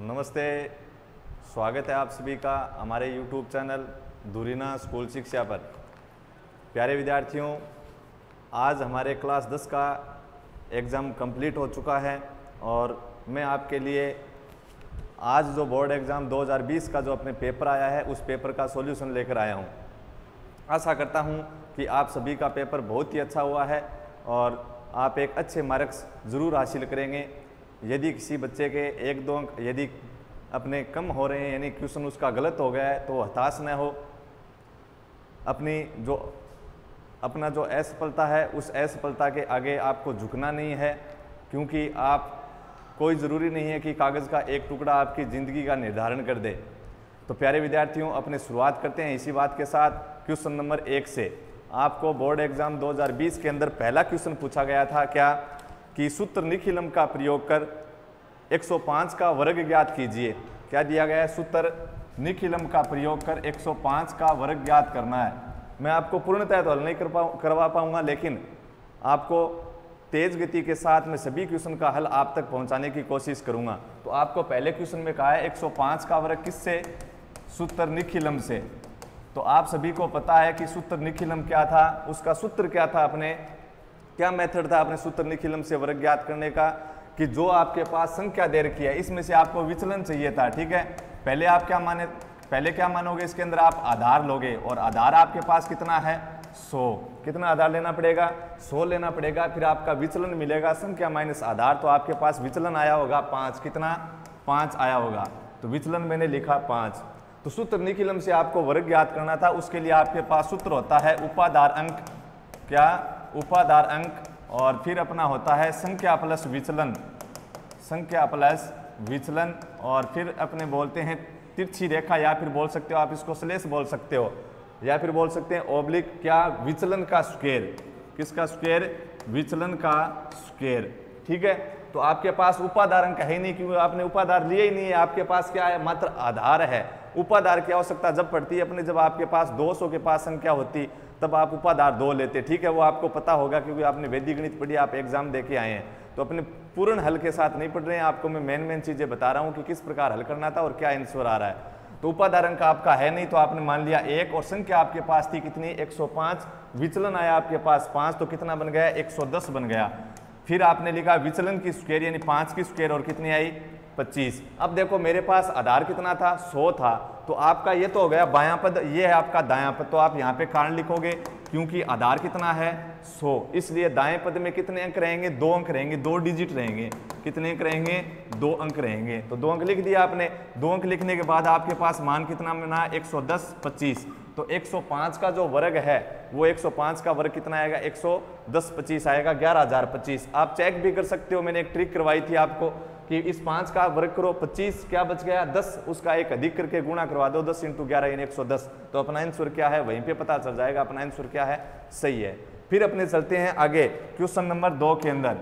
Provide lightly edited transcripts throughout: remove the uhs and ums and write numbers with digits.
नमस्ते, स्वागत है आप सभी का हमारे YouTube चैनल धुरीना स्कूल शिक्षा पर। प्यारे विद्यार्थियों, आज हमारे क्लास 10 का एग्ज़ाम कंप्लीट हो चुका है और मैं आपके लिए आज जो बोर्ड एग्ज़ाम 2020 का जो अपने पेपर आया है उस पेपर का सॉल्यूशन लेकर आया हूं। आशा करता हूं कि आप सभी का पेपर बहुत ही अच्छा हुआ है और आप एक अच्छे मार्क्स ज़रूर हासिल करेंगे। यदि किसी बच्चे के एक दो अंक यदि अपने कम हो रहे हैं, यानी क्वेश्चन उसका गलत हो गया है, तो हताश न हो। अपना जो असफलता है उस असफलता के आगे आपको झुकना नहीं है, क्योंकि आप कोई ज़रूरी नहीं है कि कागज़ का एक टुकड़ा आपकी ज़िंदगी का निर्धारण कर दे। तो प्यारे विद्यार्थियों, अपने शुरुआत करते हैं इसी बात के साथ। क्वेश्चन नंबर 1 से आपको बोर्ड एग्ज़ाम 2020 के अंदर पहला क्वेश्चन पूछा गया था क्या कि सूत्र निखिलम का प्रयोग कर 105 का वर्ग ज्ञात कीजिए। क्या दिया गया है? सूत्र निखिलम का प्रयोग कर 105 का वर्ग ज्ञात करना है। मैं आपको पूर्णतः तो हल नहीं करवा पाऊंगा, लेकिन आपको तेज गति के साथ मैं सभी क्वेश्चन का हल आप तक पहुंचाने की कोशिश करूंगा। तो आपको पहले क्वेश्चन में कहा है 105 का वर्ग किससे? सूत्र निखिलम से। तो आप सभी को पता है कि सूत्र निखिलम क्या था, उसका सूत्र क्या था, अपने क्या मेथड था अपने सूत्र निखिलम से वर्ग ज्ञात करने का, कि जो आपके पास संख्या दे रखी है इसमें से आपको विचलन चाहिए था। ठीक है, पहले क्या मानोगे? इसके अंदर आप आधार लोगे और आधार आपके पास कितना है? 100। कितना आधार लेना पड़ेगा? 100 लेना पड़ेगा। फिर आपका विचलन मिलेगा संख्या माइनस आधार, तो आपके पास विचलन आया होगा 5। कितना? 5 आया होगा। तो विचलन मैंने लिखा 5। तो सूत्र निखिलम से आपको वर्ग ज्ञात करना था, उसके लिए आपके पास सूत्र होता है उपाधार अंक। क्या? उपाधार अंक। और फिर अपना होता है संख्या प्लस विचलन, संख्या प्लस विचलन। और फिर अपने बोलते हैं तिरछी रेखा, या फिर बोल सकते हो आप इसको स्लेश बोल सकते हो, या फिर बोल सकते हैं ओब्लिक। क्या? विचलन का स्क्वायर। किसका स्क्वायर? विचलन का स्क्वायर। ठीक है, तो आपके पास उपाधार अंक है ही नहीं, क्योंकि आपने उपाधार लिए ही नहीं है। आपके पास क्या है? मात्र आधार है। उपाधार की आवश्यकता जब पड़ती है अपने, जब आपके पास 200 के पास संख्या होती तब आप उपाधार 2 लेते। ठीक है, वो आपको पता होगा क्योंकि आपने वैदिक गणित पढ़ी, आप एग्जाम दे के आए हैं। तो अपने पूर्ण हल के साथ नहीं पढ़ रहे हैं, आपको मैं मेन चीजें बता रहा हूँ कि किस प्रकार हल करना था और क्या आंसर आ रहा है। तो उपाधार अंक आपका है नहीं, तो आपने मान लिया 1 और संख्या आपके पास थी कितनी? 105। विचलन आया आपके पास 5, तो कितना बन गया? 110 बन गया। फिर आपने लिखा विचलन की स्क्वायर, यानी 5 की स्क्वायर, और कितनी आई? 25। अब देखो मेरे पास आधार कितना था? 100 था। तो आपका ये तो हो गया बायां पद, ये है आपका दायां पद। तो आप यहाँ पे कारण लिखोगे, क्योंकि आधार कितना है? 100, इसलिए दाएं पद में कितने अंक रहेंगे? 2 अंक रहेंगे, 2 डिजिट रहेंगे। कितने अंक रहेंगे? 2 अंक रहेंगे। तो 2 अंक लिख दिया आपने। 2 अंक लिखने के बाद आपके पास मान कितना बना? 110, 25। तो 105 का जो वर्ग है वो 105 का वर्ग कितना आएगा? 110, 25 आएगा, 11,025। आप चेक भी कर सकते हो, मैंने एक ट्रिक करवाई थी आपको कि इस 5 का वर्ग करो, 25 क्या बच गया? 10, उसका एक अधिक करके गुणा करवा दो, 10 × 11 यानी 110। तो अपना आंसर क्या है वहीं पे पता चल जाएगा, अपना आंसर क्या है? सही है। फिर अपने चलते हैं आगे क्वेश्चन नंबर 2 के अंदर।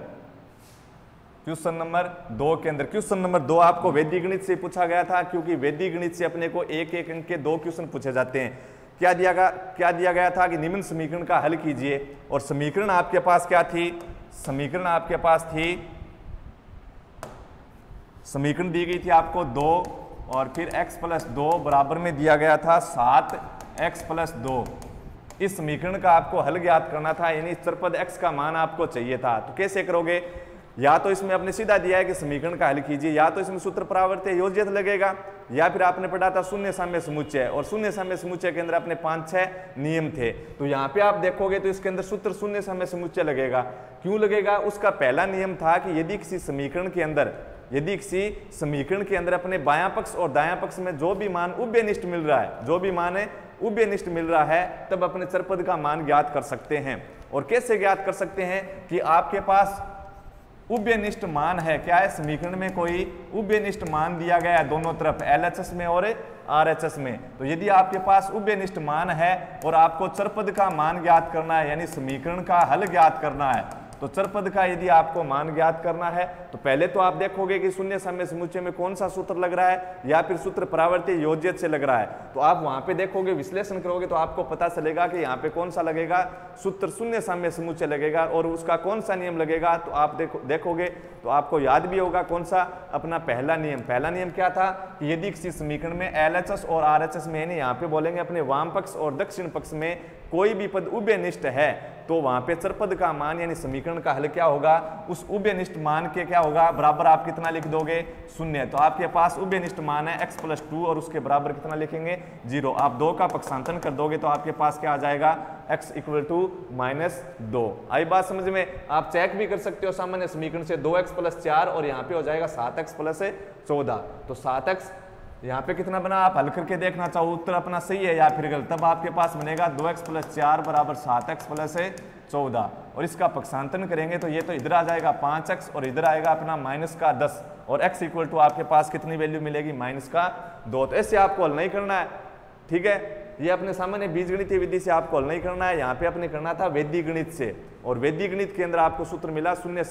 क्वेश्चन नंबर 2 के अंदर, क्वेश्चन नंबर 2 आपको वैदिक गणित से पूछा गया था, क्योंकि वैदिक गणित से अपने को एक अंक के 2 क्वेश्चन पूछे जाते हैं। क्या दिया गया था कि निम्न समीकरण का हल कीजिए। और समीकरण आपके पास क्या थी? समीकरण आपके पास थी, समीकरण दी गई थी आपको 2, और फिर x + 2 बराबर में दिया गया था 7x + 2। इस समीकरण का आपको हल ज्ञात करना था, यानी चरपद x का मान आपको चाहिए था। तो कैसे करोगे? या तो इसमें आपने सीधा दिया है कि समीकरण का हल कीजिए, या तो इसमें सूत्र परावर्त्य योज्यत लगेगा, या फिर आपने पढ़ा था शून्य साम्य समुच्चय, और शून्य साम्य समुच्चय के अंदर अपने 5-6 नियम थे। तो यहाँ पे आप देखोगे तो इसके अंदर सूत्र शून्य साम्य समुच्चय लगेगा। क्यों लगेगा? उसका पहला नियम था कि यदि किसी समीकरण के अंदर अपने बायां पक्ष और दायां पक्ष में जो भी मान उभयनिष्ठ मिल रहा है, जो भी मान है उभयनिष्ठ मिल रहा है, तब अपने चरपद का मान ज्ञात कर सकते हैं। और कैसे ज्ञात कर सकते हैं? कि आपके पास उभयनिष्ठ मान है। क्या है? समीकरण में कोई उभयनिष्ठ मान दिया गया है दोनों तरफ, LHS में और RHS में। तो यदि आपके पास उभयनिष्ठ मान है और आपको चरपद का मान ज्ञात करना है, यानी समीकरण का हल ज्ञात करना है, तो चर पद का यदि आपको मान ज्ञात करना है तो पहले तो आप देखोगे कि शून्य साम्य समुच्चय में कौन सा सूत्र लग रहा है या फिर सूत्र परावर्ती योज्यत से लग रहा है। तो आप वहां पे देखोगे, विश्लेषण करोगे तो आपको पता चलेगा कि यहाँ पे कौन सा लगेगा, सूत्र शून्य साम्य समुच्चय लगेगा और उसका कौन सा नियम लगेगा। तो आप देखोगे तो आपको याद भी होगा कौन सा, अपना पहला नियम। पहला नियम क्या था कि यदि किसी समीकरण में LHS और RHS में यानी यहाँ पे बोलेंगे अपने वाम पक्ष और दक्षिण पक्ष में कोई भी पद उभयनिष्ठ है तो वहां पे चर पद का मान यानी समीकरण का हल क्या होगा, उस उभयनिष्ठ मान के क्या होगा, बराबर आप कितना लिख दोगे, शून्य। तो आपके पास उभयनिष्ठ मान है x+2 और उसके बराबर कितना लिखेंगे, 0। आप 2 का पक्षांतरण कर दोगे तो आपके पास क्या आ जाएगा, x = -2। आई बात समझ में। आप चेक भी कर सकते हो सामान्य समीकरण से, 2x + 4 और यहाँ पे हो जाएगा 7x + 14। तो 7x यहाँ पे कितना बना, आप हल करके देखना चाहो उत्तर अपना सही है या फिर गलत, तब आपके पास बनेगा 2x + 4 = 7x + 14 और इसका पक्षांतरण करेंगे तो ये तो इधर आ जाएगा 5x और इधर आएगा अपना -10 और x = आपके पास कितनी वैल्यू मिलेगी, -2। तो ऐसे आपको हल नहीं करना है, ठीक है। ये अपने सामान्य बीजगणितीय विधि से आपको हल नहीं करना है, यहाँ पे अपने करना था वैदिक गणित से। और वैदिक गणित के अंदर आपको सूत्र मिला शून्य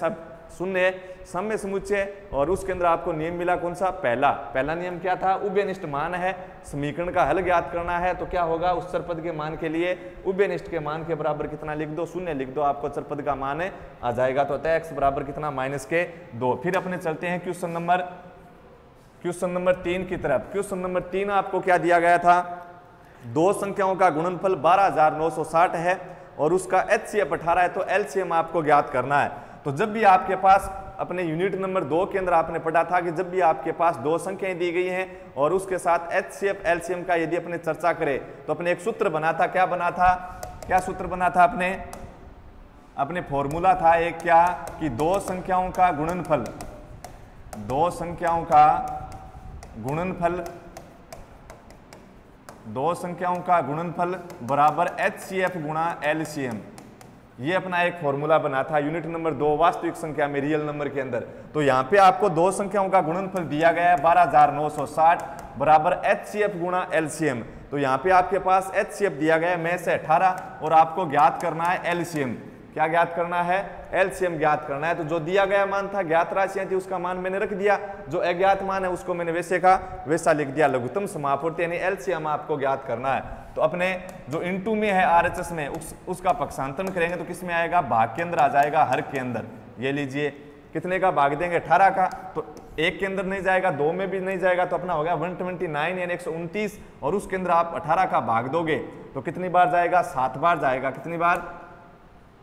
साम्य समुच्चय और उसके अंदर आपको नियम मिला कौन सा, पहला नियम क्या था, उभयनिष्ठ मान है, समीकरण का हल ज्ञात करना है तो क्या होगा, उस चर पद के मान के लिए उभयनिष्ठ के मान के बराबर कितना लिख दो, 0 लिख दो, आपको चर पद का मान आ जाएगा। तो होता है x बराबर कितना, -2। फिर अपने चलते हैं क्वेश्चन नंबर 3 की तरफ। क्वेश्चन नंबर 3 आपको क्या दिया गया था, दो संख्याओं का गुणनफल 12,960 है और उसका HCF 18 है तो LCM आपको ज्ञात करना है। तो जब भी आपके पास अपने यूनिट नंबर 2 के अंदर आपने पढ़ा था कि जब भी आपके पास दो संख्याएं दी गई हैं और उसके साथ HCF LCM का यदि अपने चर्चा करें तो अपने एक सूत्र बना था, क्या सूत्र बना था अपने फॉर्मूला था एक क्या, कि दो संख्याओं का गुणनफल बराबर HCF गुणा LCM। ये अपना एक फॉर्मूला बना था यूनिट नंबर 2 वास्तविक संख्या में, रियल नंबर के अंदर। तो यहाँ पे आपको दो संख्याओं का गुणनफल दिया गया है 12,960 बराबर HCF गुणा LCM। तो यहाँ पे आपके पास HCF दिया गया है में से 18 और आपको ज्ञात करना है LCM। क्या ज्ञात करना है, LCM ज्ञात करना है। तो जो दिया गया मान था, ज्ञात राशियां थी, उसका मान मैंने रख दिया, जो अज्ञात मान है उसको मैंने वैसे का वैसा लिख दिया। लघुत्तम समापूर्ति यानी LCM आपको ज्ञात करना है। तो अपने जो इनटू में है RHS में उसका पक्षांतरण करेंगे तो किस में आएगा, भाग के अंदर आ जाएगा, हर के अंदर। ये लीजिए कितने का भाग देंगे, 18 का, तो एक के अंदर नहीं जाएगा, 2 में भी नहीं जाएगा, तो अपना हो गया 129 यानी 129 और उसके अंदर आप 18 का भाग दोगे तो कितनी बार जाएगा, 7 बार जाएगा। कितनी बार,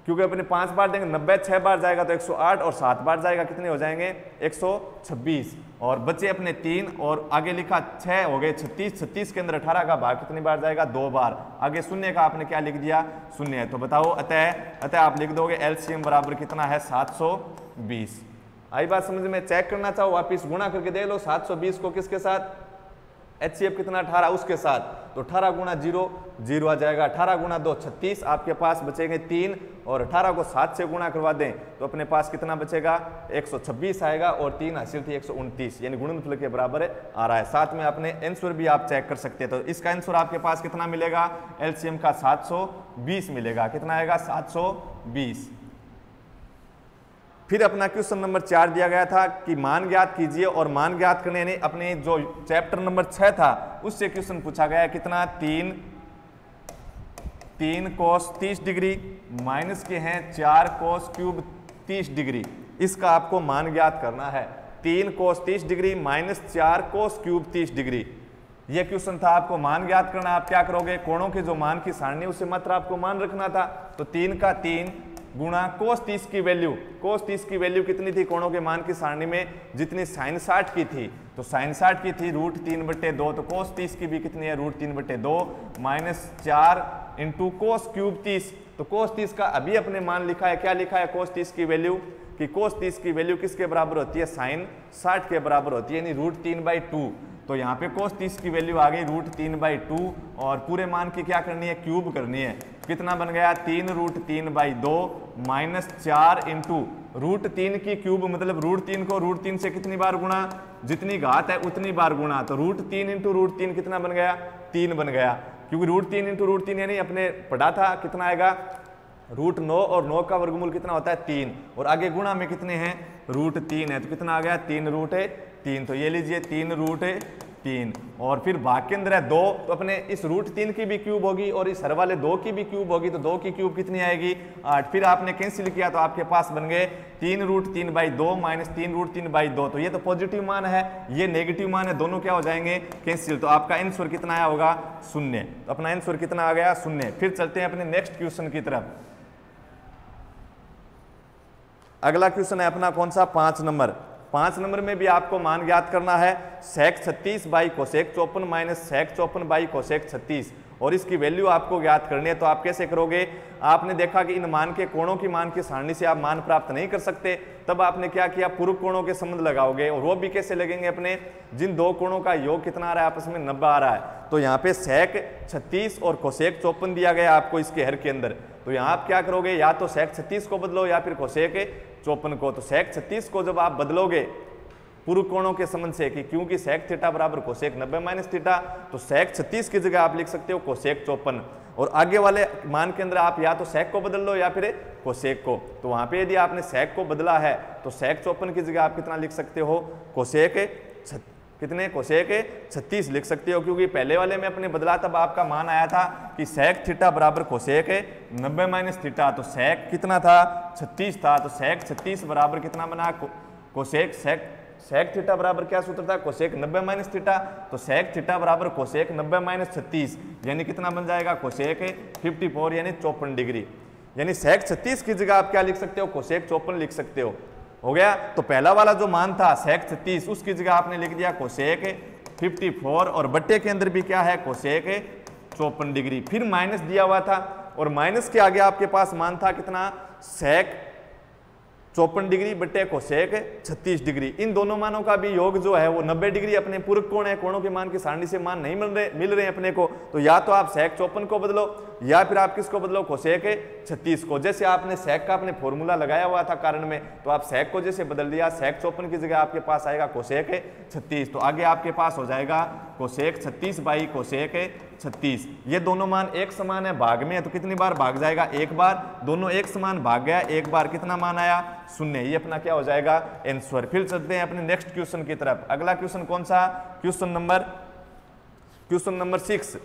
क्योंकि अपने 5 बार देंगे 90, 6 बार जाएगा तो 108 और 7 बार जाएगा, कितने हो जाएंगे 126 और बचे अपने 3 और आगे लिखा 6 हो गए 36। 36 के अंदर 18 का भाग कितनी बार जाएगा, 2 बार। आगे शून्य का आपने क्या लिख दिया, शून्य है। तो बताओ अतः आप लिख दोगे LCM बराबर कितना है, 720। आई बात समझ में। चेक करना चाहो वापिस गुणा करके देख लो 720 को किसके साथ, HCF कितना 18 उसके साथ, तो 18 गुणा 0 0 आ जाएगा, 18 गुणा 2 36, आपके पास बचेंगे 3 और 18 को 7 से गुणा करवा दें तो अपने पास कितना बचेगा, 126 आएगा और 3 हासिल थी 129 यानी गुणनफल के बराबर आ रहा है। साथ में अपने आंसर भी आप चेक कर सकते हैं। तो इसका आंसर आपके पास कितना मिलेगा, LCM का 720 मिलेगा। कितना आएगा, 720। फिर अपना क्वेश्चन नंबर 4 दिया गया था कि मान ज्ञात कीजिए और मान ज्ञात करने यानी अपने जो चैप्टर नंबर 6 था उससे क्वेश्चन पूछा गया है कितना, 3 cos 30 डिग्री माइनस के हैं 4 cos क्यूब 30 डिग्री। इसका आपको मान ज्ञात करना है। 3 cos 30 degree minus 4 cos cube 30 degree. यह क्वेश्चन था, आपको मान ज्ञात करना। आप क्या करोगे, कोणों के जो मान की सारणी उससे मात्र आपको मान रखना था। तो 3 का 3 गुणा cos 30 की वैल्यू कितनी थी कोणों के मान की सारणी में, जितनी sin 60 की थी। तो sin 60 की थी √3/2, तो cos 30 की भी कितनी है, √3/2 माइनस 4 इंटू cos क्यूब 30। तो cos 30 का अभी अपने मान लिखा है, क्या लिखा है cos 30 की वैल्यू, कि cos 30 की वैल्यू किसके बराबर होती है, sin 60 के बराबर होती है, यानी √3/2। तो यहाँ पे cos 30 की वैल्यू आ गई √3/2 और पूरे मान की क्या करनी है, क्यूब करनी है। कितना बन गया, 3 √3/2 माइनस 4 इंटू √3 की क्यूब, मतलब √3 को √3 से कितनी बार गुणा, जितनी घात है उतनी बार गुणा। तो √3 इंटू √3 कितना बन गया, 3 बन गया, क्योंकि √3 इंटू √3 यानी अपने पढ़ा था कितना आएगा, √9 और 9 का वर्गमूल कितना होता है 3, और आगे गुणा में कितने हैं √3 है, तो कितना आ गया 3√3। तो ये लीजिए 3√3, और फिर भाग के अंदर है 2, तो अपने इस √3 की भी क्यूब होगी और इस हर वाले 2 की भी क्यूब होगी, तो 2 की क्यूब कितनी आएगी 8। फिर आपने कैंसिल किया तो आपके पास बन गए 3√3/2 माइनस 3√3/2, तो ये तो पॉजिटिव मान है, ये नेगेटिव मान है, दोनों क्या हो जाएंगे कैंसिल। तो आपका आंसर कितना आया होगा 0, तो अपना आंसर कितना आ गया 0। फिर चलते हैं अपने नेक्स्ट क्वेश्चन की तरफ। अगला क्वेश्चन है अपना कौन सा 5 नंबर। 5 नंबर में भी आपको मान ज्ञात करना है sec 36 cosec 54 minus sec 54 cosec 36, और इसकी वैल्यू आपको ज्ञात करनी है। तो आप कैसे करोगे, आपने देखा कि इन मान के कोणों की मान की सारणी से आप मान प्राप्त नहीं कर सकते, तब आपने क्या किया पूर्व कोणों के संबंध लगाओगे, और वो भी कैसे लगेंगे अपने, जिन 2 कोणों का योग कितना आ रहा है आपस में 90 आ रहा है। तो यहाँ पे sec 36 और कोसेक 54 दिया गया आपको इसके हर के अंदर, तो यहाँ आप क्या करोगे, या तो sec 36 को बदलो या फिर कोसेक 54 को। तो sec 36 को जब आप बदलोगे पूर्व कोणों के संबंध से, कि क्योंकि sec थीटा बराबर कोसेक 90 माइनस थीटा, तो sec 36 की जगह आप लिख सकते हो कोसेक 54, और आगे वाले मान के अंदर आप या तो sec को बदल लो या फिर कोसेक को। तो वहां पे यदि आपने sec को बदला है तो sec 54 की जगह आप कितना लिख सकते हो कोसेक कितने कोसेक 36 लिख सकते हो, क्योंकि पहले वाले में अपने बदला तब आपका मान आया था कि sec थीटा बराबर कोसेक 90 माइनस थीटा, तो sec कितना था 36 था, तो sec 36 बराबर कितना बना कोसेक sec थीटा बराबर क्या सूत्र था कोसेक 90 माइनस थीटा, तो sec थीटा बराबर कोसेक 90 माइनस 36 यानी कितना बन जाएगा कोसेक 54 यानी 54 डिग्री। यानी sec 36 की जगह आप क्या लिख सकते हो कोसेक 54 लिख सकते हो गया। तो पहला वाला जो मान था sec 36 उसकी जगह आपने लिख दिया कोसेक 54, और बट्टे के अंदर भी क्या है कोसेक 54 डिग्री। फिर माइनस दिया हुआ था, और माइनस के आगे आपके पास मान था कितना sec 54 डिग्री बट्टे कोसेक 36 डिग्री। इन दोनों मानों का भी योग जो है वो 90 डिग्री अपने पूर्व कोण है, कोणों के मान की सारणी से मान नहीं मिल रहे हैं अपने को, तो या तो आप sec 54 को बदलो या फिर आप किसको बदलो कोसेक 36 को। जैसे आपने sec का अपने फॉर्मूला लगाया हुआ था कारण में, तो आप sec को जैसे बदल दिया, sec 54 की जगह आपके पास आएगा कोसेक 36, तो आगे आपके पास हो जाएगा कोसेक 36 कोसेक 36। ये दोनों मान एक समान है, भाग में है तो कितनी बार भाग जाएगा एक बार, दोनों एक समान भाग गया एक बार, कितना मान आया 0। ये अपना क्या हो जाएगा आंसर। फिर चलते हैं अपने नेक्स्ट क्वेश्चन की तरफ। अगला क्वेश्चन कौन सा, क्वेश्चन नंबर 6।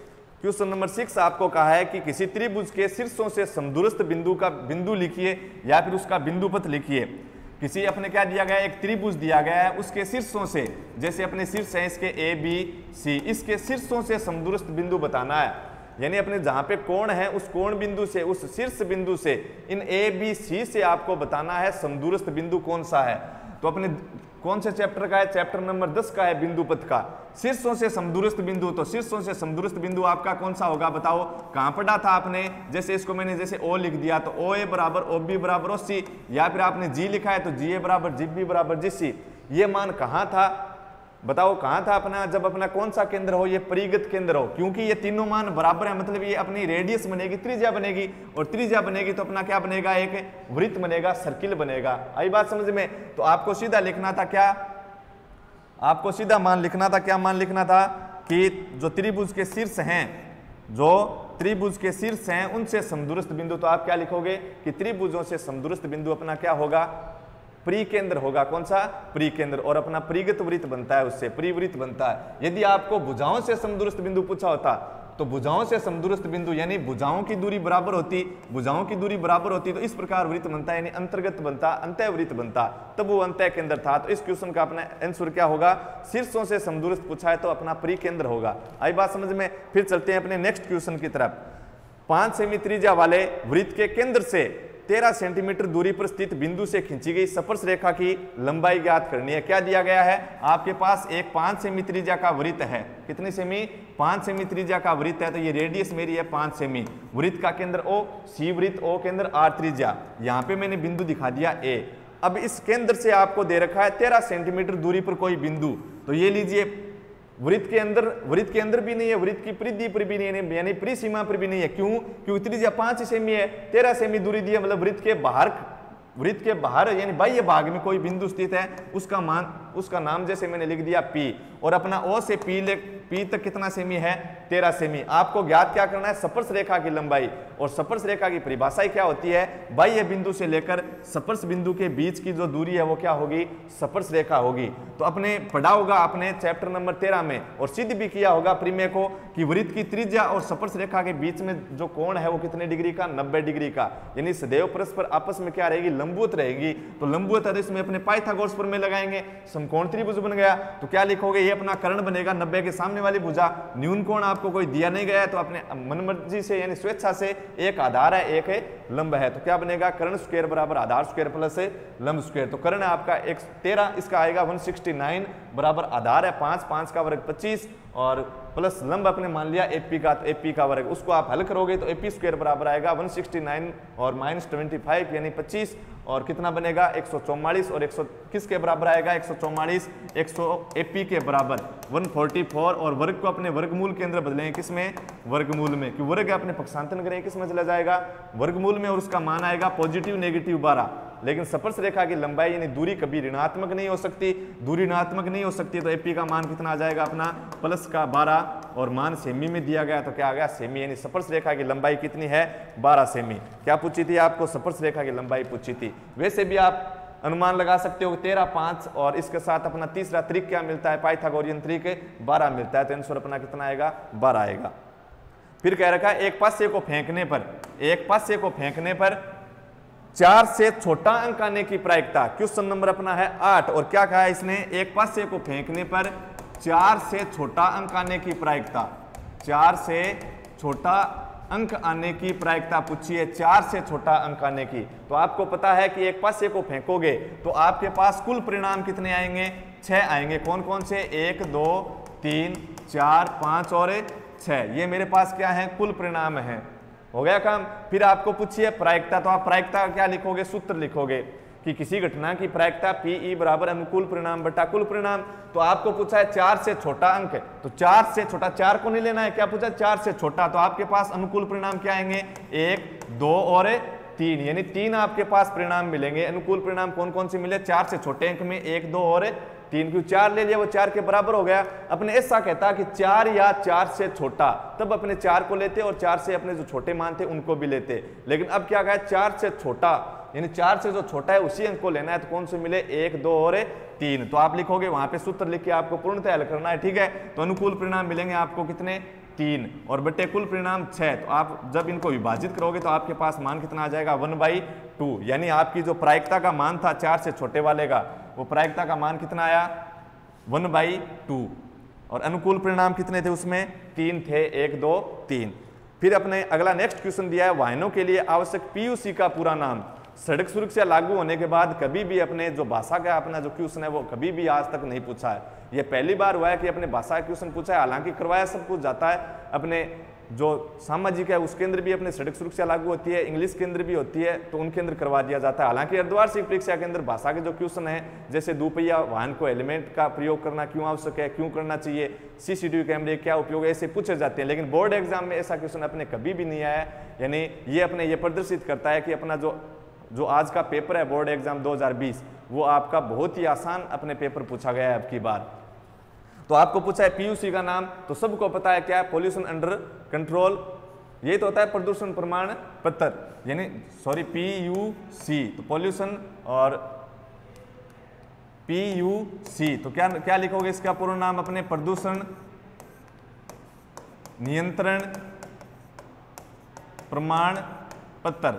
क्वेश्चन नंबर 6 आपको कहा है कि किसी त्रिभुज के शीर्षों से समदूरस्थ बिंदु का बिंदु लिखिए या फिर उसका बिंदु पथ लिखिए। किसी अपने क्या दिया गया है, एक त्रिभुज दिया गया है, उसके शीर्षों से, जैसे अपने शीर्ष है इसके A B C, इसके शीर्षों से समदूरस्थ बिंदु बताना है। यानी अपने जहां पे कोण है उस कोण बिंदु से, उस शीर्ष बिंदु से, इन A B C से आपको बताना है समदूरस्थ बिंदु कौन सा है। तो अपने कौन से चैप्टर का है, चैप्टर नंबर 10 का है बिंदु पथ का। शीर्षों से समदूरस्थ बिंदु, तो शीर्षों से समदूरस्थ बिंदु आपका कौन सा होगा बताओ, कहां पढ़ा था आपने। जैसे इसको मैंने जैसे O लिख दिया तो OA बराबर OB बराबर OC, या फिर आपने G लिखा है तो GA बराबर GB बराबर GC। ये मान कहां था बताओ, कहां था अपना, जब अपना कौन सा केंद्र हो, ये परिगत केंद्र हो, क्योंकि ये तीनों मान बराबर है, मतलब ये अपनी रेडियस बनेगी, त्रिज्या बनेगी, और त्रिज्या बनेगी तो अपना क्या बनेगा, एक वृत्त बनेगा, सर्किल बनेगा। आई बात समझ में। तो आपको सीधा लिखना था क्या, आपको सीधा मान लिखना था, क्या मान लिखना था कि जो त्रिभुज के शीर्ष हैं, जो त्रिभुज के शीर्ष हैं उनसे समदूरस्थ बिंदु, तो आप क्या लिखोगे कि त्रिभुजों से समदूरस्थ बिंदु अपना क्या होगा, परिकेंद्र होगा। कौन सा, परिकेंद्र, और अपना परिगत वृत्त बनता है, उससे परिवृत्त बनता है। यदि आपको भुजाओं से समदूरस्थ बिंदु पूछा होता तो भुजाओं से समदूरस्थ बिंदु यानी भुजाओं की दूरी बराबर होती, भुजाओं की दूरी बराबर होती तो इस प्रकार वृत्त बनता है, यानी अंतर्गत बनता, अंतःवृत्त बनता, तब वो अंतः केंद्र था। तो इस क्वेश्चन का अपना आंसर क्या होगा, शीर्षों से समदूरस्थ पूछा है तो अपना परिकेंद्र होगा। आई बात समझ में। फिर चलते हैं अपने नेक्स्ट क्वेश्चन की तरफ। 5 सेमी त्रिज्या वाले वृत्त के केंद्र से 13 सेंटीमीटर दूरी पर स्थित बिंदु से खींची गई स्पर्श रेखा की लंबाई ज्ञात करनी है। क्या दिया गया है, आपके पास एक 5 सेमी त्रिज्या का वृत्त है, कितनी सेमी, 5 सेमी त्रिज्या का वृत्त है, तो ये रेडियस मेरी है 5 सेमी, वृत्त का केंद्र O, C वृत्त, O केंद्र, R त्रिज्या, यहाँ पे मैंने बिंदु दिखा दिया A। अब इस केंद्र से आपको दे रखा है 13 सेंटीमीटर दूरी पर कोई बिंदु, तो ये लीजिए वृत्त के अंदर भी नहीं है, वृत्त की परिधि पर भी नहीं है, यानी परिसीमा पर भी नहीं है। क्यों, क्योंकि त्रिज्या 5 सेमी है, 13 सेमी दूरी दी है, मतलब वृत्त के बाहर यानी बाह्य भाग में कोई बिंदु स्थित है, उसका नाम जैसे मैंने लिख दिया P, और अपना O से P तक कितना सेमी है 13 सेमी। आपको ज्ञात क्या करना है, स्पर्श रेखा की लंबाई, और स्पर्श रेखा की परिभाषा क्या होती है, बाह्य बिंदु से लेकर स्पर्श बिंदु के बीच की जो दूरी है वो क्या होगी, स्पर्श रेखा होगी। तो अपने पढ़ा होगा आपने चैप्टर नंबर 13 में, और सिद्ध भी किया होगा प्रीमे को कि वृत्त की त्रिज्या और स्पर्श रेखा के बीच में जो कोण है वो कितने डिग्री का, 90 डिग्री का, यानी सदैव परस्पर आपस में क्या रहेगी, लंबवत रहेगी। तो लंबवत है तो इसमें अपने पाइथागोरस प्रमेय लगाएंगे, समकोण त्रिभुज बन गया। तो क्या लिखोगे, ये अपना कर्ण बनेगा 90 के सामने वाली भुजा, न्यून कोण आपको कोई दिया नहीं गया है तो अपने मनमर्जी से यानी स्वेच्छा से एक आधार है एक है लंब है, तो क्या बनेगा, कर्ण स्क्वायर बराबर आधार स्क्वायर प्लस लंब स्क्वायर। तो कर्ण आपका 13, इसका आएगा 169 बराबर आधार है 5, 5 का वर्ग 25 और प्लस लंब अपने मान लिया एपी का, तो एपी का वर्ग, उसको आप हल करोगे तो एपी स्क्वायर बराबर आएगा 169 और -25 यानी 25 और कितना बनेगा 144 और 100 किसके बराबर आएगा 144, 100 एपी के बराबर 144 और वर्ग को अपने वर्गमूल के अंदर बदलेंगे किसमें, वर्गमूल में, कि वर्ग अपने पक्षांतरण करेंगे किसमें चला जाएगा, वर्गमूल में, और उसका मान आएगा पॉजिटिव नेगेटिव 12। लेकिन स्पर्श रेखा की लंबाई यानी दूरी कभी ऋणात्मक नहीं हो सकती, दूरी ऋणात्मक नहीं हो सकती, तो एपी का मान कितना आ जाएगा अपना प्लस का 12 और मान सेमी में दिया गया तो क्या आ गया सेमी, यानी स्पर्श रेखा की लंबाई कितनी है 12 सेमी। क्या पूछी थी आपको, स्पर्श रेखा की लंबाई पूछी थी। वैसे भी आप अनुमान लगा सकते हो 13, 5 और इसके साथ अपना तीसरा त्रिक क्या मिलता है, पाइथागोरियन त्रिक 12 मिलता है, तो आंसर अपना कितना आएगा 12 आएगा। फिर कह रखा है एक पासे को फेंकने पर, एक पासे को फेंकने पर 4 से छोटा अंक आने की प्रायिकता, क्वेश्चन नंबर अपना है 8, और क्या कहा है इसने, एक पासे को फेंकने पर 4 से छोटा अंक आने की प्रायिकता, 4 से छोटा अंक आने की प्रायिकता पूछी है, 4 से छोटा अंक आने की। तो आपको पता है कि एक पासे को फेंकोगे तो आपके पास कुल परिणाम कितने आएंगे, 6 आएंगे। कौन कौन से, 1 2 3 4 5 और 6, ये मेरे पास क्या है कुल परिणाम है। हो गया काम। फिर आपको पूछिए प्रायिकता, तो आप प्रायिकता क्या लिखोगे, सूत्र लिखोगे कि किसी घटना की प्रायिकता पीई बराबर अनुकूल परिणाम बटा कुल परिणाम। तो आपको पूछा है 4 से छोटा अंक, तो 4 से छोटा, 4 को नहीं लेना है, क्या पूछा 4 से छोटा, तो आपके पास अनुकूल परिणाम क्या आएंगे 1 2 और 3, यानी 3 आपके पास परिणाम मिलेंगे। अनुकूल परिणाम कौन कौन से मिले, 4 से छोटे अंक में 1 2 और 3, क्यों 4 ले लिया वो 4 के बराबर हो गया। अपने ऐसा कहता कि 4 या 4 से छोटा, तब अपने 4 को लेते और 4 से अपने जो छोटे मान थे उनको भी लेते। लेकिन अब क्या कहा 4 से छोटा, यानी 4 से जो छोटा है उसी अंक को लेना है, तो कौन से मिले 1 2 और 3। तो आप लिखोगे वहां पे सूत्र लिख के आपको पूर्णतः हल करना है, ठीक है। तो अनुकूल परिणाम मिलेंगे आपको कितने 3 और बटे कुल परिणाम 6। तो आप जब इनको विभाजित करोगे तो आपके पास मान कितना आ जाएगा 1/2, यानी आपकी जो प्रायिकता का मान था 4 से छोटे वाले का, वो प्रायिकता का मान कितना आया 1/2 और अनुकूल परिणाम कितने थे उसमें 3 थे, 1 2 3। फिर अपने अगला नेक्स्ट क्वेश्चन दिया है वाहनों के लिए आवश्यक पीयूसी का पूरा नाम। सड़क सुरक्षा लागू होने के बाद कभी भी अपने जो भाषा का अपना जो क्वेश्चन है वो कभी भी आज तक नहीं पूछा है, ये पहली बार हुआ है कि अपने भाषा का क्वेश्चन पूछा है। हालांकि करवाया सब कुछ जाता है, अपने जो सामाजिक है उसके अंदर भी अपने सड़क सुरक्षा लागू होती है, इंग्लिश के अंदर भी होती है, तो उनके अंदर करवा दिया जाता है। हालांकि अर्धवार्षिक परीक्षा के अंदर भाषा के जो क्वेश्चन है, जैसे दोपहिया वाहन को हेलमेट का प्रयोग करना क्यों आवश्यक है, क्यों करना चाहिए, सीसीटीवी कैमरे क्या उपयोग है, ऐसे पूछे जाते हैं। लेकिन बोर्ड एग्जाम में ऐसा क्वेश्चन अपने कभी भी नहीं आया, यानी ये अपने ये प्रदर्शित करता है कि अपना जो आज का पेपर है बोर्ड एग्जाम 2020 वो आपका बहुत ही आसान अपने पेपर पूछा गया है अब की बार। तो आपको पूछा है पीयूसी का नाम, तो सबको पता है क्या है, पोल्यूशन अंडर कंट्रोल, ये तो होता है प्रदूषण प्रमाण पत्र, यानी सॉरी पीयूसी, तो पोल्यूशन और पीयूसी, तो क्या लिखोगे इसका पूर्ण नाम अपने प्रदूषण नियंत्रण प्रमाण पत्र,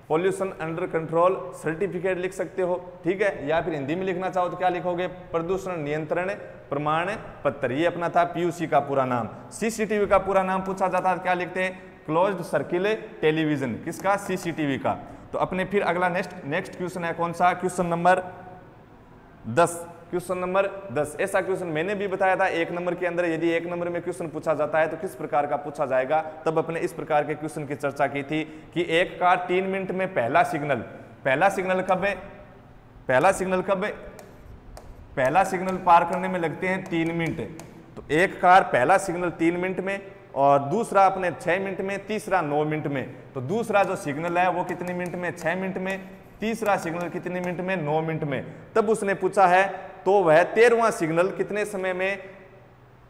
पोल्यूशन अंडर कंट्रोल सर्टिफिकेट लिख सकते हो, ठीक है। या फिर हिंदी में लिखना चाहो तो क्या लिखोगे प्रदूषण नियंत्रण प्रमाण पत्र, ये अपना था पीयूसी का पूरा नाम। सीसीटीवी का पूरा नाम पूछा जाता है, क्या लिखते हैं क्लोज्ड सर्किल टेलीविजन, किसका सीसीटीवी का। तो अपने फिर अगला नेक्स्ट क्वेश्चन है कौन सा, क्वेश्चन नंबर 10। क्वेश्चन नंबर 10 ऐसा क्वेश्चन मैंने भी बताया था 1 नंबर के अंदर, यदि 1 नंबर में क्वेश्चन पूछा जाता है तो किस प्रकार का पूछा जाएगा, तब अपने इस प्रकार के क्वेश्चन की चर्चा की थी कि एक कार 3 मिनट में पहला सिग्नल कब है, पहला सिग्नल पार करने में लगते हैं 3 मिनट। तो एक कार पहला सिग्नल 3 मिनट में और दूसरा अपने 6 मिनट में, तीसरा 9 मिनट में। तो दूसरा जो सिग्नल है वो कितने मिनट में, 6 मिनट में, तीसरा सिग्नल कितने मिनट में, 9 मिनट में। तब उसने पूछा है तो वह 13वां सिग्नल कितने समय में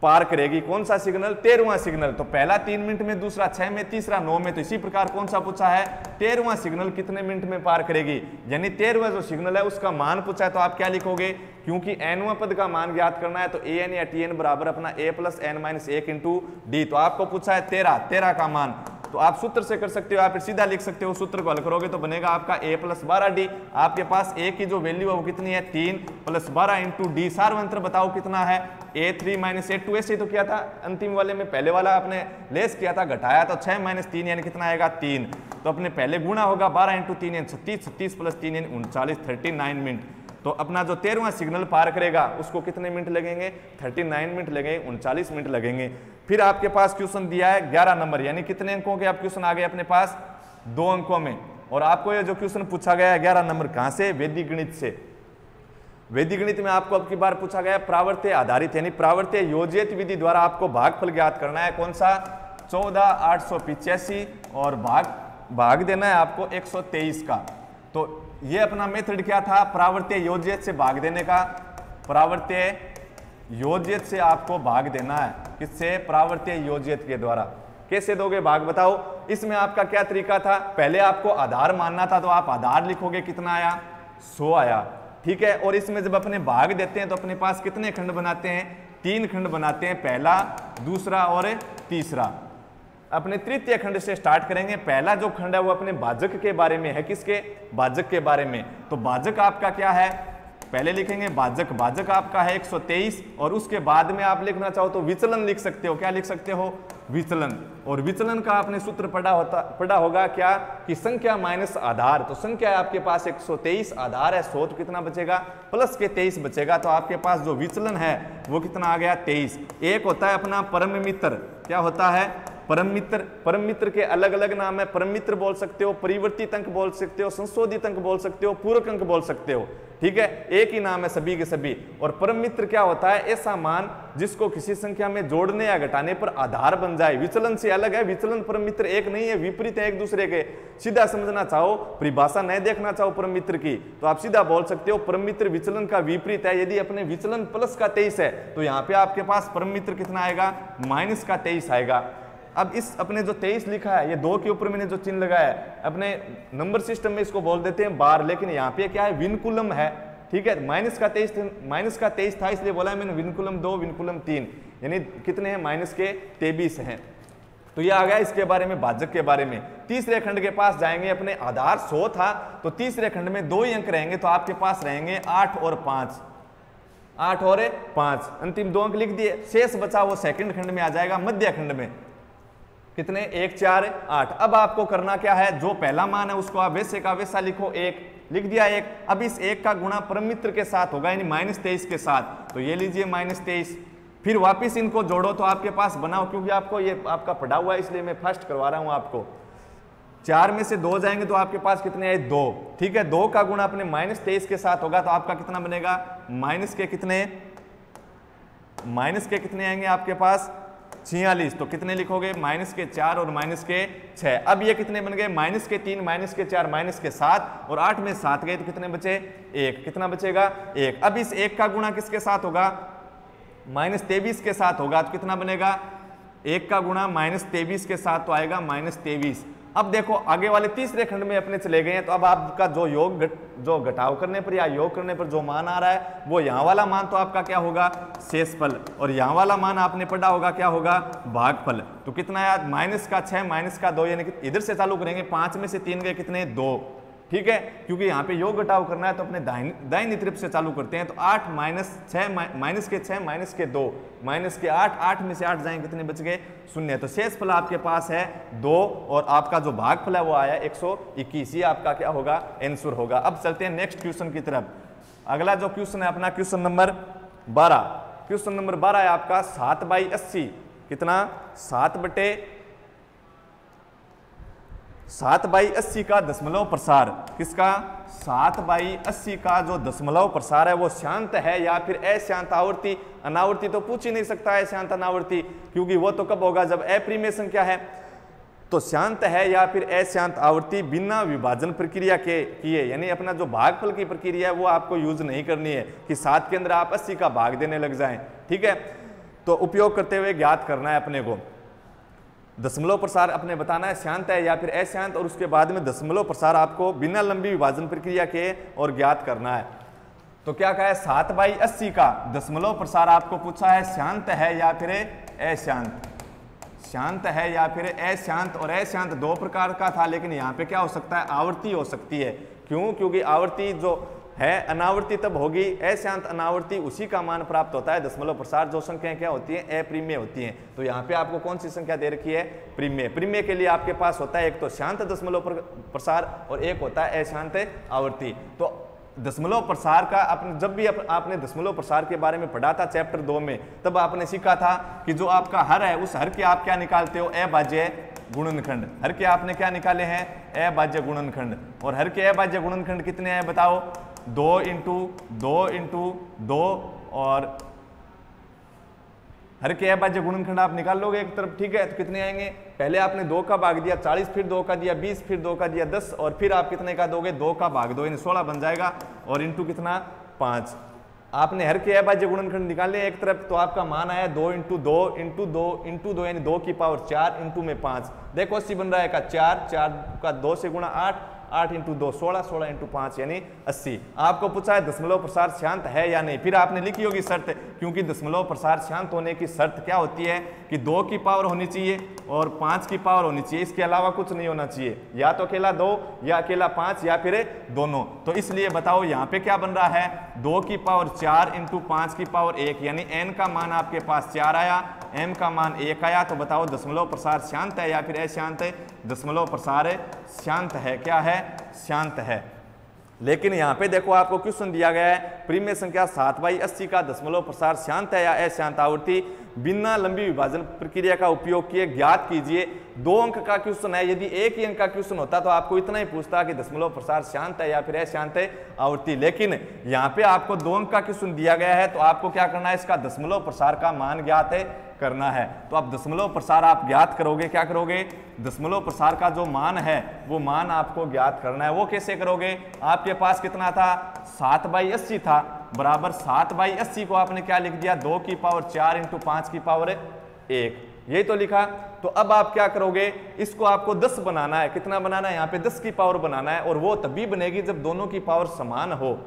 पार करेगी। कौन सा सिग्नल? 13वां सिग्नल। तो पहला 3 मिनट में, दूसरा 6 में, तीसरा 9 में। तो इसी प्रकार कौन सा पूछा है? 13वां सिग्नल कितने मिनट में पार करेगी, यानी 13वां जो सिग्नल है उसका मान पूछा है। तो आप क्या लिखोगे? क्योंकि nवां पद का मान ज्ञात करना है तो an या tn बराबर अपना a plus n minus 1 into D. तो आपको पूछा है 13 का मान, तो आप सूत्र से कर सकते हो, आप फिर सीधा लिख सकते हो। सूत्र को हल करोगे तो बनेगा आपका a प्लस 12d। आपके पास a की जो वैल्यू है वो कितनी है? 3 प्लस 12 इंटू डी। सार्वंत्र बताओ कितना है? a3 minus a2। ऐसे तो किया था अंतिम वाले में, पहले वाला आपने लेस किया था, घटाया तो 6 माइनस 3 यानी कितना आएगा? 3। तो अपने पहले गुणा होगा 12 इंटू 3 यानी 36, 36 प्लस 3 यानी 39, 39 मिनट। तो अपना जो 13वां सिग्नल पार करेगा उसको कितने मिनट लगेंगे? 39 मिनट लगेंगे, 39 मिनट लगेंगे। फिर आपके पास क्वेश्चन दिया है 11 नंबर, यानी कितने अंकों के आप क्वेश्चन आ गए अपने पास? 2 अंकों में। और आपको ये जो क्वेश्चन पूछा गया है 11 नंबर कहां से? वैदिक गणित से। वैदिक गणित में आपको अब की बार पूछा गया प्रावर्त्य आधारित यानी प्रावर्त्य योजित विधि द्वारा आपको भागफल ज्ञात करना है। कौन सा? 14,885 और भाग देना है आपको 123 का। तो ये अपना मेथड क्या था? प्रावर्त्य योजित से भाग देने का। प्रावर्त्य योजित से आपको भाग देना है। किससे? प्रावर्त्य योजित के द्वारा। कैसे दोगे भाग बताओ? इसमें आपका क्या तरीका था? पहले आपको आधार मानना था तो आप आधार लिखोगे, कितना आया? 100 आया, ठीक है। और इसमें जब अपने भाग देते हैं तो अपने पास कितने खंड बनाते हैं? 3 खंड बनाते हैं, पहला, दूसरा और तीसरा। अपने तृतीय खंड से स्टार्ट करेंगे। पहला जो खंड है वो अपने भाजक के बारे में है। किसके? भाजक के बारे में। तो भाजक आपका क्या है? पहले लिखेंगे भाजक। भाजक आपका है 123 और उसके बाद में आप लिखना चाहो तो विचलन लिख सकते हो। क्या लिख सकते हो? विचलन। और विचलन का आपने सूत्र पढ़ा होगा क्या? कि संख्या माइनस आधार। तो संख्या है आपके पास 123, आधार है 100, तो कितना बचेगा? प्लस के 23 बचेगा। तो आपके पास जो विचलन है वो कितना आ गया? 23। एक होता है अपना परम मित्र। क्या होता है? परम मित्र। परम मित्र के अलग अलग नाम है। परम मित्र बोल सकते हो, परिवर्तित अंक बोल सकते हो, संशोधित अंक बोल सकते हो, पूरक अंक बोल सकते हो, ठीक है। एक ही नाम है सभी के सभी। और परम मित्र क्या होता है? ऐसा मान जिसको किसी संख्या में जोड़ने या घटाने पर आधार बन जाए। विचलन से अलग है। विचलन परम मित्र एक नहीं है, विपरीत है एक दूसरे के। सीधा समझना चाहो, परिभाषा नहीं देखना चाहो परम मित्र की, तो आप सीधा बोल सकते हो परम मित्र विचलन का विपरीत है। यदि अपने विचलन प्लस का 23 है तो यहाँ पे आपके पास परम मित्र कितना आएगा? माइनस का 23 आएगा। अब इस अपने जो 23 लिखा है, ये 2 के ऊपर मैंने जो चिन्ह लगाया है, अपने नंबर सिस्टम में इसको बोल देते हैं बार, लेकिन यहाँ पे क्या है? विनकुलम है, ठीक है। माइनस का 23 था इसलिए बोला है मैंने विनकुलम 2, विनकुलम 3, यानी कितने हैं? माइनस के 23 हैं। तो ये आ गया इसके बारे में, भाजक के बारे में। तीसरे खंड के पास जाएंगे। अपने आधार 100 था तो तीसरे खंड में 2 ही अंक रहेंगे, तो आपके पास रहेंगे 8 और 5। 8 और 5, अंतिम 2 अंक लिख दिए। शेष बचा वो सेकंड खंड में आ जाएगा, मध्य खंड में। कितने? 1, 4, 8। अब आपको करना क्या है? जो पहला मान है उसको आप वैसे का वैसा लिखो, 1 लिख दिया 1। अब इस 1 का गुणा परम मित्र के साथ होगा, यानी -23 के साथ। तो ये लीजिए -23। फिर वापिस इनको जोड़ो तो आपके पास बनाओ, क्योंकि आपको ये आपका पढ़ा हुआ है इसलिए मैं फर्स्ट करवा रहा हूं आपको। 4 में से 2 जाएंगे तो आपके पास कितने आए? 2, ठीक है। 2 का गुणा अपने -23 के साथ होगा तो आपका कितना बनेगा? माइनस के कितने आएंगे आपके पास? 46। तो कितने लिखोगे? -4 और -6। अब ये कितने बन गए? -3, -4, -7 और 8 में 7 गए तो कितने बचे? 1। कितना बचेगा? 1। अब इस 1 का गुणा किसके साथ होगा? -23 के साथ होगा तो कितना बनेगा? 1 का गुणा -23 के साथ तो आएगा -23। अब देखो आगे वाले तीसरे खंड में अपने चले गए हैं, तो अब आपका जो घटाव करने पर या योग करने पर जो मान आ रहा है वो यहाँ वाला मान तो आपका क्या होगा? शेषफल। और यहाँ वाला मान आपने पढ़ा होगा क्या होगा? भागफल। तो कितना याद? -6, -2, यानी कि इधर से चालू करेंगे। 5 में से 3 गए कितने? 2, ठीक है। क्योंकि यहाँ पे योग घटाव करना है तो अपने दाहिनी तरफ से चालू करते हैं। तो 8 -6 -2 -8, 8 में से 8 जाएंगे कितने बच गए? 0। तो शेषफल आपके पास है 2 और आपका जो भागफल है वो आया 121। ये आपका क्या होगा? आंसर होगा। अब चलते हैं नेक्स्ट क्वेश्चन की तरफ। अगला जो क्वेश्चन है अपना क्वेश्चन नंबर 12। क्वेश्चन नंबर 12 है आपका 7/80। कितना? 7/80 का दशमलव प्रसार। किसका? 7/80 का जो दशमलव प्रसार है वो शांत है या फिर अशांत आवर्ती? अनावर्ती तो पूछ ही नहीं सकता है शांत अनावर्ती, क्योंकि वो तो कब होगा? जब अप्रिमेय संख्या है। तो शांत है या फिर अशांत आवर्ती बिना विभाजन प्रक्रिया के किए, यानी अपना जो भागफल की प्रक्रिया है वो आपको यूज नहीं करनी है कि 7 के अंदर आप 80 का भाग देने लग जाएं, ठीक है। तो उपयोग करते हुए ज्ञात करना है अपने को। दशमलव प्रसार अपने बताना है शांत है या फिर अशांत, और उसके बाद में दशमलव प्रसार आपको बिना लंबी विभाजन प्रक्रिया के और ज्ञात करना है। तो क्या कहा है, 7/80 का दशमलव प्रसार आपको पूछा है शांत है या फिर अशांत, शांत है या फिर अशांत। और अशांत दो प्रकार का था, लेकिन यहाँ पे क्या हो सकता है, आवृत्ति हो सकती है। क्यों? क्योंकि आवृत्ति जो है अनावर्ती तब होगी, अशांत अनावर्ती उसी का मान प्राप्त होता है दशमलव प्रसार। जो संख्याएं क्या होती हैं, अप्रिमेय होती हैं। तो यहाँ पे आपको कौन सी संख्या दे रखी है, प्रिमेय। प्रिमेय के लिए आपके पास होता है एक तो शांत दशमलव प्रसार और एक होता है अशांत आवर्ती। तो दशमलव प्रसार का जब भी आपने दशमलव प्रसार के बारे में पढ़ा था चैप्टर 2 में, तब आपने सीखा था कि जो आपका हर है उस हर के आप क्या निकालते हो, अभाज्य गुणनखंड। हर के आपने क्या निकाले हैं, अभाज्य गुणनखंड। और हर के अभाज्य गुणनखंड कितने हैं बताओ, 2 × 2 × 2 और हर के अभाज्य गुणनखंड आप निकाल लोगे एक तरफ, ठीक है। तो कितने आएंगे, पहले आपने 2 का भाग दिया 40, फिर 2 का दिया 20, फिर 2 का दिया 10, और फिर आप कितने का दोगे, 2 का भाग 2 यानी 16 बन जाएगा, और इंटू कितना 5। आपने हर के अभाज्य गुणनखंड निकाले एक तरफ, तो आपका मान आया 2 × 2 × 2 × 2 यानी 2 की पावर 4 इंटू में 5। देखो 80 बन रहा है का 4, 4 का 2 से गुणा 8, 8 × 2 16, 16 × 5 यानी 80। आपको पूछा है दशमलव प्रसार शांत है या नहीं, फिर आपने लिखी होगी शर्त, क्योंकि दशमलव प्रसार शांत होने की शर्त क्या होती है कि 2 की पावर होनी चाहिए और 5 की पावर होनी चाहिए, इसके अलावा कुछ नहीं होना चाहिए, या तो अकेला 2 या अकेला 5 या फिर दोनों। तो इसलिए बताओ यहाँ पे क्या बन रहा है, 2 की पावर 4 × 5 की पावर 1 यानी n का मान आपके पास 4 आया, m का मान 1 आया। तो बताओ दशमलव प्रसार शांत है या फिर अशांत है, दशमलव प्रसार शांत है। क्या है, शांत है। लेकिन यहाँ पे देखो आपको क्वेश्चन दिया गया है, प्रिमेय संख्या 7/80 का दशमलव प्रसार शांत है या अशांत आवृत्ति बिना लंबी विभाजन प्रक्रिया का उपयोग किए ज्ञात कीजिए। 2 अंक का क्वेश्चन है, यदि 1 ही अंक का क्वेश्चन होता तो आपको इतना ही पूछता कि दशमलव प्रसार शांत है या फिर अशांत आवृत्ति। लेकिन यहाँ पे आपको 2 अंक का क्वेश्चन दिया गया है, तो आपको क्या करना है, इसका दशमलव प्रसार का मान ज्ञात करना है। तो आप दशमलव प्रसार आप ज्ञात करोगे, क्या करोगे, दशमलव प्रसार का जो मान है वो मान आपको ज्ञात करना है। वो कैसे करोगे, आपके पास कितना था, 7/80 था, बराबर 7/80 को आपने क्या लिख दिया, 2 की पावर 4 × 5 की पावर 1, यही तो लिखा। तो अब आप क्या करोगे, इसको आपको 10 बनाना है। कितना बनाना है, यहाँ पे 10 की पावर बनाना है, और वो तभी बनेगी जब दोनों की पावर समान हो,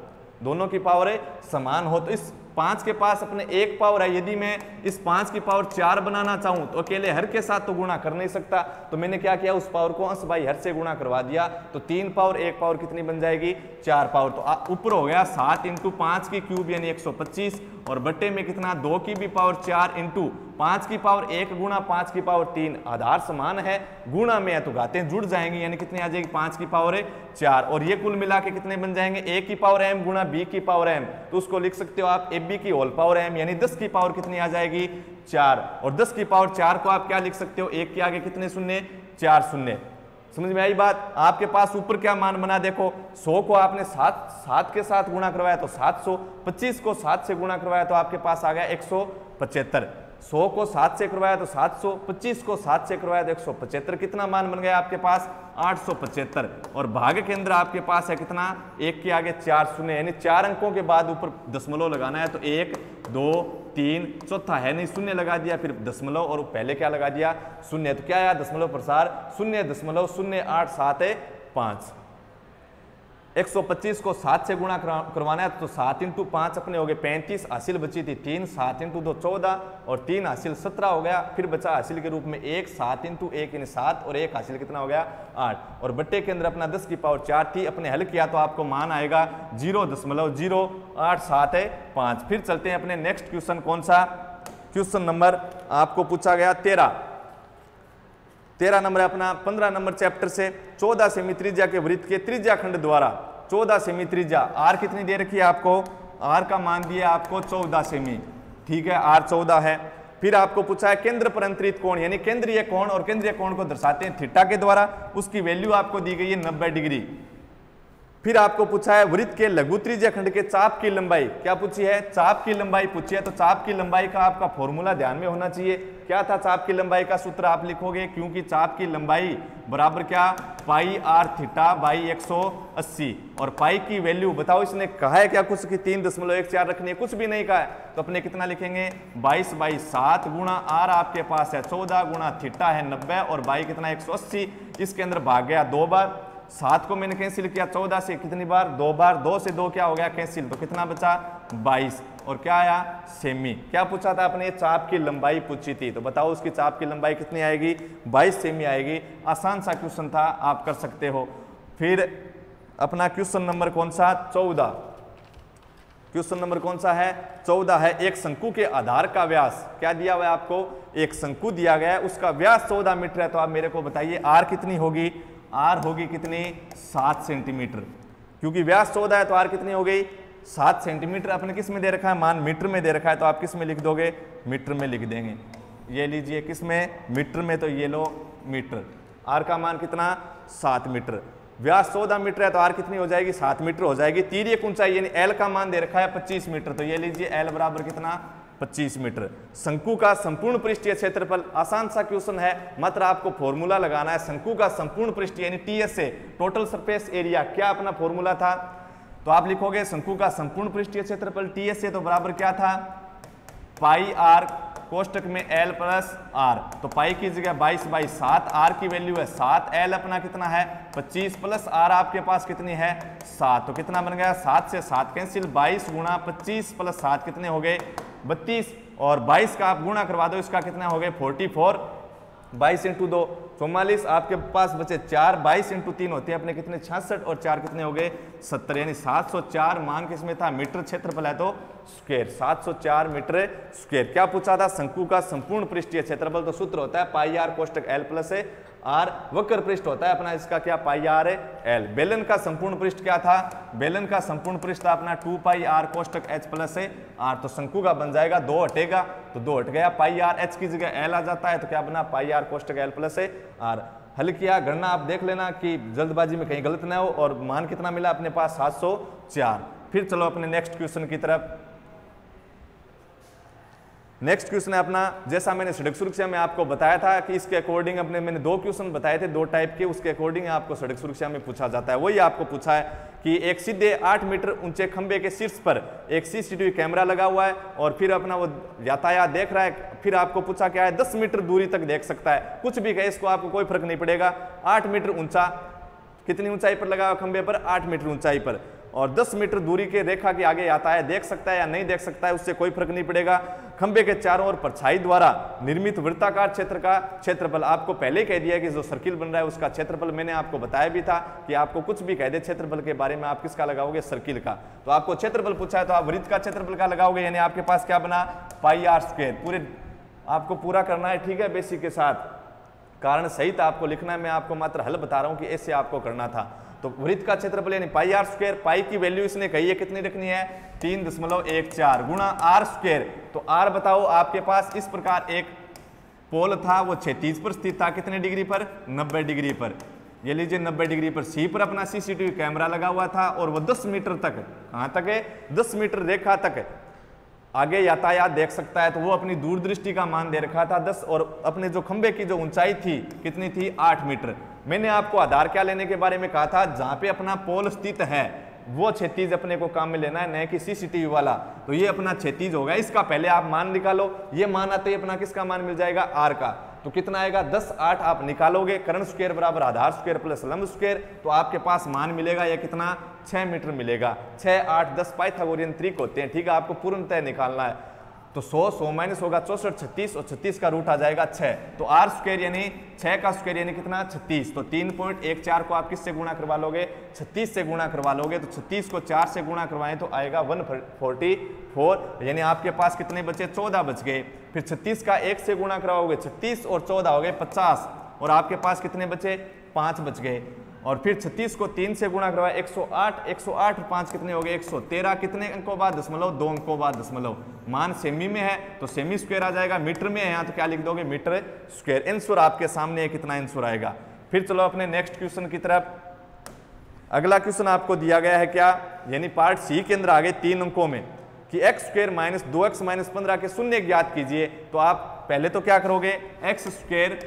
दोनों की पावर समान हो। तो इस 5 के पास अपने 1 पावर है, यदि मैं इस 5 की पावर 4 बनाना चाहूं तो अकेले हर के साथ तो गुणा कर नहीं सकता, तो मैंने क्या किया, उस पावर को अंश बाई हर से गुणा करवा दिया। तो 3 पावर 1 पावर कितनी बन जाएगी, 4 पावर। तो ऊपर हो गया 7 × 5 की क्यूब यानी 125, और बट्टे में कितना, 2 की भी पावर 4 × 5 की पावर 1 गुणा 5 की पावर 3। आधार समान है, गुणा में है तो घातें जुड़ जाएंगी, यानी कितनी आ जाएगी, 5 की पावर 4, और ये कुल मिला के कितने बन जाएंगे, a की पावर m गुणा b की पावर m। तो उसको लिख सकते हो आप ab की होल पावर m, यानी 10 की पावर कितनी आ जाएगी, 4। और 10 की पावर 4 को आप क्या लिख सकते हो, 1 के आगे कितने शून्य, 4 शून्य। समझ में आई बात। आपके पास ऊपर क्या मान बना, देखो 100 को आपने 7 के साथ गुणा करवाया तो 700, 25 को 7 से गुणा करवाया तो आपके पास आ गया 175, 100 को 7 से करवाया तो 700, 25 को 7 से करवाया तो 175। कितना मान बन गया आपके पास, 875। और भाग के अंदर आपके पास है कितना, 1 के आगे 4 शून्य, यानी 4 अंकों के बाद ऊपर दशमलव लगाना है। तो 1 2 3, चौथा है नहीं, शून्य लगा दिया, फिर दशमलव और पहले क्या लगा दिया, शून्य। तो क्या आया, दशमलव प्रसार 0.0875। 125 को 7 से गुणा करवाना है, तो 7 × 5 अपने हो गए 35, हासिल बची थी 3, 7 × 2 14, और 3 हासिल 17 हो गया। फिर बचा हासिल के रूप में 1, 7 × 1 यानी 7, और 1 हासिल कितना हो गया, 8। और बट्टे के अंदर अपना 10 की पावर 4 थी, अपने हल किया तो आपको मान आएगा 0.0875। फिर चलते हैं अपने नेक्स्ट क्वेश्चन, कौन सा, क्वेश्चन नंबर आपको पूछा गया 13 नंबर है अपना 15 नंबर चैप्टर से। 14 सेमी त्रिज्या के वृत्त के त्रिज्या खंड द्वारा 14 सेमी त्रिज्या, आर कितनी दे रखी है आपको, आर का मान दिया आपको 14 सेमी, ठीक है, आर 14 है। फिर आपको पूछा है केंद्र पर अंतरित कोण, यानी केंद्रीय कोण, और केंद्रीय कोण को दर्शाते हैं थीटा के द्वारा, उसकी वैल्यू आपको दी गई है 90 डिग्री। फिर आपको पूछा है वृत्त के लघु त्रिज्या खंड के चाप की लंबाई, क्या पूछी है? चाप की लंबाई पूछी है। तो चाप की लंबाई का आपका फॉर्मूला ध्यान में होना चाहिए। क्या था चाप की लंबाई का सूत्र? आप लिखोगे क्योंकि चाप की लंबाई बराबर क्या? पाई आर थीटा बाई 180। और पाई की वैल्यू बताओ, इसने कहा है क्या कुछ कि 3.14 रखनी है? कुछ भी नहीं कहा है। तो अपने कितना लिखेंगे? 22/7 गुणा आर आपके पास है 14 गुणा थीटा है 90 और बाई कितना 180। इसके अंदर भाग गया 2 बार, 7 को मैंने कैंसिल किया 14 से कितनी बार? 2 बार, 2 से 2 क्या हो गया? कैंसिल। तो कितना बचा? 22। और क्या आया? सेमी। क्या पूछा था आपने? चाप की लंबाई पूछी थी। तो बताओ उसकी चाप की लंबाई कितनी आएगी? 22 सेमी आएगी। आसान सा क्वेश्चन था, आप कर सकते हो। फिर अपना क्वेश्चन नंबर कौन सा? 14। क्वेश्चन नंबर कौन सा है? 14 है। एक शंकु के आधार का व्यास क्या दिया हुआ है आपको? एक शंकु दिया गया है, उसका व्यास 14 मीटर है। तो आप मेरे को बताइए आर कितनी होगी? आर होगी कितनी? 7 सेंटीमीटर। क्योंकि व्यास 14 है तो आर कितनी हो गई? 7 सेंटीमीटर। अपने किस में दे रखा है? मान मीटर में दे रखा है। तो आप किस में लिख दोगे? मीटर में लिख देंगे। ये लीजिए किस में? मीटर में। तो ये लो मीटर। आर का मान कितना? 7 मीटर। व्यास 14 मीटर है तो आर कितनी हो जाएगी? 7 मीटर हो जाएगी। तिर्यक ऊंचाई यानी एल का मान दे रखा है 25 मीटर। तो ये लीजिए एल बराबर कितना? 25 मीटर। शंकु का संपूर्ण पृष्ठीय क्षेत्रफल, आसान सा क्वेश्चन है, मात्र आपको फॉर्मूला लगाना है। शंकु का संपूर्ण पृष्ठीय यानी टीएस से, टोटल सरफेस एरिया, क्या अपना फॉर्मूला था? तो आप लिखोगे शंकु का संपूर्ण पृष्ठीय क्षेत्रफल टीएस से तो बराबर क्या था? पाई आर कोष्टक में एल प्लस आर। तो पाई की जगह 22/7, आर की वैल्यू है 7, एल अपना कितना है? 25 प्लस आर आपके पास कितनी है? 7। तो कितना बन गया? 7 से 7 कैंसिल, 22 गुणा 25 प्लस 7 कितने हो गए? 32। और 22 का आप गुणा करवा दो, इसका कितना हो गए? 44। 22 × 2 44। आपके पास बचे 4, 22 × 3 होते हैं अपने कितने? 66 और 4 कितने हो गए? 70। यानी 704 मान किसमें था? मीटर क्षेत्रफल है तो स्क्वायर, 704 मीटर स्क्वायर। क्या पूछा था? शंकु का संपूर्ण पृष्ठीय क्षेत्रफल। तो सूत्र होता है पाई आर कोष्टक एल प्लस है आर। वक्र पृष्ठ होता है अपना इसका क्या? पाई आर है एल। बेलन का संपूर्ण पृष्ठ क्या था? बेलन का संपूर्ण पृष्ठ था अपना 2 पाई आर कोष्टक एच प्लस है आर। तो शंकु का बन जाएगा 2 हटेगा तो 2 हट गया, पाई आर एच की जगह एल आ जाता है। तो क्या बना? पाई आर कोष्टक एल प्लस है आर। हल किया, गणना आप देख लेना कि जल्दबाजी में कहीं गलत ना हो। और मान कितना मिला अपने पास? 704। फिर चलो अपने नेक्स्ट क्वेश्चन की तरफ। नेक्स्ट क्वेश्चन है अपना, जैसा मैंने सड़क सुरक्षा में आपको बताया था कि इसके अकॉर्डिंग अपने मैंने 2 क्वेश्चन बताए थे 2 टाइप के, उसके अकॉर्डिंग आपको सड़क सुरक्षा में पूछा जाता है। वही आपको पूछा है कि एक सीधे 8 मीटर ऊंचे खंबे के शीर्ष पर एक सीसीटीवी कैमरा लगा हुआ है और फिर अपना वो यातायात देख रहा है। फिर आपको पूछा क्या है? 10 मीटर दूरी तक देख सकता है, कुछ भी कहे इसको आपको कोई फर्क नहीं पड़ेगा। 8 मीटर ऊंचा, कितनी ऊंचाई पर लगा हुआ खंबे पर? 8 मीटर ऊंचाई पर। और 10 मीटर दूरी के रेखा के आगे यातायात देख सकता है या नहीं देख सकता है, उससे कोई फर्क नहीं पड़ेगा। खंबे के चारों ओर परछाई द्वारा निर्मित वृत्ताकार क्षेत्र का क्षेत्रफल, आपको पहले ही कह दिया कि जो सर्किल बन रहा है उसका क्षेत्रफल, मैंने आपको बताया भी था कि आपको कुछ भी कह दे क्षेत्रफल के बारे में आप किसका लगाओगे? सर्किल का। तो आपको क्षेत्रफल पूछा है तो आप वृत्त का क्षेत्रफल का लगाओगे, यानी आपके पास क्या बना? पाई आर स्क्वायर। पूरे आपको पूरा करना है, ठीक है, बेसिक के साथ, कारण सहित आपको लिखना है। मैं आपको मात्र हल बता रहा हूं कि ऐसे आपको करना था। तो वृत्त का क्षेत्रफल यानी पाई आर स्क्वायर, पाई की वैल्यू इसने कही है कितनी रखनी है? 3.14 गुणा आर स्क्वायर। तो आर बताओ, आपके पास इस प्रकार एक पोल था, वो क्षैतिज पर स्थित था, कितने डिग्री पर? 90 डिग्री पर। ये लीजिए 90 डिग्री पर सी पर अपना सीसीटीवी कैमरा लगा हुआ था और वो 10 मीटर तक, कहां तक है? 10 मीटर रेखा तक आगे यातायात देख सकता है। तो वो अपनी दूरदृष्टि का मान दे रखा था 10 और अपने जो खंबे की जो ऊंचाई थी कितनी थी? 8 मीटर। मैंने आपको आधार क्या लेने के बारे में कहा था? जहां पे अपना पोल स्थित है वो क्षैतिज अपने को काम में लेना है, न कि सीसीटीवी वाला। तो ये अपना क्षैतिज होगा। इसका पहले आप मान निकालो, ये मान आते ही अपना किसका मान मिल जाएगा? आर का। तो कितना आएगा? 10 8 आप निकालोगे, कर्ण स्क्वायर बराबर आधार स्क्वायर प्लस लंब स्क्वायर, तो आपके पास मान मिलेगा ये कितना? 6 मीटर मिलेगा। 6 8 10 पाइथागोरियन त्रिक होते हैं, ठीक है, आपको पूर्णतः निकालना है। तो 100 माइनस होगा 64, 36 और 36 का रूट आ जाएगा 6। तो आर स्क्वायर यानी 6 का स्क्वायर यानी कितना? 36। तो 3.14 को आप किससे गुणा करवा लोगे? 36 से गुणा करवा लोगे। तो 36 को 4 से गुणा करवाएं तो आएगा 144, यानी आपके पास कितने बचे? 14 बच गए। फिर 36 का 1 से गुणा करवाओगे, 36 और 14 हो गए 50 और आपके पास कितने बचे? 5 बच गए। और फिर 36 को 3 से गुणा करवाया 108, 108 और 5 कितने हो गए? 113। कितने अंकों बाद? दशमलव, 2 अंकों बाद दशमलव। मान सेमी में है तो सेमी स्क्वायर आ जाएगा, मीटर में है यहाँ तो क्या लिख दोगे? Metre square. आंसर आपके सामने है, कितना आंसर आएगा। फिर चलो अपने नेक्स्ट क्वेश्चन की तरफ। अगला क्वेश्चन आपको दिया गया है क्या, यानी पार्ट सी के अंदर आ गए 3 अंकों में कि x square minus 2x minus 15 के शून्य ज्ञात कीजिए। तो आप पहले तो क्या करोगे, एक्स स्क्वायर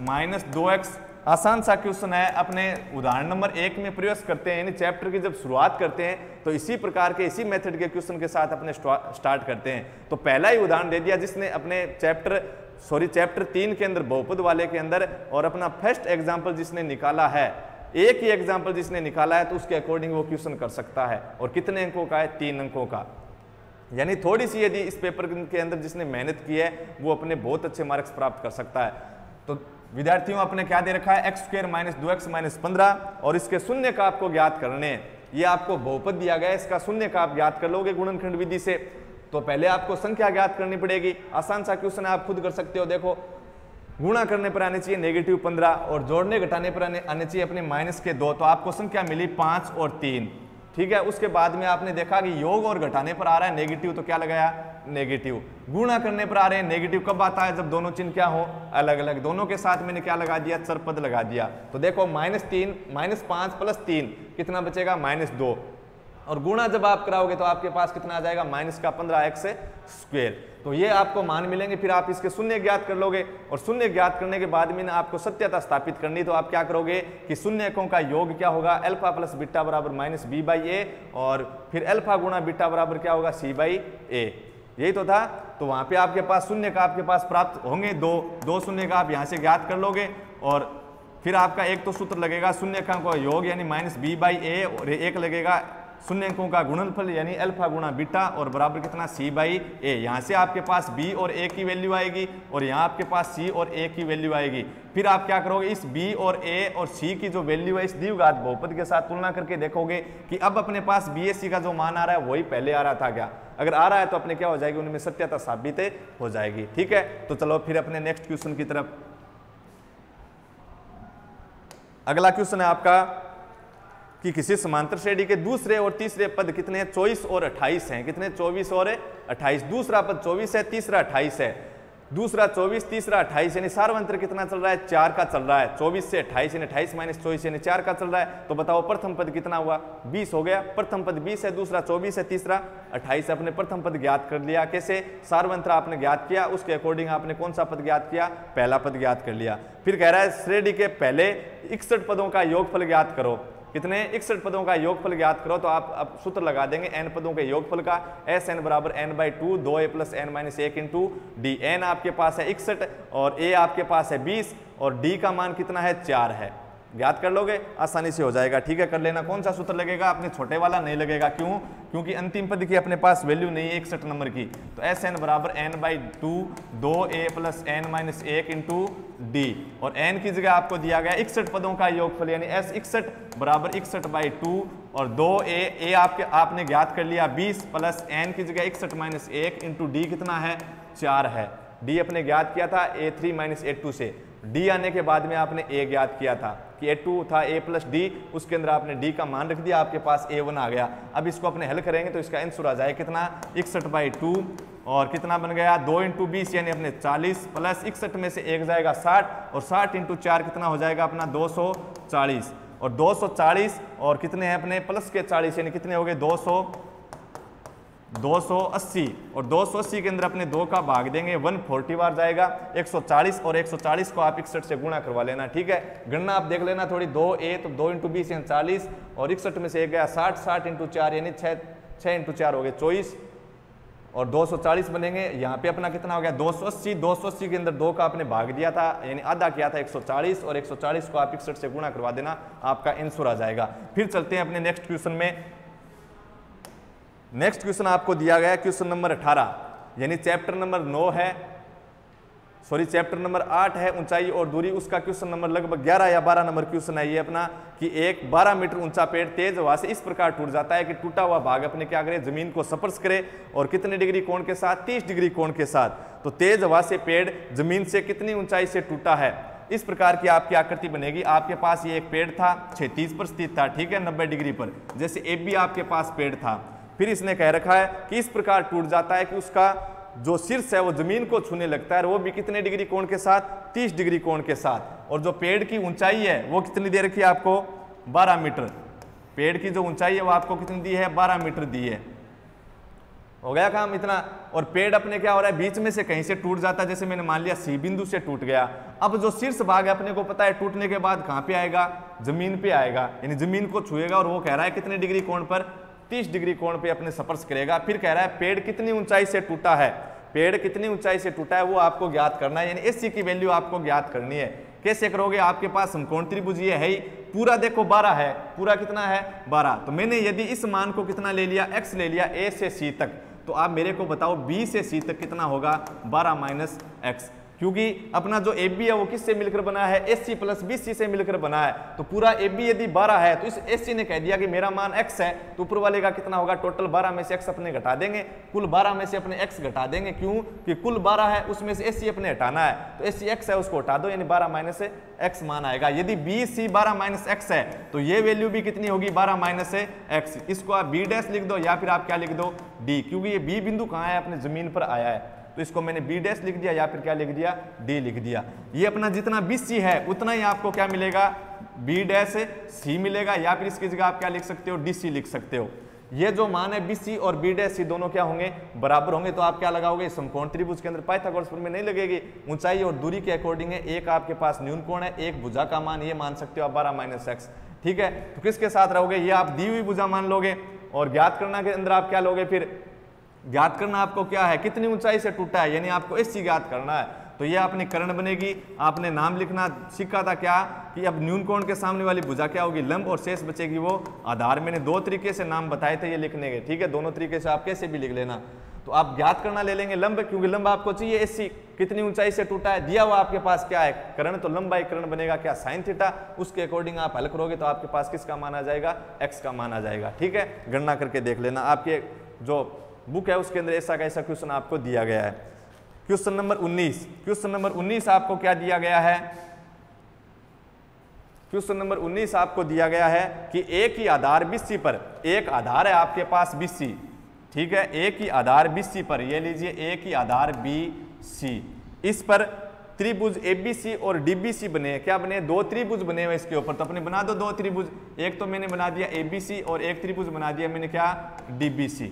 माइनस 2x, आसान सा क्वेश्चन है, अपने उदाहरण नंबर 1 में प्रयास करते हैं, यानी चैप्टर की जब शुरुआत करते हैं तो इसी प्रकार के इसी मेथड के क्वेश्चन के साथ अपने स्टार्ट करते हैं। तो पहला ही उदाहरण दे दिया जिसने अपने चैप्टर 3 के अंदर बहुपद वाले के अंदर, और अपना फर्स्ट एग्जाम्पल जिसने निकाला है, एक ही एग्जाम्पल जिसने निकाला है, तो उसके अकॉर्डिंग वो क्वेश्चन कर सकता है। और कितने अंकों का है, 3 अंकों का। यानी थोड़ी सी यदि इस पेपर के अंदर जिसने मेहनत की है वो अपने बहुत अच्छे मार्क्स प्राप्त कर सकता है। तो विद्यार्थियों अपने क्या दे रखा है, x square minus 2x minus 15, और इसके शून्य का आपको ज्ञात करने हैं। ये आपको बहुपद दिया गया है, इसका शून्य का आप ज्ञात कर लोगे गुणनखंड विधि से। तो पहले आपको संख्या ज्ञात करनी पड़ेगी, आसान सा क्वेश्चन है, आप खुद कर सकते हो। देखो, गुणा करने पर आने चाहिए नेगेटिव 15 और जोड़ने घटाने पर आने चाहिए अपने माइनस के 2, तो आपको संख्या मिली 5 और 3। ठीक है, उसके बाद में आपने देखा कि योग और घटाने पर आ रहा है नेगेटिव, तो क्या लगाया, नेगेटिव। गुणा करने पर आ रहे हैं नेगेटिव, कब आता है, जब दोनों चिन्ह क्या हो, अलग अलग। दोनों के साथ मैंने क्या लगा दिया, चरपद लगा दिया। तो देखो -3 -5 प्लस 3 कितना बचेगा, -2, और गुणा जब आप कराओगे तो आपके पास कितना आ जाएगा, -15x स्क्वायर। तो ये आपको मान मिलेंगे, फिर आप इसके शून्य ज्ञात कर लोगे, और शून्य ज्ञात करने के बाद में आपको सत्यता स्थापित करनी। तो आप क्या करोगे कि शून्य अंकों का योग क्या होगा, अल्फा प्लस बीटा बराबर -b/a, और फिर अल्फा गुणा बीटा बराबर क्या होगा, c/a। यही तो था। तो वहां पे आपके पास शून्य का आपके पास प्राप्त होंगे, दो शून्य का आप यहाँ से ज्ञात कर लोगे, और फिर आपका एक तो सूत्र लगेगा शून्य अंकों का योग यानी -b/a, और एक लगेगा शून्य अंकों का गुणनफल यानी अल्फा गुणा बीटा, और बराबर कितना, c/a। यहाँ से आपके पास b और a की वैल्यू आएगी, और यहाँ आपके पास c और a की वैल्यू आएगी। फिर आप क्या करोगे, इस b और a और c की जो वैल्यू है इस द्विघात बहुपद के साथ तुलना करके देखोगे कि अब अपने पास b a c का जो मान आ रहा है वही पहले आ रहा था क्या। अगर आ रहा है तो अपने क्या हो जाएगी, उनमें सत्यता साबित हो जाएगी। ठीक है, तो चलो फिर अपने नेक्स्ट क्वेश्चन की तरफ। अगला क्वेश्चन है आपका कि किसी समांतर श्रेणी के दूसरे और तीसरे पद कितने हैं, 24 और 28 हैं। कितने, 24 और 28। दूसरा पद 24 है, तीसरा 28 है। दूसरा 24, तीसरा 28, यानी सार्वंत्र कितना चल रहा है, 4 का चल रहा है। 24 से 28 यानी 28 माइनस 24 यानी 4 का चल रहा है। तो बताओ प्रथम पद कितना हुआ, 20 हो गया। प्रथम पद 20 है, दूसरा 24 है, तीसरा 28। अपने प्रथम पद ज्ञात कर लिया। कैसे, सार्वंत्र आपने ज्ञात किया, उसके अकॉर्डिंग आपने कौन सा पद ज्ञात किया, पहला पद ज्ञात कर लिया। फिर कह रहा है श्रेणी के पहले 61 पदों का योगफल ज्ञात करो। कितने, 61 पदों का योगफल ज्ञात करो। तो आप अब सूत्र लगा देंगे n पदों के योगफल का, Sn बराबर n/2 2a plus n-1 into D. n आपके पास है 61 और a आपके पास है 20, और d का मान कितना है, 4 है। ज्ञात कर लोगे, आसानी से हो जाएगा। ठीक है, कर लेना। कौन सा सूत्र लगेगा, अपने छोटे वाला नहीं लगेगा। क्यों, क्योंकि अंतिम पद की अपने पास वैल्यू नहीं है 61 नंबर की। तो Sn बराबर n/2 2a plus n-1 into D, और n की जगह आपको दिया गया 61 पदों का योगफल यानी S61 बराबर 61/2, और 2a आपने ज्ञात कर लिया 20 प्लस n की जगह 61-1 इंटू डी कितना है, 4 है। d अपने ज्ञात किया था a3 माइनस a2 से। d आने के बाद में आपने a ज्ञात किया था कि a2 था a प्लस d, उसके अंदर आपने d का मान रख दिया, आपके पास a1 आ गया। अब इसको अपने हल करेंगे तो इसका आंसर आ जाए कितना, 61/2, और कितना बन गया 2 इंटू 20 यानी अपने 40, प्लस 61 में से 1 जाएगा 60, और 60 इंटू 4 कितना हो जाएगा अपना 240, और 240 और कितने हैं अपने प्लस के 40 यानी कितने हो गए 280, और 280 के अंदर अपने 2 का भाग देंगे 140 बार जाएगा 140, और 140 को आप 61 से गुणा करवा लेना। ठीक है, गणना आप देख लेना थोड़ी। 2a तो 2 इंटू 20 यानी 40, और 61 में से 1 गया 60, 60 इंटू 4 यानी 6 इंटू 4 हो गए 24, और 240 बनेंगे। यहाँ पे अपना कितना हो गया 280, 280 के अंदर 2 का आपने भाग दिया था यानी आधा किया था 140, और 140 को आप 61 से गुणा करवा देना, आपका आंसर आ जाएगा। फिर चलते हैं अपने नेक्स्ट क्वेश्चन में। नेक्स्ट क्वेश्चन आपको दिया गया क्वेश्चन नंबर 18, यानी चैप्टर नंबर 9 है, सॉरी चैप्टर नंबर 8 है ऊंचाई और दूरी। उसका क्वेश्चन नंबर लगभग 11 या 12 नंबर क्वेश्चन है ये अपना, कि एक 12 मीटर ऊंचा पेड़ तेज हवा से इस प्रकार टूट जाता है कि टूटा हुआ भाग अपने क्या करे, जमीन को स्पर्श करे, और कितने डिग्री कोण के साथ, 30 डिग्री कोण के साथ। तो तेज हवा से पेड़ जमीन से कितनी ऊंचाई से टूटा है, इस प्रकार की आपकी आकृति बनेगी। आपके पास ये एक पेड़ था, क्षैतिज पर स्थित था, ठीक है, 90 डिग्री पर, जैसे AB आपके पास पेड़ था। फिर इसने कह रखा है कि इस प्रकार टूट जाता है कि उसका जो शीर्ष है वो जमीन को छूने लगता है, वो भी कितने डिग्री कोण के साथ, 30 डिग्री कोण के साथ। और जो पेड़ की ऊंचाई है वो कितनी दे रखी है आपको, 12 मीटर। पेड़ की जो ऊंचाई है वो आपको कितनी दी है, 12 मीटर दी है। हो गया काम इतना। और पेड़ अपने क्या हो रहा है, बीच में से कहीं से टूट जाता है, जैसे मैंने मान लिया सी बिंदु से टूट गया। अब जो शीर्ष भाग है अपने को पता है टूटने के बाद कहाँ पे आएगा, जमीन पे आएगा, यानी जमीन को छुएगा। और वो कह रहा है कितने डिग्री कोण पर, 30 डिग्री कोण पे अपने स्पर्श करेगा। फिर कह रहा है पेड़ कितनी ऊंचाई से टूटा है, पेड़ कितनी ऊंचाई से टूटा है वो आपको ज्ञात करना है, यानी एससी की वैल्यू आपको ज्ञात करनी है। कैसे करोगे, आपके पास समकोण त्रिभुज ये है ही, पूरा देखो 12 है, पूरा कितना है 12। तो मैंने यदि इस मान को कितना ले लिया, x ले लिया a से c तक, तो आप मेरे को बताओ b से c तक कितना होगा, 12 माइनस x, क्योंकि अपना जो AB है वो किससे मिलकर बना है, AC प्लस BC से मिलकर बना है। तो पूरा AB यदि 12 है तो इस AC ने कह दिया कि मेरा मान x है, तो ऊपर वाले का कितना होगा, टोटल 12 में से x अपने घटा देंगे, कुल 12 में से अपने x घटा देंगे। क्यों कि कुल 12 है, उसमें से AC अपने हटाना है, तो AC x है उसको हटा दो, यानी 12 माइनस x मान आएगा। यदि BC 12 माइनस x है तो ये वैल्यू भी कितनी होगी, 12 माइनस x। इसको आप B डैश लिख दो या फिर आप क्या लिख दो, D, क्योंकि ये B बिंदु कहाँ है, अपने जमीन पर आया है, तो इसको मैंने B डैश लिख दिया या फिर क्या लिख दिया, D लिख दिया। ये अपना जितना BC है उतना ही आपको क्या मिलेगा, B डैश C मिलेगा, या फिर इसकी जगह आप क्या लिख सकते हो, DC लिख सकते हो। ये जो मान है BC और B डैश C दोनों क्या होंगे, बराबर होंगे। तो आप क्या लगाओगे, समकोण त्रिभुज के अंदर पाइथागोरस प्रमेय नहीं लगेगी, ऊंचाई और दूरी के अकॉर्डिंग है। एक आपके पास न्यून कोण है, एक भुजा का मान ये मान सकते हो आप 12 माइनस x, ठीक है। तो किसके साथ रहोगे, ये आप दी हुई भुजा मान लोगे, और ज्ञात करना के अंदर आप क्या लोगे, फिर ज्ञात करना आपको क्या है, कितनी ऊंचाई से टूटा है, यानी आपको एससी ज्ञात करना है। तो ये अपनी कर्ण बनेगी। आपने नाम लिखना सीखा था क्या, कि अब न्यून कोण के सामने वाली भुजा क्या होगी, लंब, और शेष बचेगी वो आधार। मैंने 2 तरीके से नाम बताए थे ये लिखने के, ठीक है, दोनों तरीके से आप कैसे भी लिख लेना। तो आप ज्ञात करना ले लेंगे लंब, क्योंकि लंब आपको चाहिए एससी, कितनी ऊंचाई से टूटा है, दिया हुआ आपके पास क्या है, कर्ण, तो लंबाई कर्ण बनेगा क्या, साइन थीटा। उसके अकॉर्डिंग आप हल करोगे तो आपके पास किसका मान आ जाएगा, एक्स का मान आ जाएगा, ठीक है। गणना करके देख लेना, आपके जो बुक है उसके अंदर ऐसा का ऐसा क्वेश्चन आपको दिया गया है। क्वेश्चन नंबर 19, क्वेश्चन नंबर 19 आपको क्या दिया गया है, क्वेश्चन नंबर 19 आपको दिया गया है कि एक ही आधार BC पर, एक आधार है आपके पास BC, ठीक है, एक ही आधार BC पर, ये लीजिए एक ही आधार BC, इस पर त्रिभुज ABC और DBC बने, क्या बने, 2 त्रिभुज बने हुए इसके ऊपर। तो अपने बना दो 2 त्रिभुज, एक तो मैंने बना दिया ABC और एक त्रिभुज बना दिया मैंने क्या, DBC।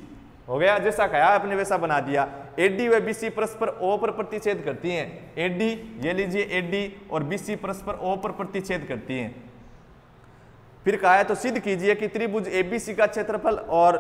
हो गया, जैसा कहा आपने वैसा बना दिया। AD व BC परस्पर O पर प्रतिच्छेद करती हैं, AD ये लीजिए AD और BC परस्पर O पर प्रतिच्छेद करती हैं। फिर कहा है तो सिद्ध कीजिए कि त्रिभुज ABC का क्षेत्रफल और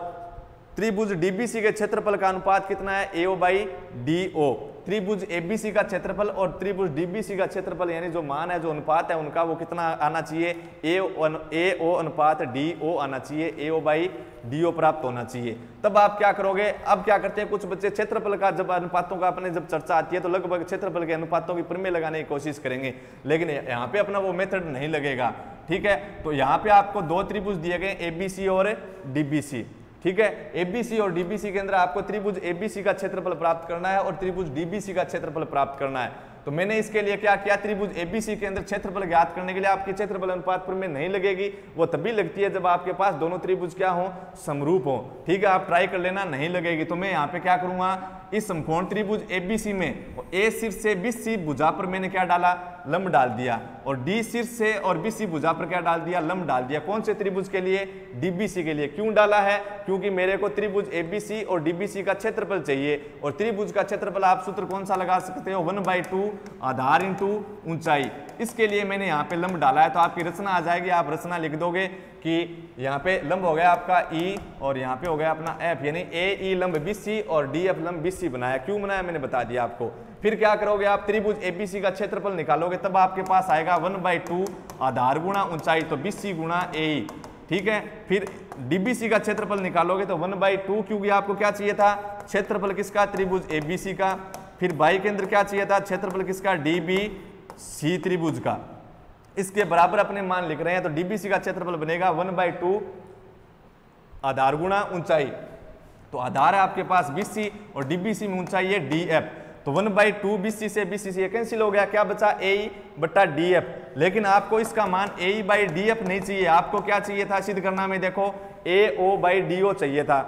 त्रिभुज DBC के क्षेत्रफल का अनुपात कितना है, AO बाई DO। त्रिभुज ABC का क्षेत्रफल और त्रिभुज DBC का क्षेत्रफल, यानी जो मान है, जो अनुपात है उनका, वो कितना आना चाहिए, AO अनुपात DO आना चाहिए, AO बाई DO प्राप्त होना चाहिए। तब आप क्या करोगे, अब क्या करते हैं कुछ बच्चे क्षेत्रफल का, जब अनुपातों का अपने जब चर्चा आती है तो लगभग क्षेत्रफल के अनुपातों की प्रमेय लगाने की कोशिश करेंगे, लेकिन यहाँ पे अपना वो मेथड नहीं लगेगा, ठीक है। तो यहाँ पे आपको 2 त्रिभुज दिए गए ABC और DBC, ठीक है। ABC और DBC के अंदर आपको त्रिभुज ABC का क्षेत्रफल प्राप्त करना है और त्रिभुज DBC का क्षेत्रफल प्राप्त करना है। तो मैंने इसके लिए क्या किया, त्रिभुज ABC के अंदर क्षेत्रफल ज्ञात करने के लिए आपकी क्षेत्रफल अनुपात प्रमेय नहीं लगेगी, वो तभी लगती है जब आपके पास दोनों त्रिभुज क्या हो, समरूप हो, ठीक है। आप ट्राई कर लेना, नहीं लगेगी। तो मैं यहाँ पे क्या करूंगा, इस समकोण त्रिभुज ABC में A शीर्ष से BC भुजा पर मैंने क्या डाला, लंब डाल दिया, और D शीर्ष से और BC भुजा पर क्या डाल दिया, लंब डाल दिया। कौन से त्रिभुज के लिए, DBC के लिए। क्यों डाला है, क्योंकि मेरे को त्रिभुज ABC और DBC का क्षेत्रफल चाहिए, और त्रिभुज का क्षेत्रफल आप सूत्र कौन सा लगा सकते हो, 1/2 आधार इंटू ऊंचाई। इसके लिए मैंने यहाँ पे लंब डाला है, तो आपकी रचना आ जाएगी। आप रचना लिख दोगे कि यहाँ पे लंब हो गया आपका E और यहाँ पे हो गया अपना F, यानी AE लंब BC और DF लंब BC बनाया। क्यों बनाया मैंने बता दिया आपको। फिर क्या करोगे आप, त्रिभुज ABC का क्षेत्रफल निकालोगे, तब आपके पास आएगा 1/2 आधार गुणा ऊंचाई, तो BC गुणा AE, ठीक है। फिर DBC का क्षेत्रफल निकालोगे तो 1/2, क्योंकि आपको क्या चाहिए था, क्षेत्रफल किसका, त्रिभुज ABC का। फिर बाई के अंदर क्या चाहिए था, क्षेत्रफल किसका, DBC त्रिभुज का। इसके बराबर अपने मान लिख रहे हैं, तो DBC का क्षेत्रफल बनेगा 1/2 आधार गुणा ऊंचाई। तो आधार है आपके पास BC और DBC में ऊंचाई है DF, तो 1/2 BC से BC से कैंसिल हो गया, क्या बचा, AE बट्टा DF। लेकिन आपको इसका मान AE बाई DF नहीं चाहिए, आपको क्या चाहिए था सिद्ध करना में, देखो AO बाई DO चाहिए था,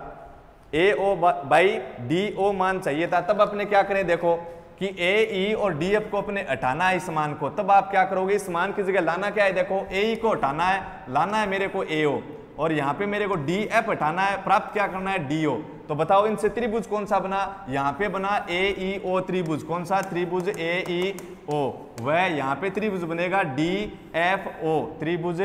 AO बाई DO मान चाहिए था। तब अपने क्या करें, देखो कि AE और DF को अपने हटाना है इस मान को। तब आप क्या करोगे, इस मान की जगह लाना क्या है, देखो AE को हटाना है, लाना है मेरे को AO, और यहाँ पे मेरे को डी एफ हटाना है, प्राप्त क्या करना है, डी ओ। तो बताओ इनसे त्रिभुज कौन सा बना, यहाँ पे बना ए ई ओ त्रिभुज, कौन सा त्रिभुज ए ई ओ, वह यहाँ पे त्रिभुज बनेगा डी एफ ओ, त्रिभुज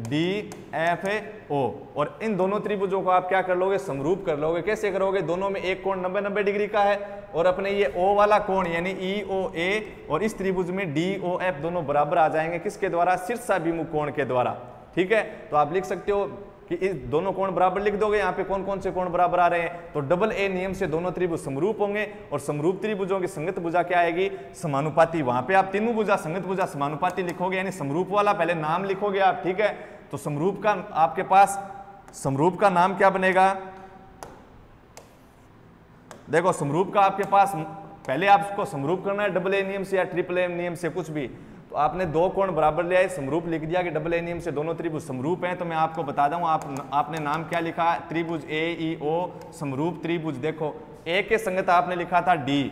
डी एफ ओ। और इन दोनों त्रिभुजों को आप क्या कर लोगे, समरूप कर लोगे। कैसे करोगे, दोनों में एक कोण 90-90 डिग्री का है और अपने ये ओ वाला कोण यानी ई ओ ए और इस त्रिभुज में डी ओ एफ दोनों बराबर आ जाएंगे, किसके द्वारा, शीर्षाभिमुख कोण के द्वारा। ठीक है, तो आप लिख सकते हो कि इस दोनों कोण बराबर लिख दोगे। यहाँ पे कौन कौन से कोण बराबर आ रहे हैं, तो डबल ए नियम से दोनों त्रिभुज समरूप होंगे और समरूप त्रिभुजों की संगत भुजा क्या आएगी, समानुपाती। वहां पे आप तीनों भुजा संगत भुजा समानुपाती लिखोगे, यानी समरूप वाला पहले नाम लिखोगे आप। ठीक है, तो समरूप का आपके पास समरूप का नाम क्या बनेगा, देखो समरूप का आपके पास पहले आपको समरूप करना है डबल ए नियम से या ट्रिपल ए नियम से, कुछ भी। तो आपने दो कोण बराबर ले आए, समरूप लिख दिया कि डबल ए नियम से दोनों त्रिभुज समरूप हैं। तो मैं आपको बता दूं, आपने नाम क्या लिखा, त्रिभुज ए ई ओ समरूप त्रिभुज। देखो ए के संगत आपने लिखा था डी,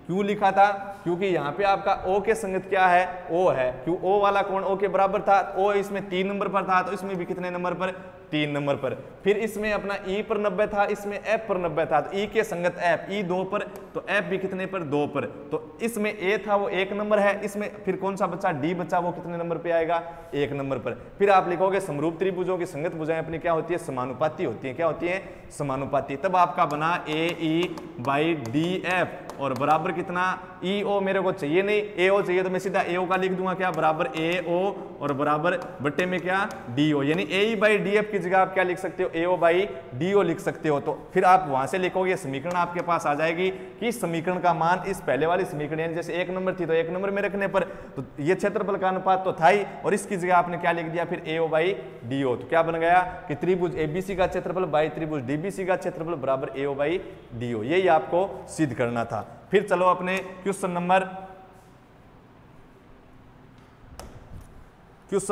क्यों लिखा था, क्योंकि यहाँ पे आपका ओ के संगत क्या है, ओ है, क्यों ओ वाला कोण ओ के बराबर था, ओ इसमें 3 नंबर पर था, तो इसमें भी कितने नंबर पर, 3 नंबर पर। फिर इसमें अपना ई पर 90 था, इसमें एफ पर 90 था, तो ई के संगत एफ, ई 2 पर, तो एफ भी कितने पर, 2 पर। तो इसमें ए था वो 1 नंबर है, इसमें फिर कौन सा बचा, डी बचा, वो कितने नंबर पे आएगा, 1 नंबर पर। फिर आप लिखोगे समरूप त्रिभुजों की संगत भुजाएं अपनी क्या होती है, समानुपाती होती है। क्या होती है, समानुपाती। तब आपका बना ए ई बाई डी एफ और बराबर कितना, ई ओ मेरे को चाहिए नहीं, ए ओ चाहिए, तो मैं सीधा ए ओ का लिख दूंगा, क्या, बराबर ए ओ और बराबर बट्टे में क्या, डी ओ। यानी ए ई बाई डी एफ की जगह आप क्या लिख सकते हो, ए ओ बाई डी ओ लिख सकते हो। तो फिर आप वहां से लिखोगे, समीकरण आपके पास आ जाएगी कि समीकरण का मान इस पहले वाली समीकरण यानी जैसे 1 नंबर थी तो 1 नंबर में रखने पर तो ये क्षेत्रफल का अनुपात तो था ही, और इसकी जगह आपने क्या लिख दिया फिर ए ओ बाई डी ओ। तो क्या बन गया कि त्रिभुज एबीसी का क्षेत्रफल बाई त्रिभुज डीबीसी का क्षेत्रफल बराबर ए ओ बाई डी ओ। यही आपको सिद्ध करना था। फिर चलो अपने क्वेश्चन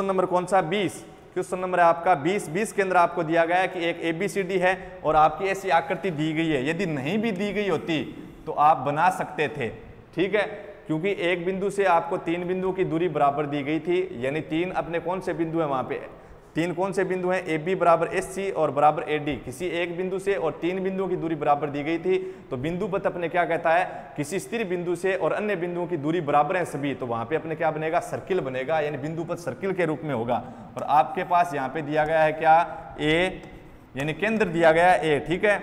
नंबर कौन सा, 20। क्वेश्चन नंबर है आपका 20 के अंदर आपको दिया गया है कि एक एबीसीडी है और आपकी ऐसी आकृति दी गई है। यदि नहीं भी दी गई होती तो आप बना सकते थे। ठीक है, क्योंकि एक बिंदु से आपको 3 बिंदुओं की दूरी बराबर दी गई थी, यानी 3 अपने कौन से बिंदु है, वहां पे 3 कौन से बिंदु हैं, ए बी बराबर एस सी और बराबर ए डी। किसी एक बिंदु से और 3 बिंदुओं की दूरी बराबर दी गई थी। तो बिंदु पथ अपने क्या कहता है, किसी स्थिर बिंदु से और अन्य बिंदुओं की दूरी बराबर है सभी, तो वहां पे अपने क्या बनेगा, सर्किल बनेगा, यानी बिंदु पथ सर्किल के रूप में होगा। और आपके पास यहाँ पे दिया गया है क्या, ए, यानी केंद्र दिया गया है ए। ठीक है,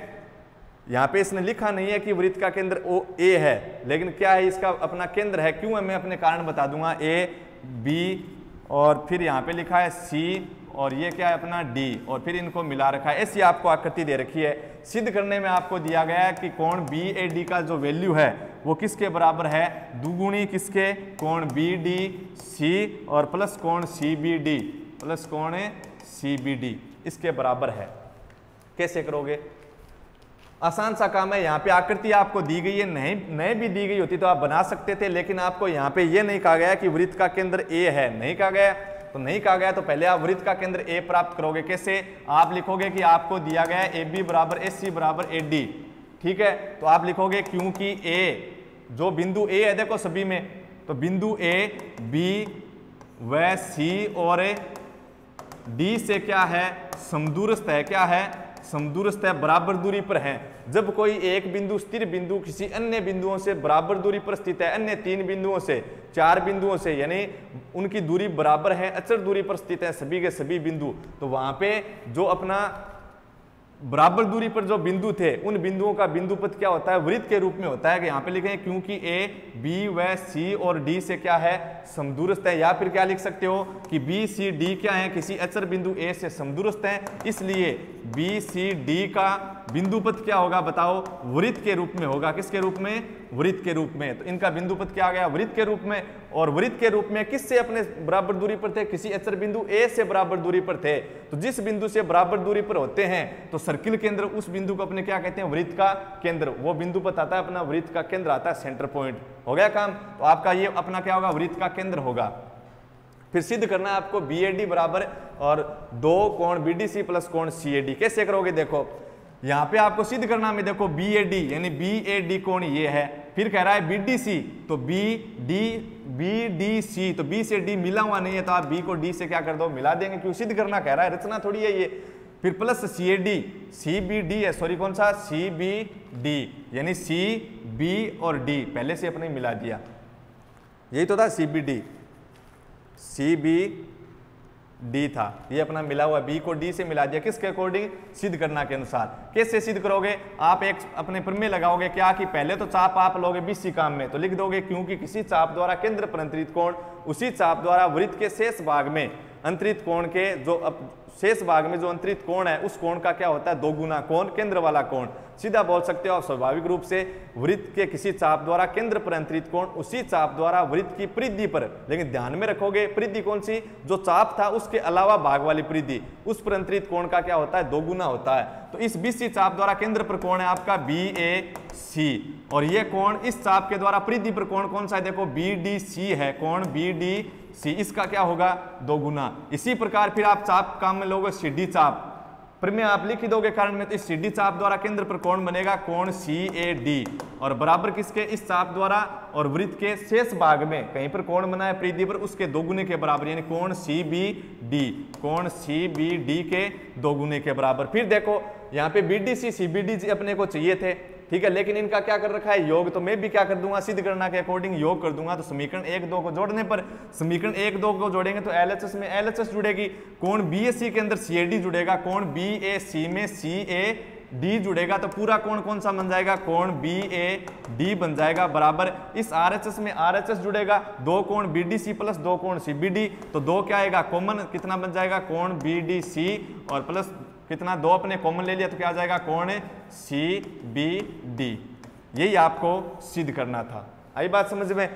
यहाँ पे इसने लिखा नहीं है कि वृत्त का केंद्र ओ ए है, लेकिन क्या है, इसका अपना केंद्र है। क्यों है, मैं अपने कारण बता दूंगा, ए बी और फिर यहाँ पे लिखा है सी और ये क्या है अपना डी और फिर इनको मिला रखा है। ऐसी आपको आकृति दे रखी है। सिद्ध करने में आपको दिया गया है कि कोण बी ए डी का जो वैल्यू है वो किसके बराबर है, दुगुनी किसके, कोण बी डी सी और प्लस कोण सी बी डी, प्लस कोण सी बी डी, इसके बराबर है। कैसे करोगे, आसान सा काम है। यहाँ पे आकृति आपको दी गई है, नहीं भी दी गई होती तो आप बना सकते थे, लेकिन आपको यहाँ पे ये नहीं कहा गया कि वृत्त का केंद्र ए है, नहीं कहा गया। तो नहीं कहा गया तो पहले आप वृत्त का केंद्र ए प्राप्त करोगे। कैसे, आप लिखोगे कि आपको दिया गया है ए बी बराबर एस सी बराबर ए डी। ठीक है, तो आप लिखोगे क्योंकि ए, जो बिंदु ए है देखो सभी में, तो बिंदु ए बी व सी और डी से क्या है, समदूरस्थ है। क्या है, समदूरस्थ है, बराबर दूरी पर है। जब कोई एक बिंदु स्थिर बिंदु किसी अन्य बिंदुओं से बराबर दूरी पर स्थित है, अन्य 3 बिंदुओं से 4 बिंदुओं से, यानी उनकी दूरी बराबर है, अचर दूरी पर स्थित है सभी के सभी बिंदु, तो वहां पे जो अपना बराबर दूरी पर जो बिंदु थे उन बिंदुओं का बिंदु पथ क्या होता है, वृत्त के रूप में होता है। कि यहाँ पे लिखें क्योंकि ए बी व सी और डी से क्या है, समदूरस्थ है। या फिर क्या लिख सकते हो कि बी सी डी क्या है, किसी अचर बिंदु ए से समदूरस्थ है, इसलिए बी सी डी का बिंदु पथ क्या होगा बताओ, वृत्त के रूप में होगा। किसके रूप में, वृत्त के रूप में। तो इनका बिंदु पथ क्या आ गया, वृत्त के रूप में। और वृत्त के रूप में किससे अपने बराबर दूरी पर थे, किसी अचर बिंदु ए से बराबर दूरी पर थे। तो जिस बिंदु से बराबर दूरी पर होते हैं तो सर्किल केंद्र, उस बिंदु को अपने क्या कहते हैं, वृत्त का केंद्र। वो बिंदु पथ आता है अपना वृत्त का केंद्र आता है, सेंटर पॉइंट। हो गया काम। तो आपका ये अपना क्या होगा, वृत्त का केंद्र होगा। फिर सिद्ध करना है आपको बी ए डी बराबर और 2 कोण बी डी सी प्लस कोण सी ए डी। कैसे करोगे, देखो यहाँ पे आपको सिद्ध करना में, देखो बी ए डी यानी बी ए डी कोण ये है, फिर कह रहा है बी डी सी, तो बी डी सी, तो बी से डी मिला हुआ नहीं है तो आप बी को डी से क्या कर दो, मिला देंगे। क्यों, सिद्ध करना कह रहा है, रचना थोड़ी है ये। फिर प्लस CAD, CBD है, सॉरी कौन सा, CBD, यानी C, B और D पहले से अपने मिला दिया, यही तो था CBD, CBD था, ये अपना मिला हुआ, B को D से मिला दिया, किसके अकॉर्डिंग, सिद्ध करना के अनुसार। कैसे सिद्ध करोगे, आप एक अपने प्रमेय लगाओगे क्या कि पहले तो चाप आप लोगे BC काम में, तो लिख दोगे क्योंकि किसी चाप द्वारा केंद्र पर अंतरित कोण उसी चाप द्वारा वृत्त के शेष भाग में अंतरित कोण के जो शेष भाग में जो अंतरित कोण है उस कोण का क्या होता है, 2 गुना कोण, केंद्र वाला कोण। सीधा बोल सकते हो आप स्वाभाविक रूप से, वृत्त के किसी चाप द्वारा केंद्र पर अंतरित कोण उसी चाप द्वारा वृत्त की परिधि पर, लेकिन ध्यान में रखोगे परिधि कौन सी, जो चाप था उसके अलावा भाग वाली परिधि, उस पर अंतरित कोण का क्या होता है, 2 गुना होता है। तो इस BC चाप द्वारा केंद्र पर कोण है आपका BAC, और ये कोण इस चाप के द्वारा परिधि पर कोण कौन सा है, देखो BDC है, कोण BDC, इसका क्या होगा, 2 गुना। इसी प्रकार फिर आप चाप काम में लोगे CD चाप, प्रमेय आप लिख ही दोगे कारण में, तो इस CD चाप द्वारा केंद्र पर कोण बनेगा कोण CAD, और बराबर किसके, इस चाप द्वारा और वृत्त के शेष भाग में कहीं पर कोण बना है परिधि पर, उसके 2 गुने के बराबर, यानी कोण CBD, कोण CBD के 2 गुने के बराबर। फिर देखो यहाँ पे BDC CBD अपने को चाहिए थे, ठीक है, लेकिन इनका क्या कर रखा है, योग, तो मैं भी क्या कर दूंगा, सिद्ध गणना के अकॉर्डिंग योग कर दूंगा। तो समीकरण 1 2 को जोड़ने पर, समीकरण 1 2 को जोड़ेंगे तो LHS में LHS जुड़ेगी, कोण BAC के अंदर CAD जुड़ेगा, कोण BAC में CAD जुड़ेगा, तो पूरा कोण कौन सा बन जाएगा, कोण BAD बन जाएगा, बराबर इस RHS में RHS जुड़ेगा, 2 कोण BDC प्लस 2 कोण CBD, तो 2 क्या आएगा कॉमन, कितना बन जाएगा, कोण BDC और प्लस कितना, 2 अपने कॉमन ले लिया तो क्या आ जाएगा, कोण CBD। यही आपको सिद्ध करना था, आई बात समझ में।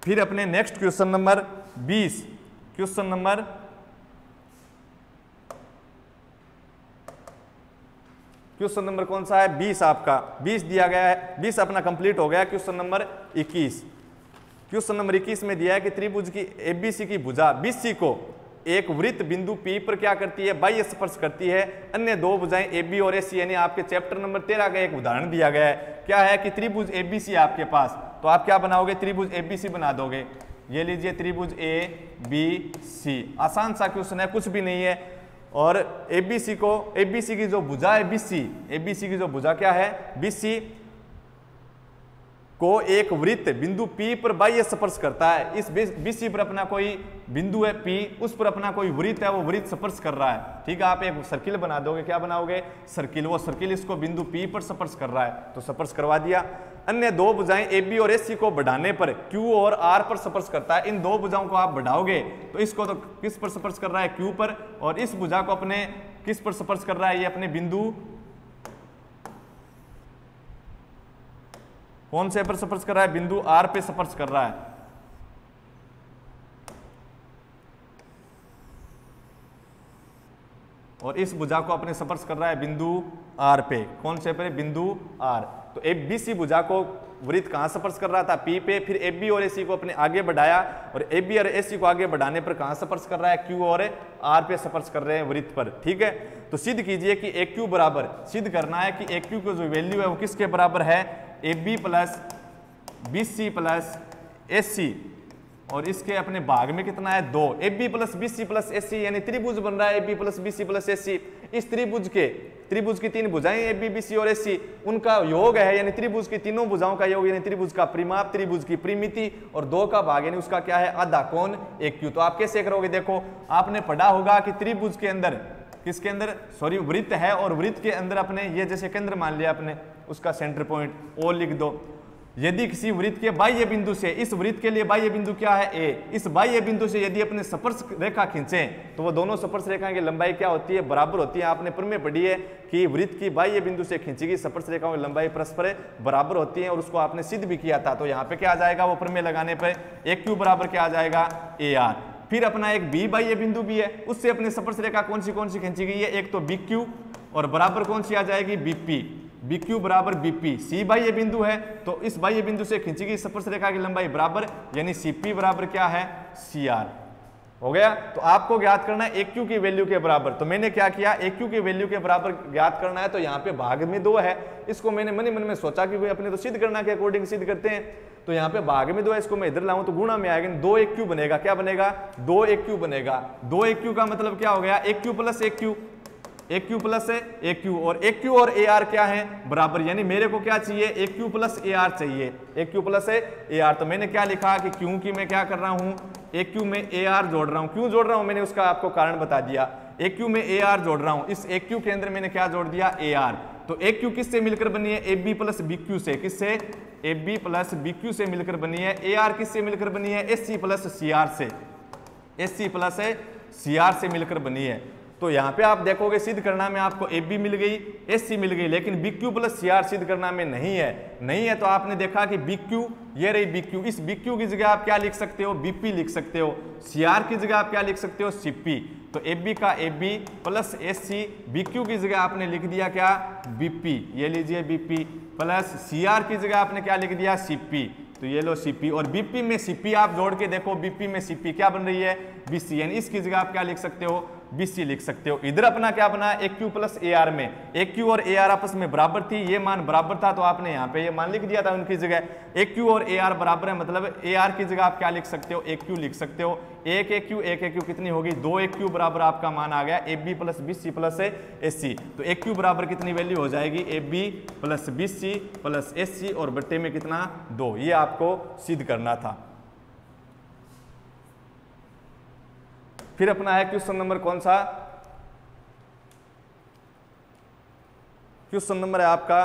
फिर अपने next question number 20, question number कौन सा है, 20 आपका, 20 दिया गया है, 20 अपना कंप्लीट हो गया। क्वेश्चन नंबर 21, क्वेश्चन नंबर 21 में दिया है कि त्रिभुज की ABC की भुजा BC को एक वृत्त बिंदु P पर क्या करती है, बाह्य स्पर्श करती है, अन्य 2 भुजाएं AB और AC, यानी आपके चैप्टर नंबर 13 का एक उदाहरण दिया गया है। क्या है कि त्रिभुज ABC आपके पास, तो आप क्या बनाओगे, त्रिभुज ABC बना दोगे, ये लीजिए त्रिभुज ABC, आसान सा क्वेश्चन है, कुछ भी नहीं है। और ABC की जो भुजा है ABC की जो भुजा क्या है, BC को एक वृत्त बिंदु P पर बाह्य स्पर्श करता है। इस BC पर अपना कोई बिंदु है P, उस पर अपना कोई वृत्त है, वो वृत्त स्पर्श कर रहा है, ठीक है। आप एक सर्किल बना दोगे, क्या बनाओगे, सर्किल, वो सर्किल इसको बिंदु P पर स्पर्श कर रहा है, तो स्पर्श करवा दिया। अन्य 2 भुजाएं AB और AC को बढ़ाने पर Q और R पर स्पर्श करता है। इन 2 भुजाओं को आप बढ़ाओगे तो इसको तो किस पर स्पर्श कर रहा है, Q पर, और इस भुजा को अपने किस पर स्पर्श कर रहा है, ये अपने बिंदु कौन से पर स्पर्श कर रहा है, बिंदु R पे स्पर्श कर रहा है। और इस भुजा को अपने स्पर्श कर रहा है बिंदु R पे, कौन से पर, बिंदु R। तो ABC भुजा को वृत्त कहां स्पर्श कर रहा था, P पे, फिर AB और AC को अपने आगे बढ़ाया, और AB और AC को आगे बढ़ाने पर कहां स्पर्श कर रहा है, Q और R पे स्पर्श कर रहे हैं वृत्त पर, ठीक है। तो सिद्ध कीजिए कि AQ बराबर, सिद्ध करना है कि AQ की जो वैल्यू है वो किसके बराबर है, AB plus BC plus AC, और इसके अपने भाग में कितना है, 2, AB plus BC plus AC, यानी त्रिभुज बन रहा है AB plus BC plus AC। इस त्रिभुज की 3 भुजाएं AB BC और AC, उनका योग है, यानी त्रिभुज की तीनों भुजाओं का योग, यानी त्रिभुज का परिमाप, त्रिभुज की परिमिति, और 2 का भाग यानी उसका क्या है, आधा, कोण AQ। तो आप कैसे करोगे, देखो आपने पढ़ा होगा कि त्रिभुज के अंदर, किसके अंदर, सॉरी वृत्त है, और वृत्त के अंदर अपने ये जैसे केंद्र मान लिया अपने, उसका सेंटर पॉइंट O लिख दो। यदि किसी वृत्त के बाह्य बिंदु से, इस वृत्त के लिए बाह्य बिंदु क्या है, A, इस बाह्य बिंदु से यदि अपने स्पर्श रेखा खींचें तो वो दोनों स्पर्श रेखाओं की लंबाई क्या होती है, बराबर होती है। आपने प्रमेय पढ़ी है कि वृत्त की बाह्य बिंदु से खींची गई स्पर्श रेखाओं की लंबाई परस्पर बराबर होती है, और उसको आपने सिद्ध भी किया था। तो यहाँ पे क्या आ जाएगा, वो प्रमेय लगाने पर AQ बराबर क्या आ जाएगा, AR। फिर अपना एक B बाह्य बिंदु भी है, उससे अपने स्पर्श रेखा कौन सी खींची गई है, एक तो BQ, और बराबर कौन सी आ जाएगी, BP, BQ बराबर BP। C बाह्य बिंदु है, तो इस बाह्य बिंदु से खींची गई स्पर्श रेखा की लंबाई बराबर, यानी CP बराबर क्या है, CR। हो गया। तो आपको ज्ञात करना है AQ की वैल्यू के बराबर। तो मैंने क्या किया, AQ की वैल्यू के बराबर ज्ञात करना है, तो यहाँ पे भाग में 2 है, इसको मैंने मन ही मन में सोचा कि भाई अपने तो सिद्ध करना के अकॉर्डिंग सिद्ध करते हैं, तो यहाँ पे भाग में 2 है, इसको मैं इधर लाऊं तो गुणा में आएगा, 2 AQ बनेगा, क्या बनेगा, 2 AQ बनेगा। 2 AQ का मतलब क्या हो गया, AQ प्लस AQ, ए क्यू प्लस ए क्यू, और ए क्यू और ए आर क्या है, बराबर, यानी मेरे को क्या चाहिए, ए क्यू प्लस ए आर चाहिए, ए क्यू प्लस ए आर। तो मैंने क्या लिखा कि क्योंकि मैं क्या कर रहा हूं, ए क्यू में ए आर जोड़ रहा हूं। क्यों जोड़ रहा हूं, मैंने उसका आपको कारण बता दिया। ए क्यू में ए आर जोड़ रहा हूं, इस ए क्यू के अंदर मैंने क्या जोड़ दिया, ए आर। तो ए क्यू किससे मिलकर बनी है, A B plus B Q से, किससे, A B plus B Q से मिलकर बनी है। ए आर किससे मिलकर बनी है, S C plus C R से, S C plus C R से मिलकर बनी है। तो यहाँ पे आप देखोगे सिद्ध करना में आपको ए बी मिल गई, एस सी मिल गई, लेकिन B Q plus C R सिद्ध करना में नहीं है, तो आपने देखा कि बी क्यू, ये रही बी क्यू, इस बी क्यू की जगह आप क्या लिख सकते हो, बीपी लिख सकते हो। सी आर की जगह आप क्या लिख सकते हो, सीपी। तो ए बी का A B plus S C, B Q की जगह आपने लिख दिया क्या, बीपी, ये लीजिए बीपी, प्लस सी आर की जगह आपने क्या लिख दिया, सीपी। तो ये लो सीपी, और बीपी में सीपी आप जोड़ के देखो, बीपी में सीपी क्या बन रही है, बीसी, यानी इसकी जगह आप क्या लिख सकते हो, बीसी लिख सकते हो। इधर अपना क्या बना, ए क्यू प्लस ए आर में, ए क्यू और ए आर आपस में बराबर थी, ये मान बराबर था, तो आपने यहाँ पे ये मान लिख दिया था उनकी जगह। ए क्यू और ए आर बराबर है, मतलब ए आर की जगह आप क्या लिख सकते हो, ए क्यू लिख सकते हो। एक ए क्यू कितनी होगी, 2 ए क्यू बराबर आपका मान आ गया A B plus B C plus S C. तो ए क्यू बराबर कितनी वैल्यू हो जाएगी, A B plus B C plus S C, और बट्टे में कितना, 2। ये आपको सिद्ध करना था। फिर अपना है क्वेश्चन नंबर कौन सा, क्वेश्चन नंबर है आपका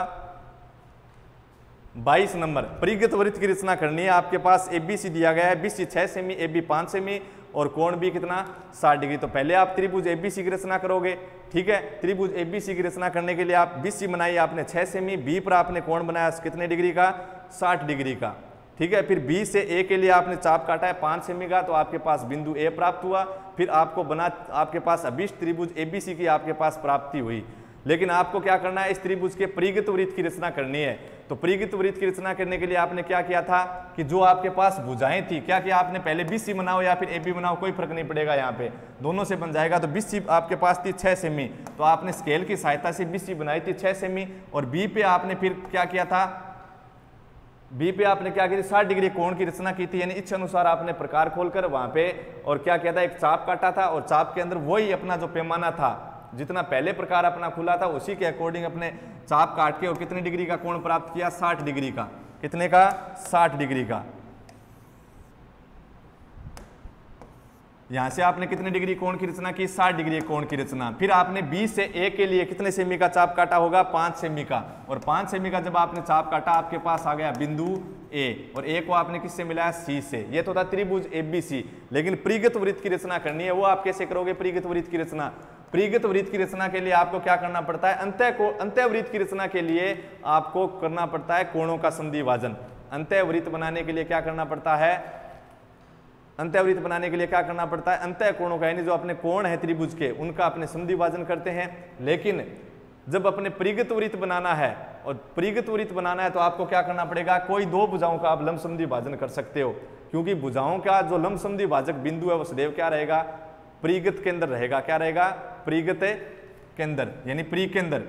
22 नंबर। परिगत वृत्त की रचना करनी है। आपके पास एबीसी दिया गया है, बीसी 6 सेमी, ए बी 5 सेमी, और कोण भी कितना, 60 डिग्री। तो पहले आप त्रिभुज एबीसी की रचना करोगे, ठीक है। त्रिभुज एबीसी की रचना करने के लिए आप बीसी बनाई आपने 6 सेमी, बी पर आपने कोण बनाया कितने डिग्री का, 60 डिग्री का, ठीक है। फिर बी से ए के लिए आपने चाप काटा है 5 सेमी का, तो आपके पास बिंदु ए प्राप्त हुआ। फिर आपको बना, आपके पास अभिष्ट त्रिभुज एबीसी की आपके पास प्राप्ति हुई। लेकिन आपको क्या करना है, इस त्रिभुज के परिगत वृत्त की रचना करनी है। तो परिगत वृत्त की रचना करने के लिए आपने क्या किया था कि जो आपके पास भुजाएं थी, क्या किया आपने, पहले बीसी बनाओ या फिर एबी बनाओ, कोई फर्क नहीं पड़ेगा, यहाँ पे दोनों से बन जाएगा। तो बीसी आपके पास थी 6 सेमी, तो आपने स्केल की सहायता से बीसी बनाई थी 6 सेमी, और बी पे आपने फिर क्या किया था, बी पे आपने क्या की थी, 60 डिग्री कोण की रचना की थी, यानी इच्छा अनुसार आपने प्रकार खोलकर वहां पे और क्या किया था, एक चाप काटा था, और चाप के अंदर वही अपना जो पैमाना था, जितना पहले प्रकार अपना खुला था उसी के अकॉर्डिंग अपने चाप काट के और कितने डिग्री का कोण प्राप्त किया, 60 डिग्री का। कितने का, 60 डिग्री का। यहां से आपने कितने डिग्री कोण की रचना की, 60 डिग्री कोण की रचना। फिर आपने बी से ए के लिए कितने सेमी का चाप काटा होगा, 5 सेमी का, और 5 सेमी का जब आपने चाप काटा आपके पास आ गया बिंदु ए, और ए को आपने किससे मिलाया, सी से। ये तो था त्रिभुज एबीसी। लेकिन परिगत वृत्त की रचना करनी है, वो आप कैसे करोगे परिगत वृत्त की रचना। परिगत वृत्त की रचना के लिए आपको क्या करना पड़ता है, अंतः वृत्त की रचना के लिए आपको करना पड़ता है कोणों का संधिभाजन। अंतः वृत्त बनाने के लिए क्या करना पड़ता है, अंतःवृत्त बनाने के लिए क्या करना पड़ता है, अंतः कोणों का, यानी जो अपने कोण है त्रिभुज के, उनका अपने संधिभाजन करते हैं। लेकिन जब अपने परिगत वृत्त बनाना है, और परिगत वृत्त बनाना है तो आपको क्या करना पड़ेगा, कोई 2 भुजाओं का आप लंब संधिभाजन कर सकते हो, क्योंकि भुजाओं का जो लंब संधिभाजक बिंदु है वो सदैव क्या रहेगा, परिगत के अंदर रहेगा। क्या रहेगा, परिगत के अंदर, यानी प्री के अंदर।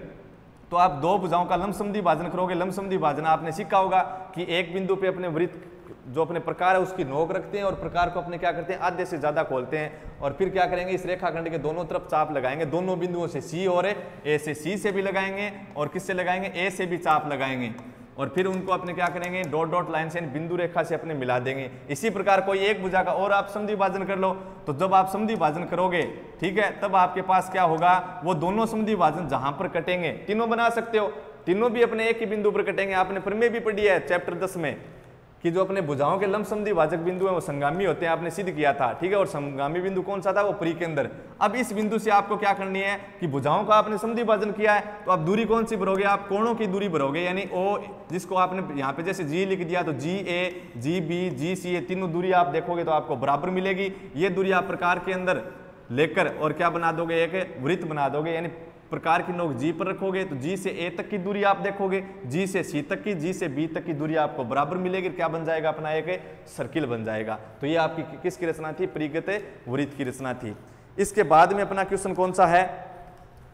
तो आप 2 भुजाओं का लंब संधिभाजन करोगे। लंब संधिभाजन आपने सीखा होगा कि एक बिंदु पे अपने वृत्त जो अपने प्रकार है उसकी नोक रखते हैं, और प्रकार को अपने क्या करते हैं, आधे से ज्यादा खोलते हैं, और फिर क्या करेंगे, इस रेखाखंड के दोनों तरफ चाप लगाएंगे, दोनों बिंदुओं से सी और ए से, सी से भी लगाएंगे और किससे लगाएंगे, ए से भी चाप लगाएंगे, और फिर उनको अपने क्या करेंगे, डॉट डॉट लाइन से, बिंदु रेखा से अपने मिला देंगे। इसी प्रकार कोई एक भुजा का और आप संधिभाजन कर लो। तो जब आप संधिभाजन करोगे, ठीक है, तब आपके पास क्या होगा, वो दोनों संधिभाजन जहां पर कटेंगे, तीनों बना सकते हो, तीनों भी अपने एक ही बिंदु पर कटेंगे। आपने प्रमेय भी पढ़ी है चैप्टर 10 में कि जो अपने भुजाओं के लंब संधिभाजक बिंदु हैं वो संगामी होते हैं, आपने सिद्ध किया था, ठीक है। और संगामी बिंदु कौन सा था, वो परी के अंदर। अब इस बिंदु से आपको क्या करनी है कि भुजाओं का आपने संधिभाजन किया है, तो आप दूरी कौन सी भरोगे, आप कोणों की दूरी भरोगे, यानी ओ, जिसको आपने यहाँ पे जैसे जी लिख दिया, तो जी ए, जी बी, जी सी, ये तीनों दूरी आप देखोगे तो आपको बराबर मिलेगी। ये दूरी आप प्रकार के अंदर लेकर और क्या बना दोगे, एक वृत्त बना दोगे, यानी प्रकार की नोक जी पर रखोगे, तो जी से ए तक की दूरी आप देखोगे, जी से सी तक की, जी से बी तक की दूरी आपको बराबर मिलेगी। क्या बन जाएगा, अपना एक सर्किल बन जाएगा। तो ये आपकी किसकी रचना थी, परिगत वृत्त की रचना थी। इसके बाद में अपना क्वेश्चन कौन सा है,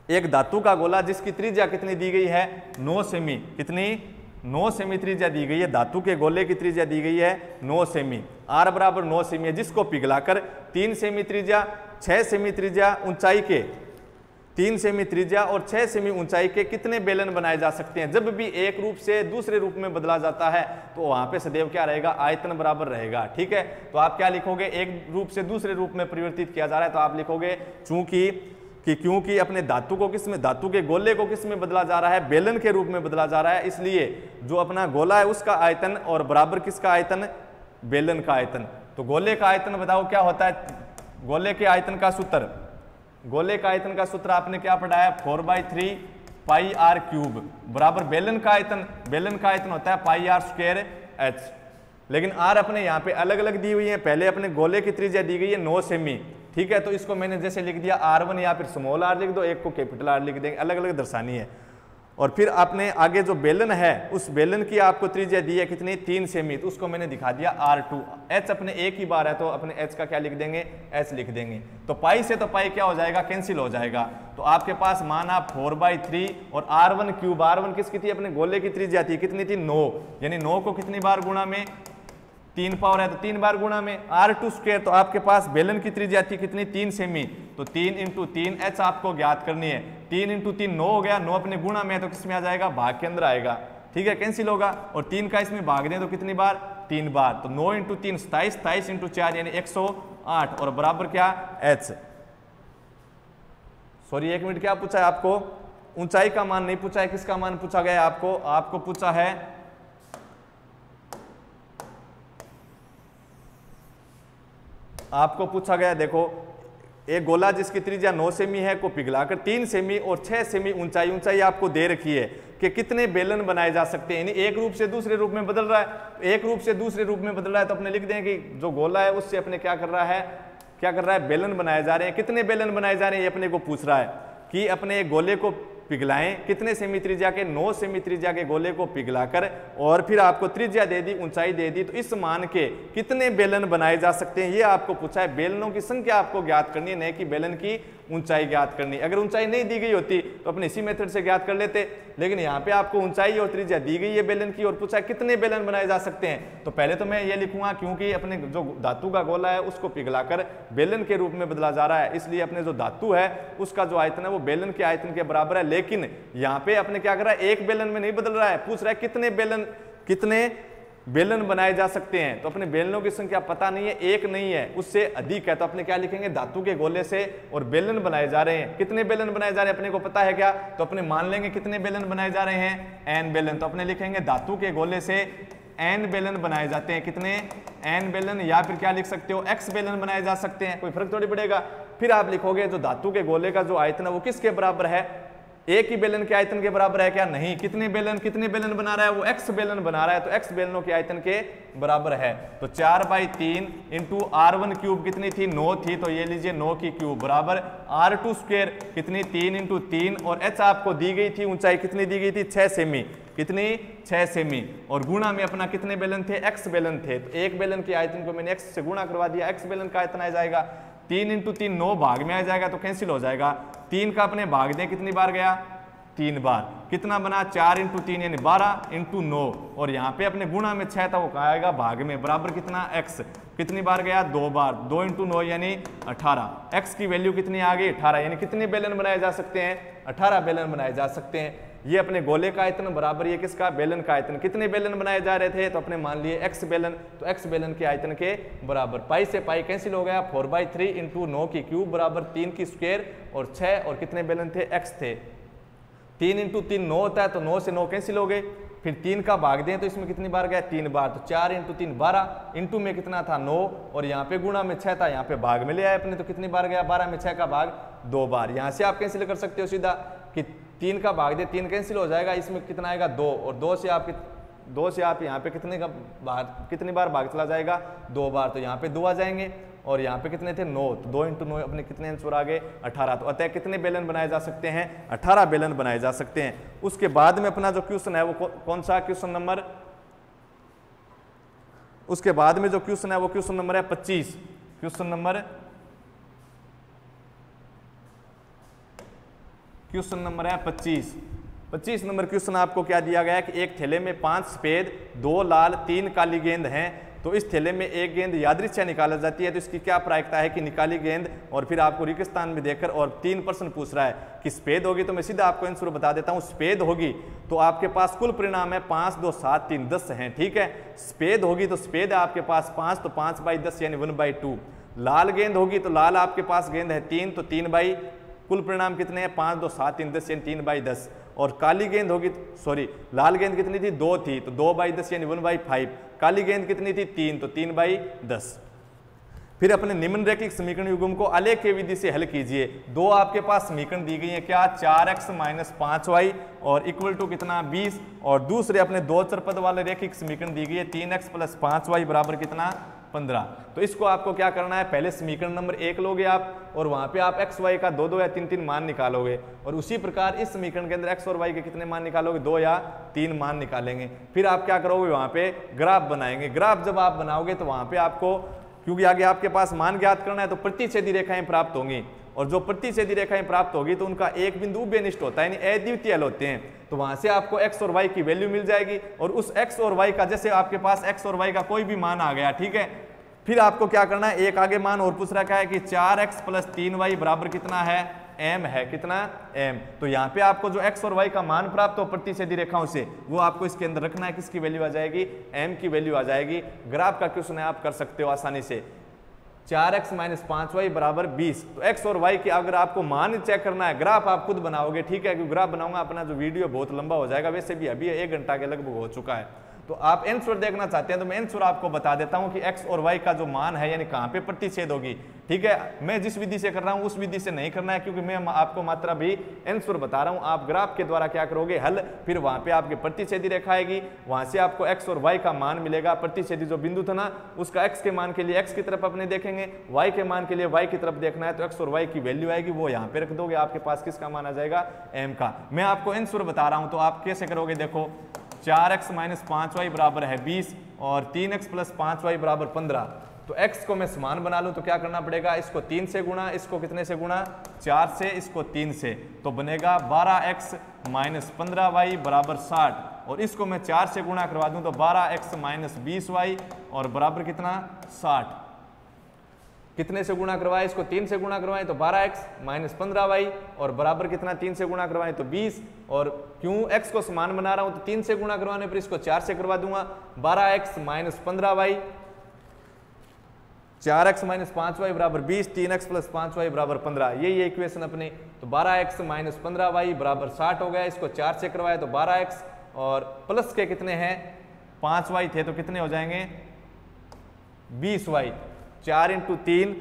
एक धातु का गोला जिसकी त्रिज्या कितनी दी गई है, 9 सेमी। कितनी, 9 सेमी त्रिज्या दी गई है। धातु के गोले की त्रिज्या दी गई है 9 सेमी, आर बराबर 9 सेमी है, जिसको पिघलाकर 3 सेमी त्रिज्या, 6 सेमी त्रिज्या ऊंचाई के 3 सेमी त्रिज्या और 6 सेमी ऊंचाई के कितने बेलन बनाए जा सकते हैं। जब भी एक रूप से दूसरे रूप में बदला जाता है तो वहां पे सदैव क्या रहेगा, आयतन बराबर रहेगा। ठीक है, तो आप क्या लिखोगे, एक रूप से दूसरे रूप में परिवर्तित किया जा रहा है तो आप लिखोगे क्योंकि अपने धातु को किस में, धातु के गोले को किस में बदला जा रहा है, बेलन के रूप में बदला जा रहा है, इसलिए जो अपना गोला है उसका आयतन और बराबर किसका आयतन, बेलन का आयतन। तो गोले का आयतन बताओ क्या होता है, गोले के आयतन का सूत्र, गोले का आयतन का सूत्र आपने क्या पढ़ा है, 4/3 पाई आर क्यूब बराबर बेलन का आयतन, बेलन का आयतन होता है पाई आर स्क्वायर एच। लेकिन आर अपने यहाँ पे अलग अलग दी हुई है, पहले अपने गोले की त्रिज्या दी गई है 9 सेमी। ठीक है, तो इसको मैंने जैसे लिख दिया R1 या फिर स्मॉल r लिख दो, एक को कैपिटल R लिख देंगे, अलग अलग दर्शानी है। और फिर आपने आगे जो बेलन है उस बेलन की आपको त्रिज्या दी है कितनी, 3 सेमी, तो उसको मैंने दिखा दिया R2। H अपने एक ही बार है तो अपने H का क्या लिख देंगे, H लिख देंगे। तो पाई से तो पाई क्या हो जाएगा, कैंसिल हो जाएगा। तो आपके पास माना 4/3 और R1 क्यूब, R1 किसकी थी, अपने गोले की त्रिज्या थी, कितनी थी, 9, यानी 9 को कितनी बार गुणा में, 3 पावर है तो 3 बार गुणा में, R2 स्क्वायर, तो आपके पास बेलन की त्रिज्या थी कितनी, 3 सेमी, तो 3 × 3 H आपको ज्ञात करनी है। 3 × 3 9 हो गया, 9 अपने गुणा में है तो किसमें आ जाएगा, भाग के अंदर आएगा। ठीक है, कैंसिल होगा, और 3 का इसमें भाग दें तो कितनी बार, 3 बार, तो 9 × 3 27, 27 × 4 यानी 108 और बराबर क्या, H। सॉरी 1 मिनट, क्या पूछा है आपको, ऊंचाई का मान नहीं पूछा है, किसका मान पूछा गया है आपको, आपको पूछा है आपको पूछा गया, देखो एक गोला जिसकी त्रिज्या 9 सेमी है को पिघलाकर 3 सेमी और 6 सेमी ऊंचाई आपको दे रखी है कि कितने बेलन बनाए जा सकते हैं, यानी एक रूप से दूसरे रूप में बदल रहा है, एक रूप से दूसरे रूप में बदल रहा है तो अपने लिख दें कि जो गोला है उससे अपने क्या कर रहा है, बेलन बनाए जा रहे हैं। कितने बेलन बनाए जा रहे हैं ये अपने को पूछ रहा है कि अपने एक गोले को पिघलाएं, कितने सेमी त्रिज्या के, 9 सेमी त्रिज्या के गोले को पिघलाकर, और फिर आपको त्रिज्या दे दी, ऊंचाई दे दी, तो इस मान के कितने बेलन बनाए जा सकते हैं ये आपको पूछा है। बेलनों की संख्या आपको ज्ञात करनी है, नहीं कि बेलन की ऊंचाई ज्ञात करनी। अगर ऊंचाई नहीं दी गई होती तो अपने इसी मेथड से ज्ञात कर लेते, लेकिन यहाँ पे आपको ऊंचाई और त्रिज्या दी गई है बेलन की और पूछा है कितने बेलन बनाए जा सकते हैं। तो पहले तो मैं ये लिखूंगा क्योंकि अपने जो धातु का गोला है उसको पिघलाकर बेलन के रूप में बदला जा रहा है, इसलिए अपने जो धातु है उसका जो आयतन है वो बेलन के आयतन के बराबर है। लेकिन यहाँ पे अपने क्या कर रहा है, एक बेलन में नहीं बदल रहा है, पूछ रहा है कितने बेलन बनाए जा सकते हैं। तो अपने बेलनों की संख्या पता नहीं है, एक नहीं है, उससे अधिक है, तो अपने क्या लिखेंगे, धातु के गोले से और बेलन बनाए जा रहे हैं। कितने बेलन बनाए जा रहे हैं अपने को पता है क्या, तो अपने मान लेंगे कितने बेलन बनाए जा रहे हैं, n बेलन। तो अपने लिखेंगे धातु के गोले से n बेलन बनाए जाते हैं, कितने, n बेलन, या फिर क्या लिख सकते हो, x बेलन बनाए जा सकते हैं, कोई फर्क थोड़ी पड़ेगा। फिर आप लिखोगे जो धातु के गोले का जो आयतन है वो किसके बराबर है, एक ही बेलन के आयतन के बराबर है क्या, नहीं, कितने बेलन बना रहा है, वो x बेलन बना रहा है, तो x बेलनों के आयतन के बराबर है। तो 4/3 × R1 क्यूब कितनी थी, 9 थी, तो ये लीजिए 9 की क्यूब बराबर R2 स्क्वायर कितनी, 3 × 3, और h आपको दी गई थी, ऊंचाई कितनी दी गई थी, 6 सेमी, कितनी, 6 सेमी, और गुणा में अपना कितने बेलन थे, x बेलन थे। तो एक बेलन के आयतन को मैंने x से गुणा करवा दिया, x बेलन का आयतन आ जाएगा 3 × 3 9 भाग में आ जाएगा तो कैंसिल हो जाएगा। 3 का अपने भाग दें, कितनी बार गया, 3 बार, कितना बना, 4 × 3 यानी 12 × 9, और यहाँ पे अपने गुणा में 6 था वो कहा आएगा भाग में, बराबर कितना, x, कितनी बार गया, 2 बार, 2 × 9 यानी 18, x की वैल्यू कितनी आ गई, 18, यानी कितने बेलन बनाए जा सकते हैं, 18 बेलन बनाए जा सकते हैं। ये अपने गोले का आयतन बराबर ये किसका, बेलन का आयतन, कितने बेलन बनाए जा रहे थे, तो अपने मान लिए x बेलन, तो x बेलन के आयतन के बराबर, पाई से पाई कैंसिल हो गया, 4/3 × 9 की क्यूब बराबर 3 की स्क्वायर और 6, और कितने बेलन थे, x थे, 3 × 3 9 होता है, तो 9 से 9 कैंसिल हो गए, फिर 3 का भाग दें तो इसमें कितनी बार गया, 3 बार, तो 4 × 3 12, इंटू में कितना था, 9, और यहाँ पे गुणा में 6 था, यहाँ पे भाग में ले आए अपने, तो कितनी बार गया, 12 में 6 का भाग 2 बार। यहाँ से आप कैंसिल कर सकते हो सीधा कि 3 का भाग दे, 3 कैंसिल हो जाएगा, इसमें कितना आएगा, 2, और 2 से आप यहाँ पे कितनी बार भाग चला जाएगा, 2 बार, तो यहाँ पे 2 आ जाएंगे, और यहाँ पे कितने थे, 9, तो 2 × 9 अपने कितने आंसर आ गए, 18। तो अतः कितने बेलन बनाए जा सकते हैं, 18 बेलन बनाए जा सकते हैं। उसके बाद में अपना जो क्वेश्चन है वो कौन सा क्वेश्चन नंबर, उसके बाद में जो क्वेश्चन है वो क्वेश्चन नंबर है 25, क्वेश्चन नंबर है 25 नंबर क्वेश्चन आपको क्या दिया गया है कि एक थैले में 5 सफेद, 2 लाल, 3 काली गेंद हैं, तो इस थैले में एक गेंद यादृच्छा निकाला जाती है, तो इसकी क्या प्रायिकता है कि निकाली गेंद, और फिर आपको रिक्तस्थान में देकर और 3 प्रश्न पूछ रहा है कि सफेद होगी, तो मैं सीधा आपको आंसर बता देता हूं। सफेद होगी तो आपके पास कुल परिणाम है 5, 2, 7, 3, 10 हैं, ठीक है। सफेद होगी तो सफेद है आपके पास 5, तो 5/10 यानी 1/2। लाल गेंद होगी तो लाल आपके पास गेंद है 3, तो 3 बाई, कुल परिणाम कितने हैं 5, 2, 7, 3, 10 यानी 3/10। और काली गेंद होगी, सॉरी लाल गेंद कितनी थी 2 थी, तो 2/10 यानी 1/5। काली गेंद कितनी थी 3, तो 3/10। फिर अपने निम्नरेखिक समीकरण युग्म को आलेखीय विधि से हल कीजिए। दो आपके पास समीकरण दी गई है, क्या 4x - 5y और इक्वल टू कितना 20, और दूसरे अपने दो चर पद वाले रेखिक समीकरण दी गई है 3x + 5y बराबर कितना 15। तो इसको आपको क्या करना है, पहले समीकरण नंबर 1 लोगे आप और वहां पे आप x y का 2 या 3 मान निकालोगे, और उसी प्रकार इस समीकरण के अंदर x और y के कितने मान निकालोगे 2 या 3 मान निकालेंगे। फिर आप क्या करोगे, वहां पे ग्राफ बनाएंगे। ग्राफ जब आप बनाओगे तो वहां पे आपको, क्योंकि आगे आपके पास मान ज्ञात करना है, तो प्रतिच्छेदी रेखाएं प्राप्त होंगी, और जो प्रतिच्छेदी रेखाएं प्राप्त होगी तो उनका एक बिंदु उभयनिष्ठ होता है, यानी अद्वितीय हल होते हैं। तो वहां से आपको x और y की वैल्यू मिल जाएगी, और उस x और y का, जैसे आपके पास x और y का कोई भी मान आ गया, ठीक है, फिर आपको क्या करना है, एक आगे मान और पूछ रखा है कि 4x + 3y बराबर कितना है m है, कितना m। तो यहाँ पे आपको जो x और y का मान प्राप्त हो प्रतिच्छेदी रेखाओं से, वो आपको इसके अंदर रखना है। किसकी वैल्यू आ जाएगी, m की वैल्यू आ जाएगी। ग्राफ का क्वेश्चन है, आप कर सकते हो आसानी से। 4x - 5y बराबर 20, तो x और y के अगर आपको मान चेक करना है, ग्राफ आप खुद बनाओगे, ठीक है, क्योंकि ग्राफ बनाऊंगा अपना जो वीडियो बहुत लंबा हो जाएगा, वैसे भी अभी 1 घंटा के लगभग हो चुका है। तो आप आंसर देखना चाहते हैं तो मैं आंसर आपको बता देता हूं कि x और y का जो मान है, यानी कहां पे प्रतिच्छेद होगी, ठीक है। मैं जिस विधि से कर रहा हूं उस विधि से नहीं करना है, क्योंकि मैं आपको मात्रा भी आंसर बता रहा हूं। आप ग्राफ के द्वारा क्या करोगे, हल, फिर वहां पे आपके प्रतिच्छेदी रेखा आएगी, वहां से आपको x और y का मान मिलेगा। प्रतिच्छेदी जो बिंदु था ना, उसका x के मान के लिए x की तरफ अपने देखेंगे, y के मान के लिए y की तरफ देखना है, तो x और y की वैल्यू आएगी, वो यहाँ पे रख दोगे, आपके पास किसका मान आ जाएगा, m का। मैं आपको आंसर बता रहा हूं, तो आप कैसे करोगे, देखो 4x - 5y बराबर है 20 और 3x + 5y बराबर 15। तो x को मैं समान बना लूं तो क्या करना पड़ेगा, इसको 3 से गुणा, इसको कितने से गुणा 4 से, इसको 3 से, तो बनेगा 12x - 15y बराबर 60, और इसको मैं 4 से गुणा करवा दूं तो 12x - 20y और बराबर कितना 60। कितने से गुणा करवाए, इसको 3 से गुणा करवाएं तो 12x - 15y और बराबर कितना 3 से गुणा करवाएं तो 20, और क्यों x को समान बना रहा हूं तो 3 से गुणा करवाने पर इसको 4 से करवा दूंगा, 12x - 15y, 4x - 5y बराबर 20, 3x + 5y बराबर 15, ये इक्वेशन अपनी। तो 12x - 15y बराबर 60 हो गया, इसको 4 से करवाए तो 12x, और प्लस के कितने हैं 5y थे, तो कितने हो जाएंगे 20y, 4 × 3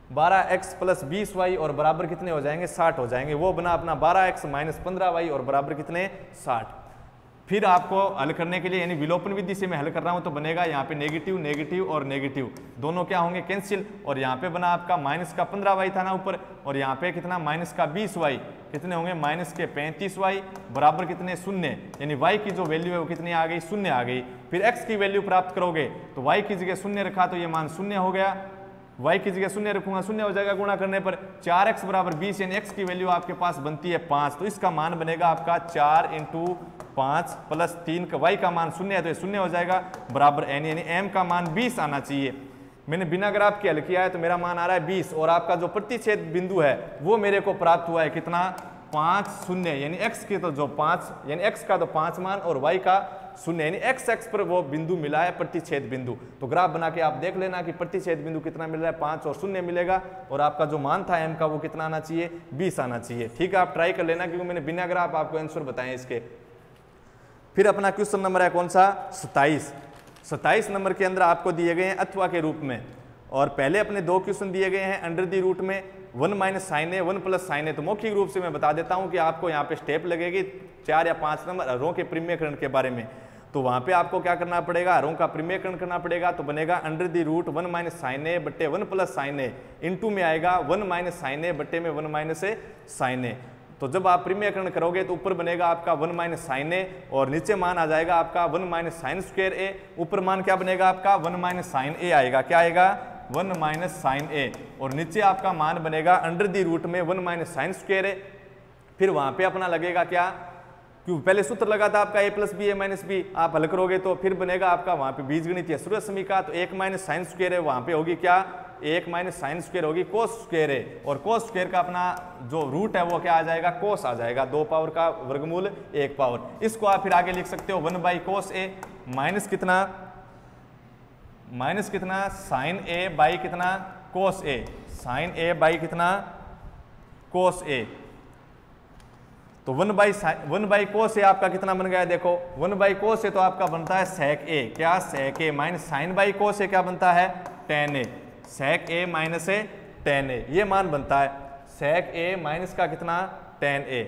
12x + 20y और बराबर कितने हो जाएंगे 60 हो जाएंगे। वो बना अपना 12x - 15y और बराबर कितने 60। फिर आपको हल करने के लिए, यानी विलोपन विधि से मैं हल कर रहा हूं, तो बनेगा यहाँ पे नेगेटिव नेगेटिव और नेगेटिव दोनों क्या होंगे कैंसिल, और यहाँ पे बना आपका माइनस का 15y था ना ऊपर, और यहाँ पे कितना माइनस का 20y, कितने होंगे माइनस के 35y बराबर कितने 0, यानी y की जो वैल्यू है वो कितनी आ गई 0 आ गई। फिर x की वैल्यू प्राप्त करोगे तो y की जगह 0 रखा तो ये मान 0 हो गया, y की जगह 0 रखूंगा 0 हो जाएगा गुणा करने पर। 4x बराबर 20, यानी x की वैल्यू आपके पास बनती है 5, तो इसका मान बनेगा आपका 4 × 5 + 3 का, y का मान 0 है तो ये 0 हो जाएगा बराबर n, यानी m का मान 20 आना चाहिए। मैंने बिना ग्राफ के हल किया है तो मेरा मान आ रहा है 20, और आपका जो प्रतिच्छेद बिंदु है वो मेरे को प्राप्त हुआ है कितना 5 0, यानी x के तो जो 5, यानी x का तो 5 मान और y का 0, यानी x एक्स पर वो बिंदु मिला है प्रतिच्छेद बिंदु। तो ग्राफ बना के आप देख लेना कि प्रतिच्छेद बिंदु कितना मिल रहा है 5 और 0 मिलेगा, और आपका जो मान था m का वो कितना आना चाहिए 20 आना चाहिए। ठीक है, आप ट्राई कर लेना, क्योंकि मैंने बिना ग्राफ आपको आंसर बताए इसके। फिर अपना क्वेश्चन नंबर है कौन सा 27 नंबर के अंदर आपको दिए गए हैं अथवा के रूप में, और पहले अपने 2 क्वेश्चन दिए गए हैं अंडर द रूट में 1 - sin a 1 + sin a। तो मौखिक रूप से मैं बता देता हूं कि आपको यहाँ पे स्टेप लगेगी 4 या 5 नंबर हरों के परिमेयकरण के बारे में। तो वहां पे आपको क्या करना पड़ेगा, हरों का परिमेयकरण करना पड़ेगा। तो बनेगा under the root 1 - sin a बट्टे 1 + sin a, इनटू में आएगा 1 - sin a बट्टे में 1 - sin a। तो जब आप परिमेयकरण करोगे तो ऊपर बनेगा आपका 1 - sin a, और नीचे मान आ जाएगा आपका 1 - sin² a। ऊपर मान क्या बनेगा आपका 1 - sin a आएगा, क्या आएगा 1 - sin a, और नीचे आपका मान बनेगा अंडर द रूट में 1 - sin² a। फिर वहां पे अपना लगेगा क्या क्यों पहले सूत्र लगा था आपका a plus B A minus B, आप हल करोगे तो फिर बनेगा आपका वहां पे बीजगणितीय सूर्य समीका, तो 1 माइनस साइन स्क्वायर है वहां पे होगी क्या 1 माइनस साइन स्क्वायर होगी कोस स्क्वायर है, और कोस स्क्वायर का अपना जो रूट है वो क्या आ जाएगा कोस आ जाएगा, 2 पावर का वर्गमूल 1 पावर। इसको आप फिर आगे लिख सकते हो 1 बाई कोस ए माइनस कितना साइन ए बाई कितना कोस ए, साइन ए बाई कितना कोस ए। तो 1 बाई कोस ए आपका कितना बन गया देखो 1 बाई कोस ए तो आपका बनता है सेक ए, क्या सेक ए माइनस साइन बाई कोस ए क्या बनता है टेन ए, सेक ए माइनस ए टेन ए, ये मान बनता है सेक ए माइनस का कितना टेन ए,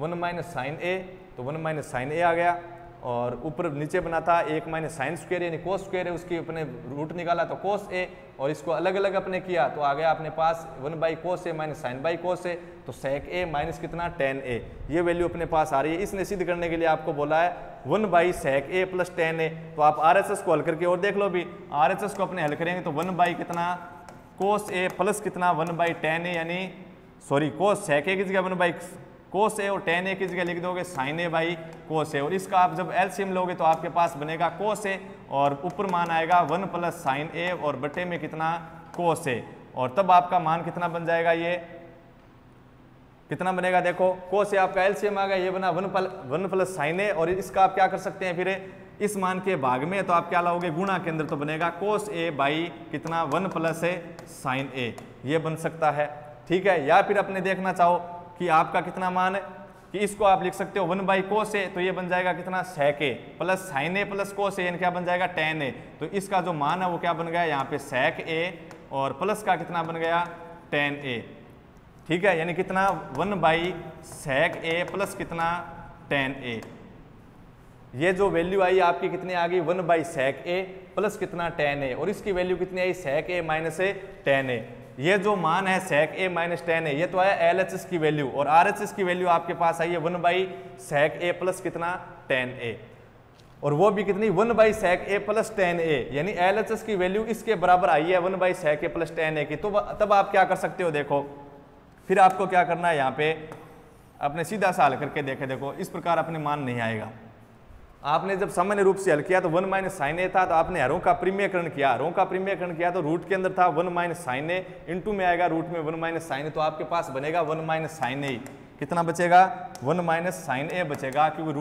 1 माइनस साइन ए, तो 1 माइनस साइन ए आ गया, और ऊपर नीचे बना था 1 माइनस साइन स्क्वायर यानी कोस स्क्वायर है, उसकी अपने रूट निकाला तो कोस ए, और इसको अलग अलग अपने किया तो आ गया अपने पास 1 by cos A minus sine by cos A, तो सेक ए माइनस कितना टेन ए, ये वैल्यू अपने पास आ रही है। इसने सिद्ध करने के लिए आपको बोला है 1 by sec A plus tan A, तो आप RHS को हल करके और देख लो भी, RHS को अपने हल करेंगे तो 1 बाई कितना कोस ए प्लस कितना 1 बाई टेन ए, यानी सॉरी कोस सेक ए की जगह 1 बाई कोस ए और टेन ए की जगह लिख दोगे साइन ए बाई कोस ए, और इसका आप जब एलसीएम लोगे तो आपके पास बनेगा कोस ए, और ऊपर मान आएगा 1 प्लस साइन ए और बटे में कितना कोस ए, और तब आपका मान कितना बन जाएगा, ये कितना बनेगा देखो कोस ए आपका एलसीएम आ गया, ये बना 1 प्लस साइन ए, और इसका आप क्या कर सकते हैं फिर इस मान के भाग में, तो आप क्या लाओगे गुणा के अंदर, तो बनेगा कोस ए बाई कितना 1 प्लस ए साइन ए, ये बन सकता है। ठीक है, या फिर अपने देखना चाहो कि आपका कितना मान है कि इसको आप लिख सकते हो 1 बाई कोस ए, तो ये बन जाएगा कितना सेक A plus sine A plus cos ए, यानी क्या बन जाएगा टेन ए, तो इसका जो मान है वो क्या बन गया यहाँ पे सेक ए और प्लस का कितना बन गया टेन ए। ठीक है, यानी कितना 1 बाई सेक ए प्लस कितना टेन ए, ये जो वैल्यू आई आपकी कितनी आ गई 1 बाई सेक ए प्लस कितना टेन ए, और इसकी वैल्यू कितनी आई सेक ए माइनस ए टेन ए। ये जो मान है सेक ए माइनस टेन ए, ये तो है LHS की वैल्यू, और RHS की वैल्यू आपके पास आई है 1 बाई सेक ए प्लस कितना टेन ए, और वो भी कितनी 1 by sec A plus tan A, यानी LHS की वैल्यू इसके बराबर आई है 1 by sec A plus tan A की। तो तब आप क्या कर सकते हो देखो, फिर आपको क्या करना है यहाँ पे अपने सीधा सा हल करके देखो इस प्रकार अपने मान नहीं आएगा। आपने जब सामान्य रूप से हल किया तो 1 माइनस साइन ए था, तो आपने हरों का परिमेयकरण किया, तो रूट के अंदर था 1 माइनस साइन ए, इंटू में आएगा रूट में 1 माइनस साइन ए, तो आपके पास बनेगा 1 माइनस साइन ए, कितना बचेगा 1 माइनस साइन ए बचेगा, क्योंकि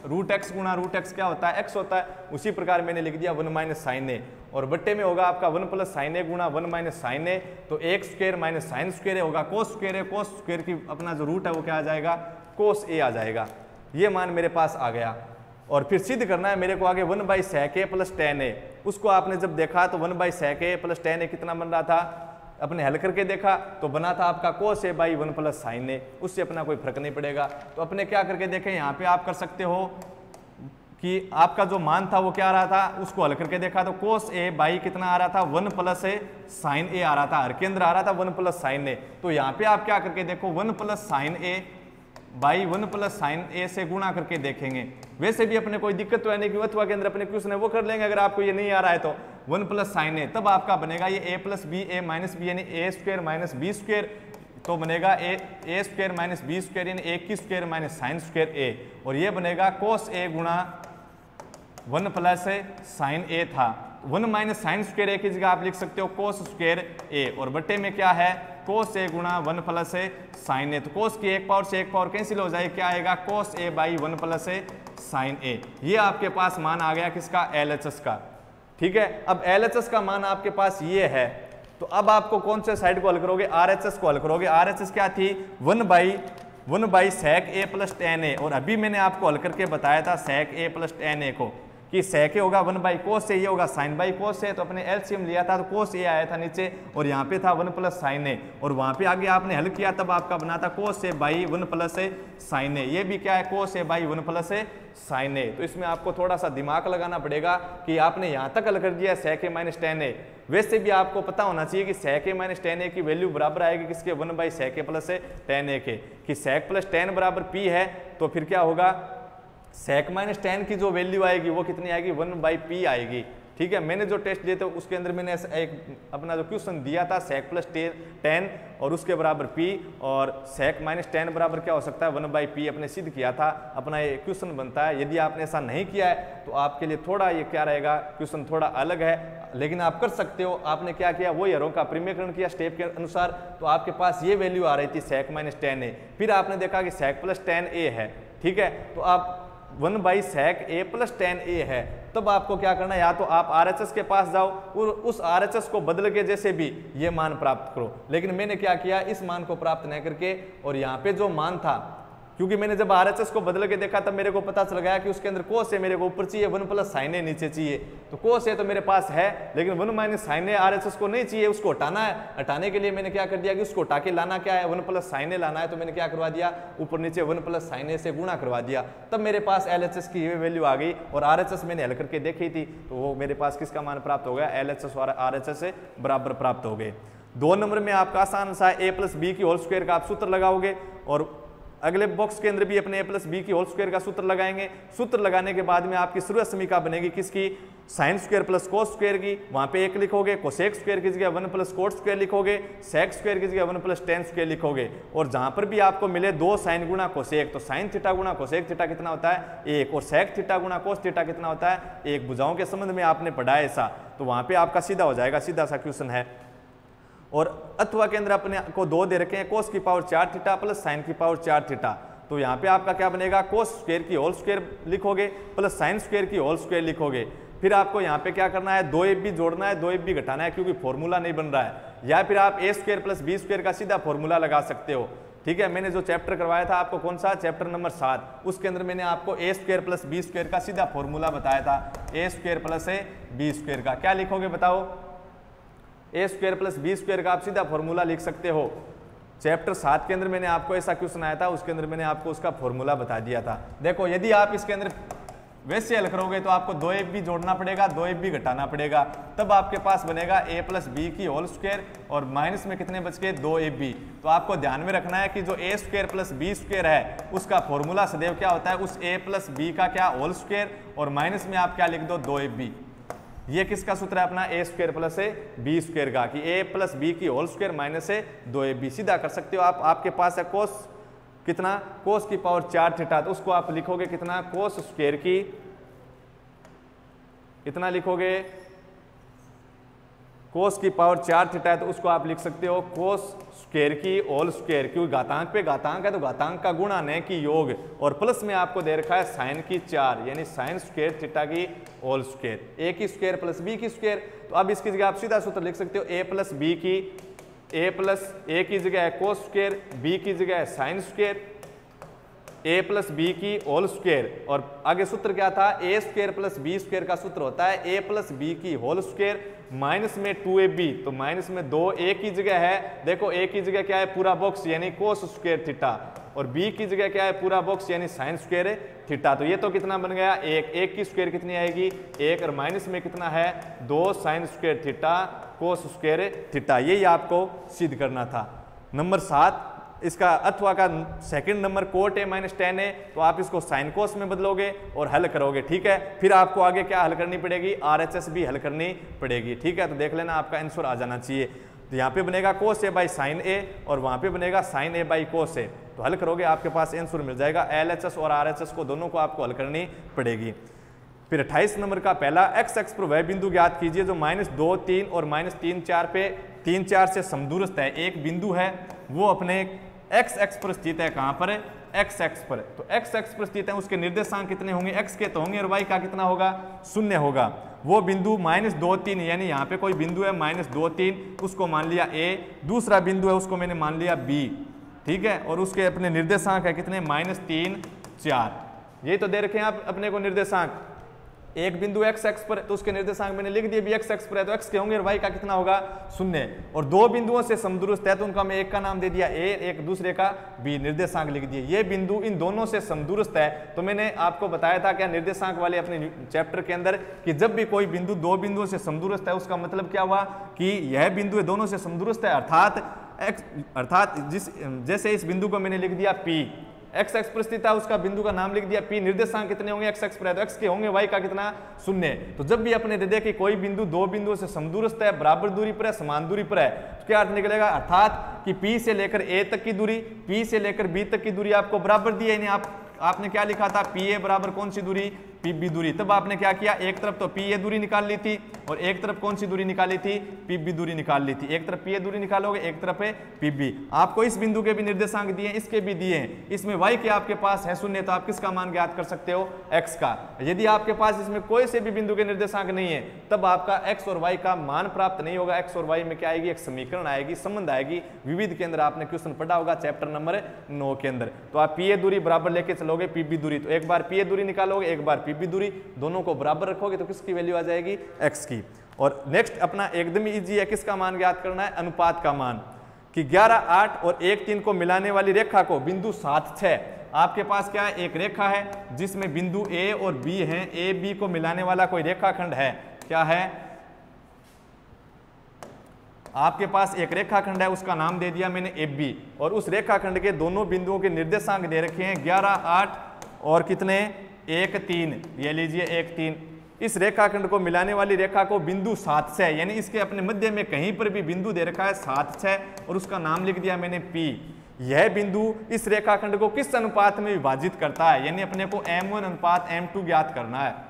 रूट एक्स गुणा रूट एक्स क्या होता है एक्स होता है, उसी प्रकार मैंने लिख दिया 1 माइनस साइन ए, और बट्टे में होगा आपका 1 प्लस साइन ए गुणा 1 माइनस साइन ए, तो एक स्क्वायर माइनस साइन स्क्वायर होगा कोस स्क्वायर है, कोस स्क्वायर की अपना जो रूट है वो क्या आ जाएगा कोस ए आ जाएगा। ये मान मेरे पास आ गया, और फिर सिद्ध करना है मेरे को आगे 1 by sec A plus tan A, उसको आपने जब देखा तो 1 by sec A plus tan A कितना बन रहा था, अपने हल करके देखा तो बना था आपका कोस ए बाई 1 प्लस साइन ए, उससे अपना कोई फर्क नहीं पड़ेगा। तो अपने क्या करके देखें, यहाँ पे आप कर सकते हो कि आपका जो मान था वो क्या आ रहा था, उसको हल करके देखा तो कोस ए बाई कितना आ रहा था 1 प्लस ए साइन ए आ रहा था, हर के अंदर आ रहा था 1 प्लस साइन ए, तो यहाँ पे आप क्या करके देखो 1 plus sine A by 1 plus sine A से गुणा करके देखेंगे। वैसे भी अपने कोई दिक्कत तो है नहीं कि अथवा के अंदर अपने क्वेश्चन है वो कर लेंगे, अगर आपको ये नहीं आ रहा है तो 1 प्लस साइन ए, तब आपका बनेगा ये ए plus B A minus B, यानी ए स्क्वायर माइनस बी स्क्वायर, तो बनेगा ए स्क्वायर माइनस बी स्क्वायर, यानी ए की स्क्वायर माइनस साइन स्क्वायर ए, और ये बनेगा कोस ए गुणा 1 प्लस साइन ए था, 1 माइनस साइन स्क्वायर ए की जगह आप लिख सकते हो कोस स्क्वायर ए, और बट्टे में क्या है कोस ए गुणा 1 प्लस साइन ए, तो कोस की एक पावर से एक पावर कैंसिल हो जाए, क्या आएगा कोस ए बाई 1 प्लस साइन ए। ये आपके पास मान आ गया किसका LHS का। ठीक है, अब LHS का मान आपके पास ये है, तो अब आपको कौन से साइड को हल करोगे, RHS को हल करोगे। RHS क्या थी 1 by sec A plus tan A, और अभी मैंने आपको हल करके बताया था सेक ए प्लस टेन ए को कि सेक ए होगा 1 बाई कोस ए, ये होगा साइन बाई कोस ए, तो अपने एलसीएम लिया था तो कोस ए आया था नीचे, और यहाँ पे था 1 प्लस साइन ए, और वहाँ पे आगे आपने हल किया तब आपका बना था कोस ए बाई 1 प्लस साइन ए, ये भी क्या है कोस ए बाई 1 प्लस साइन ए। तो इसमें आपको थोड़ा सा दिमाग लगाना पड़ेगा कि आपने यहाँ तक हल कर दिया सेक ए माइनस टेन ए, वैसे भी आपको पता होना चाहिए कि सेक ए माइनस टेन ए की वैल्यू बराबर आएगी किसके 1 by sec A plus tan A के, कि सेक प्लस टेन बराबर पी है, तो फिर क्या होगा सेक माइनस टेन की जो वैल्यू आएगी वो कितनी आएगी 1 बाई पी आएगी। ठीक है, मैंने जो टेस्ट दिए थे उसके अंदर मैंने एक अपना जो क्वेश्चन दिया था sec प्लस 10 और उसके बराबर p और sec माइनस 10 बराबर क्या हो सकता है 1/p अपने सिद्ध किया था, अपना ये क्वेश्चन बनता है। यदि आपने ऐसा नहीं किया है तो आपके लिए थोड़ा ये क्या रहेगा, क्वेश्चन थोड़ा अलग है, लेकिन आप कर सकते हो। आपने क्या किया, वो एरो का परिमेयकरण किया स्टेप के अनुसार, तो आपके पास ये वैल्यू आ रही थी sec माइनस 10a, फिर आपने देखा कि sec प्लस 10a है, ठीक है, तो आप 1/sec a प्लस 10a है, तब आपको क्या करना है, या तो आप RHS के पास जाओ और उस RHS को बदल के जैसे भी ये मान प्राप्त करो। लेकिन मैंने क्या किया, इस मान को प्राप्त नहीं करके और यहाँ पे जो मान था, क्योंकि मैंने जब RHS को बदल के देखा तब मेरे को पता चल गया कि उसके अंदर cos है मेरे को ऊपर चाहिए, 1 प्लस sin a नीचे चाहिए, तो cos है तो मेरे पास है, लेकिन 1 माइनस sin a RHS को नहीं चाहिए, उसको हटाना है। हटाने के लिए मैंने क्या कर दिया कि उसको हटा के लाना क्या है, 1 प्लस sin a लाना है, तो मैंने क्या करवा दिया, ऊपर नीचे 1 प्लस sin a से गुणा करवा दिया, तब मेरे पास LHS की ये वैल्यू आ गई। और RHS मैंने हल करके देखी थी, तो वो मेरे पास किसका मान प्राप्त हो गया, LHS और RHS से बराबर प्राप्त हो गए। 2 नंबर में आपका आसान सा a प्लस बी की होल स्क्वायर का आप सूत्र लगाओगे और अगले बॉक्स के अंदर भी अपने a प्लस बी की होल स्क्वायर का सूत्र लगाएंगे। सूत्र लगाने के बाद में आपकी शुरुआत समीका बनेगी किसकी, sine square plus cos square की, वहां पे 1 लिखोगे, कोसेक स्क्वायर की जगह 1 प्लस कोट स्क्वायर लिखोगे, सेक स्क्वायर की जगह 1 प्लस टेन स्क्वायर लिखोगे। और जहां पर भी आपको मिले 2 साइन गुणा कोसेक, तो साइन थीटा गुणा कोसेक थीटा कितना होता है 1, और सेक थीटा गुणा कोस थीटा कितना होता है 1। भुजाओं के संबंध में आपने पढ़ा है ऐसा, तो वहां पे आपका सीधा हो जाएगा, सीधा सा क्वेश्चन है। और अथवा के अंदर अपने को 2 दे रखे हैं, कोस की पावर 4 थीटा प्लस साइन की पावर 4 थीटा, तो यहाँ पे आपका क्या बनेगा, कोस स्क्वायर की होल स्क्वायर लिखोगे प्लस साइन स्क्वायर की होल स्क्वायर लिखोगे। फिर आपको यहाँ पे क्या करना है, 2ab जोड़ना है, 2ab घटाना है, क्योंकि फॉर्मूला नहीं बन रहा है, या फिर आप a square plus B square का सीधा फॉर्मूला लगा सकते हो। ठीक है, मैंने जो चैप्टर करवाया था आपको, कौन सा चैप्टर नंबर 7, उसके अंदर मैंने आपको a square plus B square का सीधा फॉर्मूला बताया था, a square plus B square का। क्या लिखोगे बताओ, a square plus B square का आप सीधा फॉर्मूला लिख सकते हो। चैप्टर 7 के अंदर मैंने आपको ऐसा क्वेश्चन आया था, उसके अंदर मैंने आपको उसका फॉर्मूला बता दिया था। देखो, यदि आप इसके अंदर वैसे हल करोगे तो आपको 2ab जोड़ना पड़ेगा, 2ab घटाना पड़ेगा, तब आपके पास बनेगा a प्लस बी की होल स्क्वायर, और माइनस में कितने बच गए 2ab। तो आपको ध्यान में रखना है कि जो a square plus B square है उसका फॉर्मूला सदैव क्या होता है, उस a प्लस बी का क्या होल स्क्वायर, और माइनस में आप क्या लिख दो 2ab। ये किसका सूत्र है अपना, a square plus B square का, कि a प्लस बी की होल स्क्वायर माइनस 2ab। सीधा कर सकते हो आप। आपके पास है कोस कितना, कोस की पावर 4 थीटा, तो उसको आप लिखोगे कितना, कोस स्क्वायर की कितना लिखोगे, कोस की पावर 4 थीटा है, तो उसको आप लिख सकते हो कोस स्क्वायर की होल स्क्वायर, क्योंकि घातांक पे घातांक है तो घातांक का गुणा न कि योग, और प्लस में आपको दे रखा है साइन की 4, यानी साइन स्क्वायर थीटा की होल स्क्वायर, a की स्क्वायर प्लस b की स्क्वायर। तो अब इसकी जगह आप सीधा सूत्र लिख सकते हो, a प्लस बी की, a प्लस a की जगह है कोस स्क्वायर, b की जगह है sine square, a plus B की होल स्क्वायर, और आगे सूत्र क्या था, a square plus B square का सूत्र होता है a प्लस बी की होल स्क्वायर माइनस में 2ab, तो माइनस में 2, a की जगह है, देखो a की जगह क्या है पूरा बॉक्स यानी कोस स्क्वायर थीटा, और b की जगह क्या है पूरा बॉक्स यानी साइन स्क्वायर थीटा। तो ये तो कितना बन गया 1 की स्क्वायर कितनी आएगी 1, और माइनस में कितना है 2 sine square theta cos square theta. यही आपको सिद्ध करना था। नंबर 7 इसका अथवा का second number cot a minus 10 है, तो आप इसको साइन कोस में बदलोगे और हल करोगे। ठीक है, फिर आपको आगे क्या हल करनी पड़ेगी, RHS भी हल करनी पड़ेगी। ठीक है, तो देख लेना आपका आंसर आ जाना चाहिए। तो यहाँ पे बनेगा cos a by sine a, और वहाँ पे बनेगा sine a by cos a, तो हल करोगे आपके पास आंसर मिल जाएगा। LHS और RHS को दोनों को आपको हल करनी पड़ेगी। फिर 28 नंबर का पहला x अक्ष पर वह बिंदु ज्ञात कीजिए जो -2, 3 और -3, 4 पे 3, 4 से समदूरस्थ है। एक बिंदु है वो अपने x अक्ष पर स्थित है, कहां पर है x अक्ष पर, तो x अक्ष पर स्थित है, उसके निर्देशांक कितने होंगे x के तो होंगे, और y का कितना होगा 0 होगा। वो बिंदु -2, 3, यानी यहाँ पे कोई बिंदु है -2, 3, उसको मान लिया a, दूसरा बिंदु है उसको मैंने मान लिया b। ठीक है, और उसके अपने निर्देशांक है कितने -3, 4, ये तो दे रखे हैं आप अपने को निर्देशांक। एक बिंदु x अक्ष पर, तो उसके निर्देशांक मैंने लिख दिए, भी x अक्ष पर है तो x के होंगे, और y का कितना होगा 0, और 2 बिंदुओं से समदूरस्थ है तो उनका मैं एक का नाम दे दिया a, एक दूसरे का b, निर्देशांक लिख दिए। ये बिंदु इन दोनों से समदूरस्थ है, तो मैंने आपको बताया था क्या निर्देशांक वाले अपने चैप्टर के अंदर, कि जब भी कोई बिंदु 2 बिंदुओं से समदूरस्थ है उसका मतलब क्या हुआ कि यह बिंदु दोनों से समदूरस्थ है, अर्थात जैसे इस बिंदु को मैंने लिख दिया P, एक्स एक्स पर स्थित है, उसका बिंदु का नाम लिख दिया P, निर्देशांक कितने होंगे एक्स एक्स पर है तो एक्स के होंगे, y का कितना 0। तो जब भी अपने दे दे कि कोई बिंदु दो बिंदुओं से समदूरस्थ है, बराबर दूरी पर है, समान दूरी पर है, तो क्या अर्थ निकलेगा, अर्थात कि P से लेकर A तक की दूरी, P से लेकर B तक की दूरी आपको बराबर दी है, यानी आपने क्या लिखा था, PA बराबर कौन सी दूरी, PB दूरी। तब आपने क्या किया, एक तरफ तो PA दूरी निकाल ली थी और एक तरफ कौन सी दूरी निकाली थी, PB दूरी निकाल ली थी। एक तरफ PA दूरी निकालोगे, एक तरफ है PB। आपको इस बिंदु के भी निर्देशांक दिए हैं, इसके भी दिए हैं, इसमें y के आपके पास है 0, तो आप किसका मान ज्ञात कर सकते हो, x का। यदि आपके पास इसमें कोई से भी बिंदु के निर्देशांक नहीं है तब आपका x और y का मान प्राप्त नहीं होगा। x और y में क्या आएगी, एक समीकरण आएगी, संबंध आएगी, विविध के अंदर आपने क्वेश्चन पढ़ा होगा चैप्टर नंबर 9 के अंदर। तो आप PA दूरी बराबर लेके चलोगे PB दूरी, तो एक बार PA दूरी निकालोगे, एक बार PB दूरी, दोनों को बराबर रखोगे तो किसकी वैल्यू आ जाएगी, x की। और नेक्स्ट अपना एकदम इजी है, किसका मान ज्ञात करना है, अनुपात का मान, कि 11, 8 और 1, 3 को मिलाने वाली रेखा को बिंदु 7, 6, आपके पास क्या है, एक रेखा है जिसमें बिंदु A और B हैं, A B को मिलाने वाला कोई रेखाखंड है, क्या है, आपके पास एक रेखाखंड है, उसका नाम दे दिया मैंने AB, और उस रेखाखंड के दोनों बिंदुओं के निर्देशांक दे रखे हैं 11, 8 और कितने 1, 3, ये लीजिए 1, 3। इस रेखाखंड को मिलाने वाली रेखा को बिंदु 7, 6, यानी इसके अपने मध्य में कहीं पर भी बिंदु दे रखा है 7, 6 और उसका नाम लिख दिया मैंने P। यह बिंदु इस रेखाखंड को किस अनुपात में विभाजित करता है, यानी अपने को M1 अनुपात M2 ज्ञात करना है।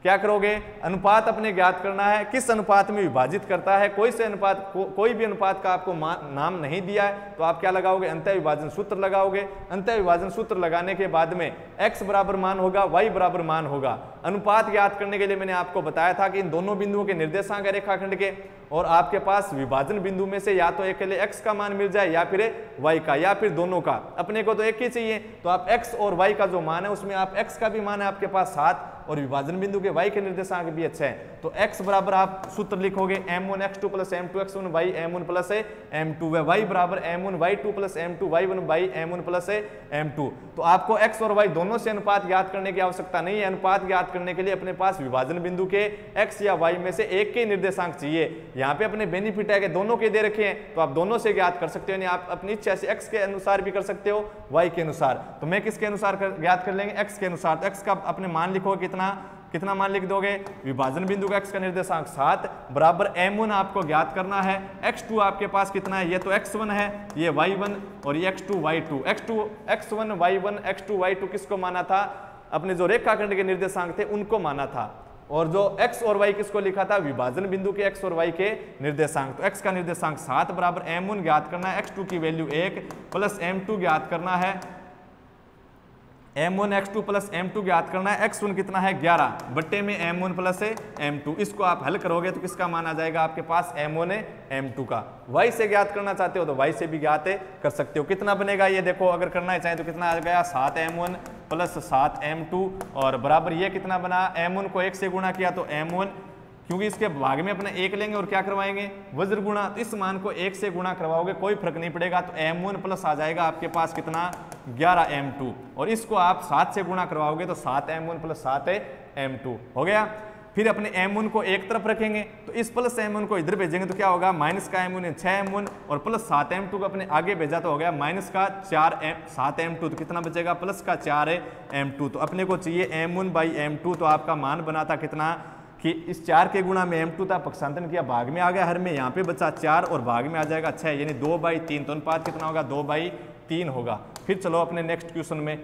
क्या करोगे, अनुपात अपने ज्ञात करना है, किस अनुपात में विभाजित करता है। कोई से अनुपात कोई भी अनुपात का आपको नाम नहीं दिया है तो आप क्या लगाओगे, अंतः विभाजन सूत्र लगाओगे। अंतः विभाजन सूत्र लगाने के बाद में x बराबर मान होगा, y बराबर मान होगा। अनुपात ज्ञात करने के लिए मैंने आपको बताया था कि इन दोनों बिंदुओं के निर्देशांक है रेखाखंड के, और आपके पास विभाजन बिंदु में से या तो एक के लिए x का मान मिल जाए या फिर y का या फिर दोनों का। अपने को तो एक ही चाहिए, तो आप x और y का जो मान है उसमें आप x का भी मान है आपके पास 7 और विभाजन बिंदु के y के निर्देशांक भी अच्छे हैं। तो x बराबर आप सूत्र लिखोगे m1 x2 plus m2 x1 y m1 plus m2, व y बराबर m1 y2 plus m2 y1 y m1 plus m2। तो आपको x और y दोनों से अनुपात ज्ञात करने की आवश्यकता नहीं है। अनुपात ज्ञात करने के लिए अपने पास विभाजन बिंदु के x या y में से एक के निर्देशांक चाहिए। यहाँ पे अपने बेनिफिट है कि दोनों के दे रखे हैं तो आप दोनों से ज्ञात कर सकते हो, यानी आप अपनी इच्छा से x के अनुसार भी कर सकते हो, y के अनुसार। तो मैं किसके अनुसार ज्ञात कर लेंगे, x के अनुसार। तो x का अपने मान लिखोगे, कितना मान लिख दोगे, विभाजन बिंदु का x का निर्देशांक 7 बराबर m1 आपको ज्ञात करना है, x2 आपके पास कितना है, ये तो x1 है, ये y1 और ये x2 y2। x1 y1 x2 y2 किसको माना था, अपने जो रेखाखंड के निर्देशांक थे उनको माना था, और जो x और y किसको लिखा था, विभाजन बिंदु के x और y के निर्देशांक। तो x का निर्देशांक 7 बराबर m1 ज्ञात करना है, x2 की वैल्यू 1 प्लस m2 ज्ञात करना है, m1 x2 प्लस m2 ज्ञात करना है। x1 कितना है 11 बट्टे में m1 प्लस m2, इसको आप हल करोगे तो किसका मान आ जाएगा आपके पास, m1 m2 का। y से ज्ञात करना चाहते हो तो y से भी ज्ञात कर सकते हो। कितना बनेगा ये देखो, अगर करना चाहे तो कितना आ गया 7m1 प्लस 7m2 और बराबर ये कितना बना, m1 को 1 से गुणा किया तो m1, क्योंकि इसके भाग में अपने 1 लेंगे और क्या करवाएंगे, वज्र गुणा, तो इस मान को 1 से गुणा करवाओगे कोई फर्क नहीं पड़ेगा, तो m1 प्लस आ जाएगा आपके पास कितना 11m2, और इसको आप 7 से गुणा करवाओगे तो 7m1 प्लस 7m2 हो गया। फिर अपने m1 को एक तरफ रखेंगे तो इस प्लस m1 को इधर भेजेंगे तो क्या होगा, माइनस का m1 6m1 और प्लस 7m2 को अपने आगे भेजा तो हो गया माइनस का 7m2, तो कितना बचेगा प्लस का 4m2। तो अपने को चाहिए m1 बाई m2, तो आपका मान बना था कितना कि इस 4 के गुणा में m2 था, पक्षांतरण किया, भाग में आ गया हर में, यहाँ पे बचा 4 और भाग में आ जाएगा 6, यानी 2/3। तो अनुपात कितना होगा 2/3 होगा। फिर चलो अपने नेक्स्ट क्वेश्चन में,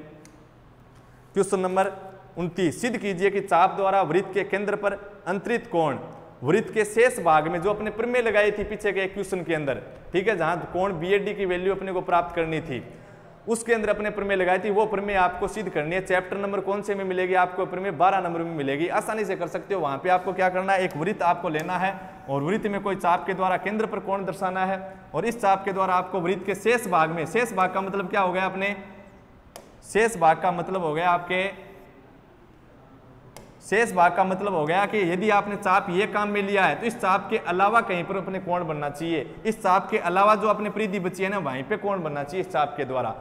क्वेश्चन नंबर 29, सिद्ध कीजिए कि चाप द्वारा वृत्त के केंद्र पर अंतरित कोण वृत्त के शेष भाग में, जो अपने प्रमेय लगाई थी पीछे के क्वेश्चन के अंदर, ठीक है, जहां कोण BAD की वैल्यू अपने को प्राप्त करनी थी, उसके अंदर अपने प्रमेय लगाई थी, वो प्रमेय आपको सिद्ध करनी है। चैप्टर नंबर कौन से में मिलेगी आपको, प्रमेय 12 नंबर में मिलेगी, आसानी से कर सकते हो। वहां पे आपको क्या करना है, एक वृत्त आपको लेना है और वृत्त में कोई चाप के द्वारा केंद्र पर कोण दर्शाना है, और इस चाप के द्वारा आपको वृत्त के शेष भाग में, शेष भाग का मतलब क्या हो गया, अपने शेष भाग का मतलब हो गया आपके, शेष भाग का मतलब हो गया कि यदि आपने चाप ये काम में लिया है तो इस चाप के अलावा कहीं पर अपने कोण बनना चाहिए, इस चाप के अलावा जो अपनी परिधि बची है ना वहीं पे कोण बनना चाहिए इस चाप के द्वारा,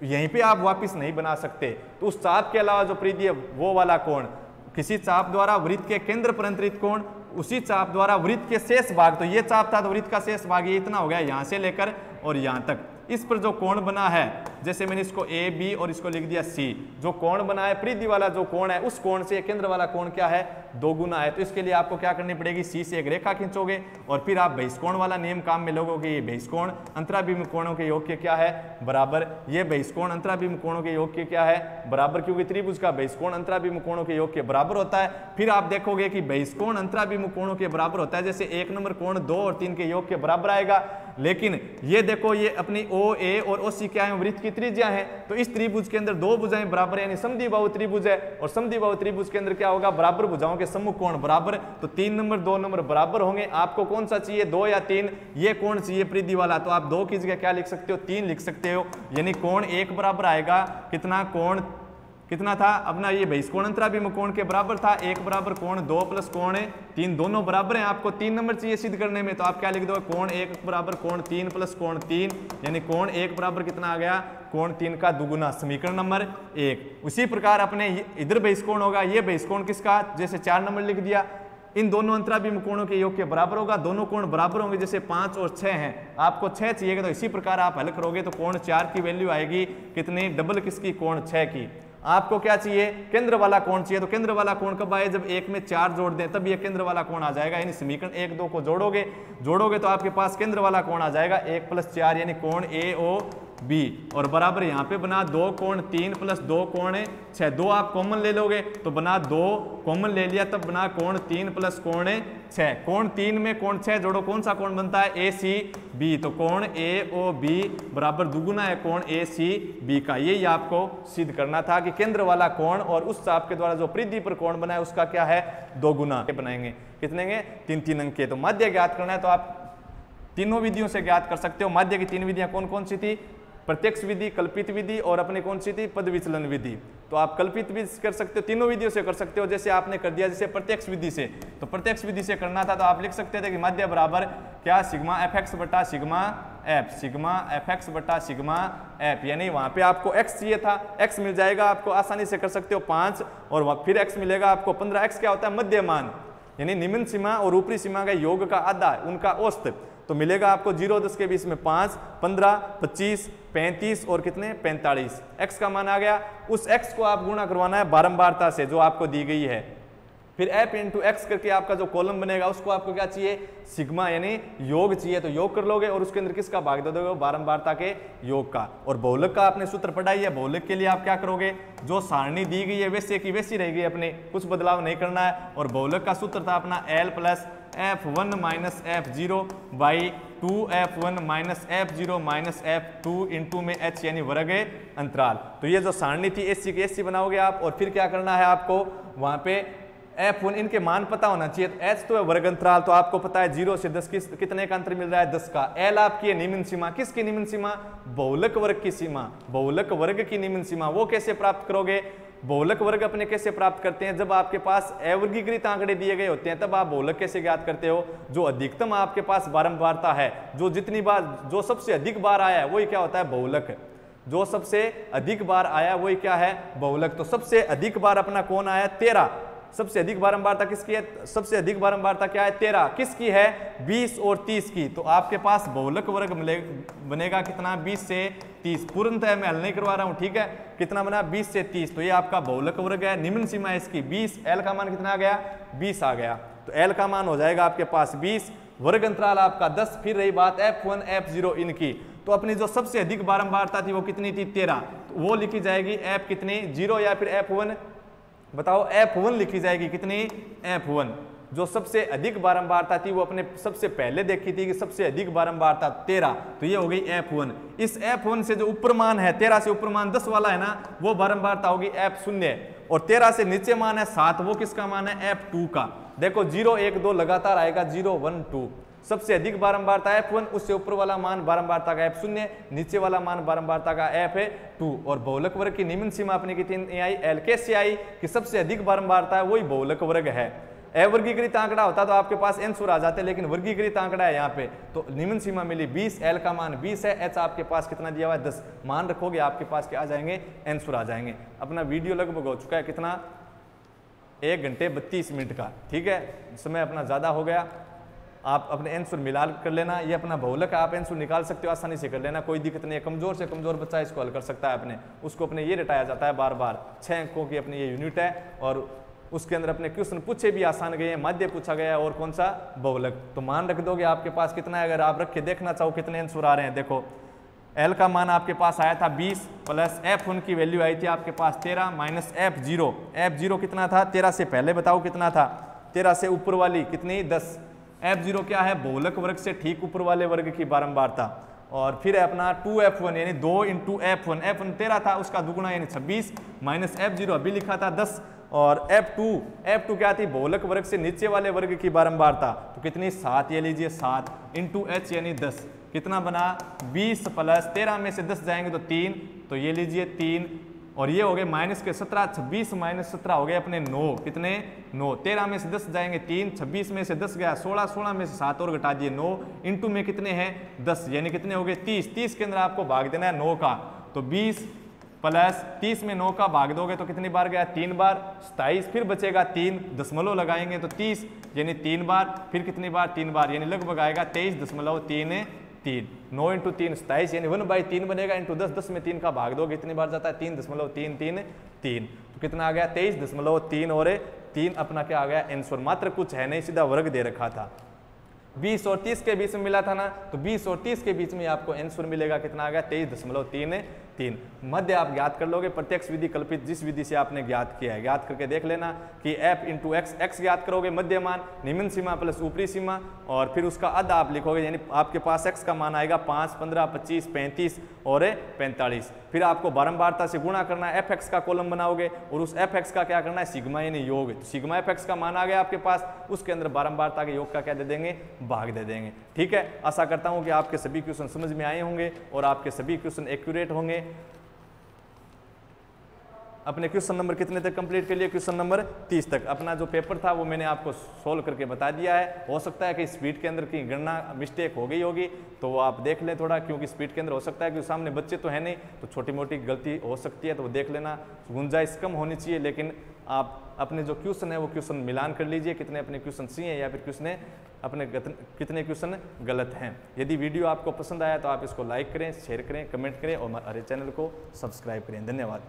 यहीं पे आप वापस नहीं बना सकते। तो उस चाप के अलावा जो परिधि है वो वाला कोण, किसी चाप द्वारा वृत्त के केंद्र पर अंतरित कोण, उसी चाप द्वारा वृत्त के शेष भाग, तो ये चाप था तो वृत्त का शेष भाग ये इतना हो गया यहाँ से लेकर और यहाँ तक, इस पर जो कोण बना है जैसे मैंने इसको ए बी और इसको लिख दिया सी, जो कोण बना है परिधि वाला जो कोण है उस कोण से केंद्र वाला कोण क्या है, 2 गुना है। तो इसके लिए आपको क्या करनी पड़ेगी, सी से एक रेखा खींचोगे और फिर आप बहिष्कोण वाला नियम काम में लोगोगे। ये बहिष्कोण अंतराभिमुख कोणों के योग के क्या है, बराबर। ये बहिष्कोण अंतराभिमुख कोणों के योग के क्या है, बराबर, क्योंकि त्रिभुज का बहिष्कोण अंतराभिमुख कोणों के योग के बराबर होता है। फिर आप देखोगे कि बहिष्कोण अंतराभिमुख कोणों के बराबर होता है, जैसे 1 नंबर कोण 2 और 3 के योग के बराबर आएगा। लेकिन ये देखो ये अपनी ओ ए और ओ सी क्या है, वृत्त की त्रिज्या है। तो इस त्रिभुज के अंदर 2 भुजाएं बराबर है, यानी समद्विबाहु त्रिभुज है, और समद्विबाहु त्रिभुज के अंदर क्या होगा, बराबर भुजाओं के सम्मुख कोण बराबर। तो 3 नंबर 2 नंबर बराबर होंगे। आपको कौन सा चाहिए, 2 या 3? ये कोण चाहिए परिधि वाला, तो आप 2 की जगह क्या लिख सकते हो, 3 लिख सकते हो। यानी कोण 1 बराबर आएगा कितना, कोण कितना था अपना, ये बहिष्कोण अंतराभिमुख कोण के बराबर था। 1 बराबर कोण 2 प्लस कोण 3 दोनों बराबर हैं। आपको 3 नंबर चाहिए सिद्ध करने में, तो आप क्या लिख दो, कोण 1 बराबर कोण 3 प्लस कोण 3, यानी कोण 1 बराबर कितना आ गया, कोण 3 का दुगुना, समीकरण नंबर 1। उसी प्रकार अपने इधर बहिष्कोण होगा, ये बहिष्कोण किसका, जैसे 4 नंबर लिख दिया, इन दोनों अंतराभिमुख कोणों के योग के बराबर होगा। दोनों कोण बराबर होंगे, जैसे 5 और 6 हैं, आपको 6 चाहिएगा, तो इसी प्रकार आप हल करोगे तो कोण 4 की वैल्यू आएगी कितनी, डबल किसकी, कोण 6 की। आपको क्या चाहिए, केंद्र वाला कोण चाहिए। तो केंद्र वाला कोण कब आए, जब 1 में 4 जोड़ दें तब ये केंद्र वाला कोण आ जाएगा। यानी समीकरण 1 2 को जोड़ोगे तो आपके पास केंद्र वाला कोण आ जाएगा 1 + 4, यानी कोण ए ओ बी, और बराबर यहाँ पे बना 2 कोण 3 + 2 कोण 6। 2 आप कॉमन ले लोगे तो बना 2 कॉमन ले लिया, तब बना कोण 3 + कोण 6। कोण 3 में कोण 6 जोड़ो, कौन सा कोण बनता है, ए सी बी। तो कोण ए ओ बी बराबर दुगुना है कोण ए सी बी का। यही आपको सिद्ध करना था कि केंद्र वाला कोण और उस आपके द्वारा जो परिधि पर कोण बना है उसका क्या है, 2 गुना बनाएंगे। कितने के, 3 अंक के। तो माध्य ज्ञात करना है तो आप तीनों विधियों से ज्ञात कर सकते हो। माध्य की 3 विधियां कौन कौन सी थी, प्रत्यक्ष विधि, कल्पित विधि और अपने कौन सी थी, पद विचलन विधि। तो आप कल्पित भी कर सकते हो, तीनों विधियों से कर सकते हो। जैसे आपने कर दिया जैसे प्रत्यक्ष विधि से, तो प्रत्यक्ष विधि से करना था तो आप लिख सकते थे कि माध्य बराबर क्या, सिग्मा एफ एक्स बटा sigma F, sigma F x बटा सिग्मा एफ। यानी वहां पे आपको x चाहिए था, x मिल जाएगा आपको, आसानी से कर सकते हो 5, और फिर x मिलेगा आपको 15। x क्या होता है, मध्यमान, यानी निम्न सीमा और ऊपरी सीमा का योग का आधा, उनका औसत। तो मिलेगा आपको 0 10 के बीच में 5, 15, 25, 35 और कितने, 45। x का मान आ गया। उस x को आप गुणा करवाना है बारंबारता से जो आपको दी गई है। फिर f × x करके आपका जो कॉलम बनेगा उसको आपको क्या चाहिए, सिग्मा, यानी योग चाहिए। तो योग कर लोगे और उसके अंदर किसका भाग दे दोगे, बारंबारता के योग का। और बहुलक का आपने सूत्र पढ़ाई है। बहुलक के लिए आप क्या करोगे, जो सारणी दी गई है वैसे की वैसी रहेगी, अपने कुछ बदलाव नहीं करना है। और बहुलक का सूत्र था अपना L + F1 - F0 / 2F1 - F0 - F2 × में h, यानी वर्ग अंतराल। तो ये जो सारणी थी ऐसी की ऐसी बनाओगे आप। और फिर क्या करना है आपको, वहां पे F1 इनके मान पता होना चाहिए। तो h तो है वर्ग अंतराल, तो आपको पता है 0 से 10 कितने का अंतर मिल रहा है, 10 का। L आपकी है निम्न सीमा, किसकी निम्न सीमा, बहुलक वर्ग की सीमा, बहुलक वर्ग की निम्न सीमा। वो कैसे प्राप्त करोगे, बहुलक वर्ग अपने कैसे प्राप्त करते हैं, जब आपके पास अवर्गीकृत आंकड़े दिए गए होते हैं तब आप बहुलक कैसे ज्ञात करते हो, जो अधिकतम आपके पास बारंबारता है, जो जितनी बार, जो सबसे अधिक बार आया है वही क्या होता है, बहुलक। जो सबसे अधिक बार आया वही क्या है, बहुलक। तो सबसे अधिक बार अपना कौन आया, 13। सबसे अधिक बारंबारता किसकी है, सबसे अधिक बारंबारता क्या है, 13। किसकी है, 20 और 30 की। तो आपके पास बहुलक वर्ग बनेगा कितना, 20 से 30। पूर्णतः मैं हल नहीं करवा रहा हूं, ठीक है। कितना बना, 20 से 30। तो ये आपका बहुलक वर्ग है, निम्न सीमा है इसकी 20। L का मान कितना आ गया, 20 आ गया। तो L का मान हो जाएगा आपके पास 20, वर्ग अंतराल आपका 10। फिर रही बात F1 F0 इनकी, तो अपनी जो सबसे अधिक बारंबारता थी वो कितनी थी, 13। तो वो लिखी जाएगी F कितनी, 0 या फिर F1, बताओ, F1 लिखी जाएगी कितनी, F1। जो सबसे अधिक बारंबारता थी वो अपने सबसे पहले देखी थी कि सबसे अधिक बारंबारता 13, तो ये हो गई F1। इस F1 से जो ऊपर मान है, 13 से ऊपर मान 10 वाला है ना, वो बारंबारता होगी F0। और 13 से नीचे मान है 7, वो किसका मान है, F2 का। देखो 0 1 2 लगातार आएगा, 0 1 2। सबसे अधिक बारंबारता F1, उससे ऊपर वाला मान बारंबारता का F0, नीचे वाला मान बारंबारता का F2। और बहुलक वर्ग की निम्न सीमा अपनी कितनी आई, L कैसे आई, कि सबसे अधिक बारंबारता है वही बहुलक वर्ग है। अवर्गीकृत आंकड़ा होता तो आपके पास आंसर आ जाते, लेकिन वर्गीकृत आंकड़ा है यहाँ पे, तो निम्न सीमा मिली 20, L का मान 20 है, H आपके पास कितना दिया हुआ है, 10। मान रखोगे आपके पास क्या आ जाएंगे, आंसर आ जाएंगे। अपना वीडियो लगभग हो चुका है कितना, 1 घंटे 32 मिनट का, ठीक है। समय अपना ज़्यादा हो गया, आप अपने आंसर मिला कर लेना। ये अपना बहुलक आप आंसर निकाल सकते हो, आसानी से कर लेना, कोई दिक्कत नहीं है। कमजोर से कमजोर बच्चा इसको हल कर सकता है अपने, उसको अपने ये रटाया जाता है बार बार। 6 अंकों की अपनी ये यूनिट है और उसके अंदर अपने क्वेश्चन पूछे भी आसान गए हैं, माध्य पूछा गया है और कौन सा बहुलक। तो मान रख दोगे आपके पास कितना है, अगर आप रख के देखना चाहो कितने आंसर आ रहे हैं। देखो L का मान आपके पास आया था 20 प्लस F1 की वैल्यू आई थी आपके पास 13 माइनस F0 कितना था, 13 से पहले बताओ कितना था, 13 से ऊपर वाली कितनी 10। F0 क्या है, बहुलक वर्ग से ठीक ऊपर वाले वर्ग की बारंबारता। और फिर है अपना 2F1 यानी 2 इंटू F1, F1 13 था उसका दुगुना यानी 26 माइनस F0 अभी लिखा था 10। और F2 क्या थी, बहुलक वर्ग से नीचे वाले वर्ग की बारंबारता, तो कितनी 7, ये लीजिए 7 इंटू H यानी 10, कितना बना 20 प्लस 13 में से 10 जाएंगे तो 3, तो ये लीजिए 3 और ये हो गए माइनस के 17, 26 माइनस 17 हो गए अपने 9, कितने 9, 13 में से 10 जाएंगे 3, 26 में से 10 गया 16, 16 में से 7 और घटा दिए 9 इंटू में कितने हैं 10 यानी कितने हो गए 30, 30 के अंदर आपको भाग देना है 9 का, तो 20 प्लस 30 में 9 का भाग दोगे तो कितनी बार गया 3 बार, 27 फिर बचेगा 3 दशमलव लगाएंगे तो 30 यानी 3 बार, फिर कितनी बार 3 बार यानी लगभग आएगा 23.33। 9 इंटू 3 27 यानी 1/3 बनेगा इंटू 10, 10 में 3 का भाग दोगे कितनी बार जाता है 3.333, तो कितना आ गया 23.3 और 3 अपना क्या आ गया आंसर। मात्र कुछ है नहीं, सीधा वर्ग दे रखा था। 20 और 30 के बीच में मिला था ना, तो 20 और 30 के बीच में आपको आंसर मिलेगा कितना आ गया 23.33। मध्य आप ज्ञात कर लोगे, प्रत्यक्ष विधि कल्पित जिस विधि से आपने ज्ञात किया है, ज्ञात करके देख लेना कि f इंटू x ज्ञात करोगे मध्यमान, निम्न सीमा प्लस ऊपरी सीमा, और फिर उसका अध आप लिखोगे यानी आपके पास x का मान आएगा 5, 15, 25, 35 और 45। फिर आपको बारंबारता से गुणा करना है, fx का कॉलम बनाओगे और उस fx का क्या करना है सिग्मा यानी योग, तो सिग्मा fx का मान आ गया आपके पास, उसके अंदर बारंबारता के योग का क्या दे देंगे भाग दे देंगे। ठीक है, आशा करता हूं कि आपके सभी क्वेश्चन समझ में आए होंगे और आपके सभी क्वेश्चन एक्यूरेट होंगे। अपने क्वेश्चन नंबर कितने तक कंप्लीट कर लिए, क्वेश्चन नंबर 30 तक। अपना जो पेपर था वो मैंने आपको सोल्व करके बता दिया है। हो सकता है कि स्पीड के अंदर की गणना मिस्टेक हो गई होगी, तो वो आप देख लें थोड़ा, क्योंकि स्पीड के अंदर हो सकता है कि सामने बच्चे तो है नहीं, तो छोटी मोटी गलती हो सकती है, तो वो देख लेना, गुंजाइश कम होनी चाहिए। लेकिन आप अपने जो क्वेश्चन है वो क्वेश्चन मिलान कर लीजिए, कितने अपने क्वेश्चन सही हैं या फिर कितने क्वेश्चन गलत हैं। यदि वीडियो आपको पसंद आया तो आप इसको लाइक करें, शेयर करें, कमेंट करें और हमारे चैनल को सब्सक्राइब करें। धन्यवाद।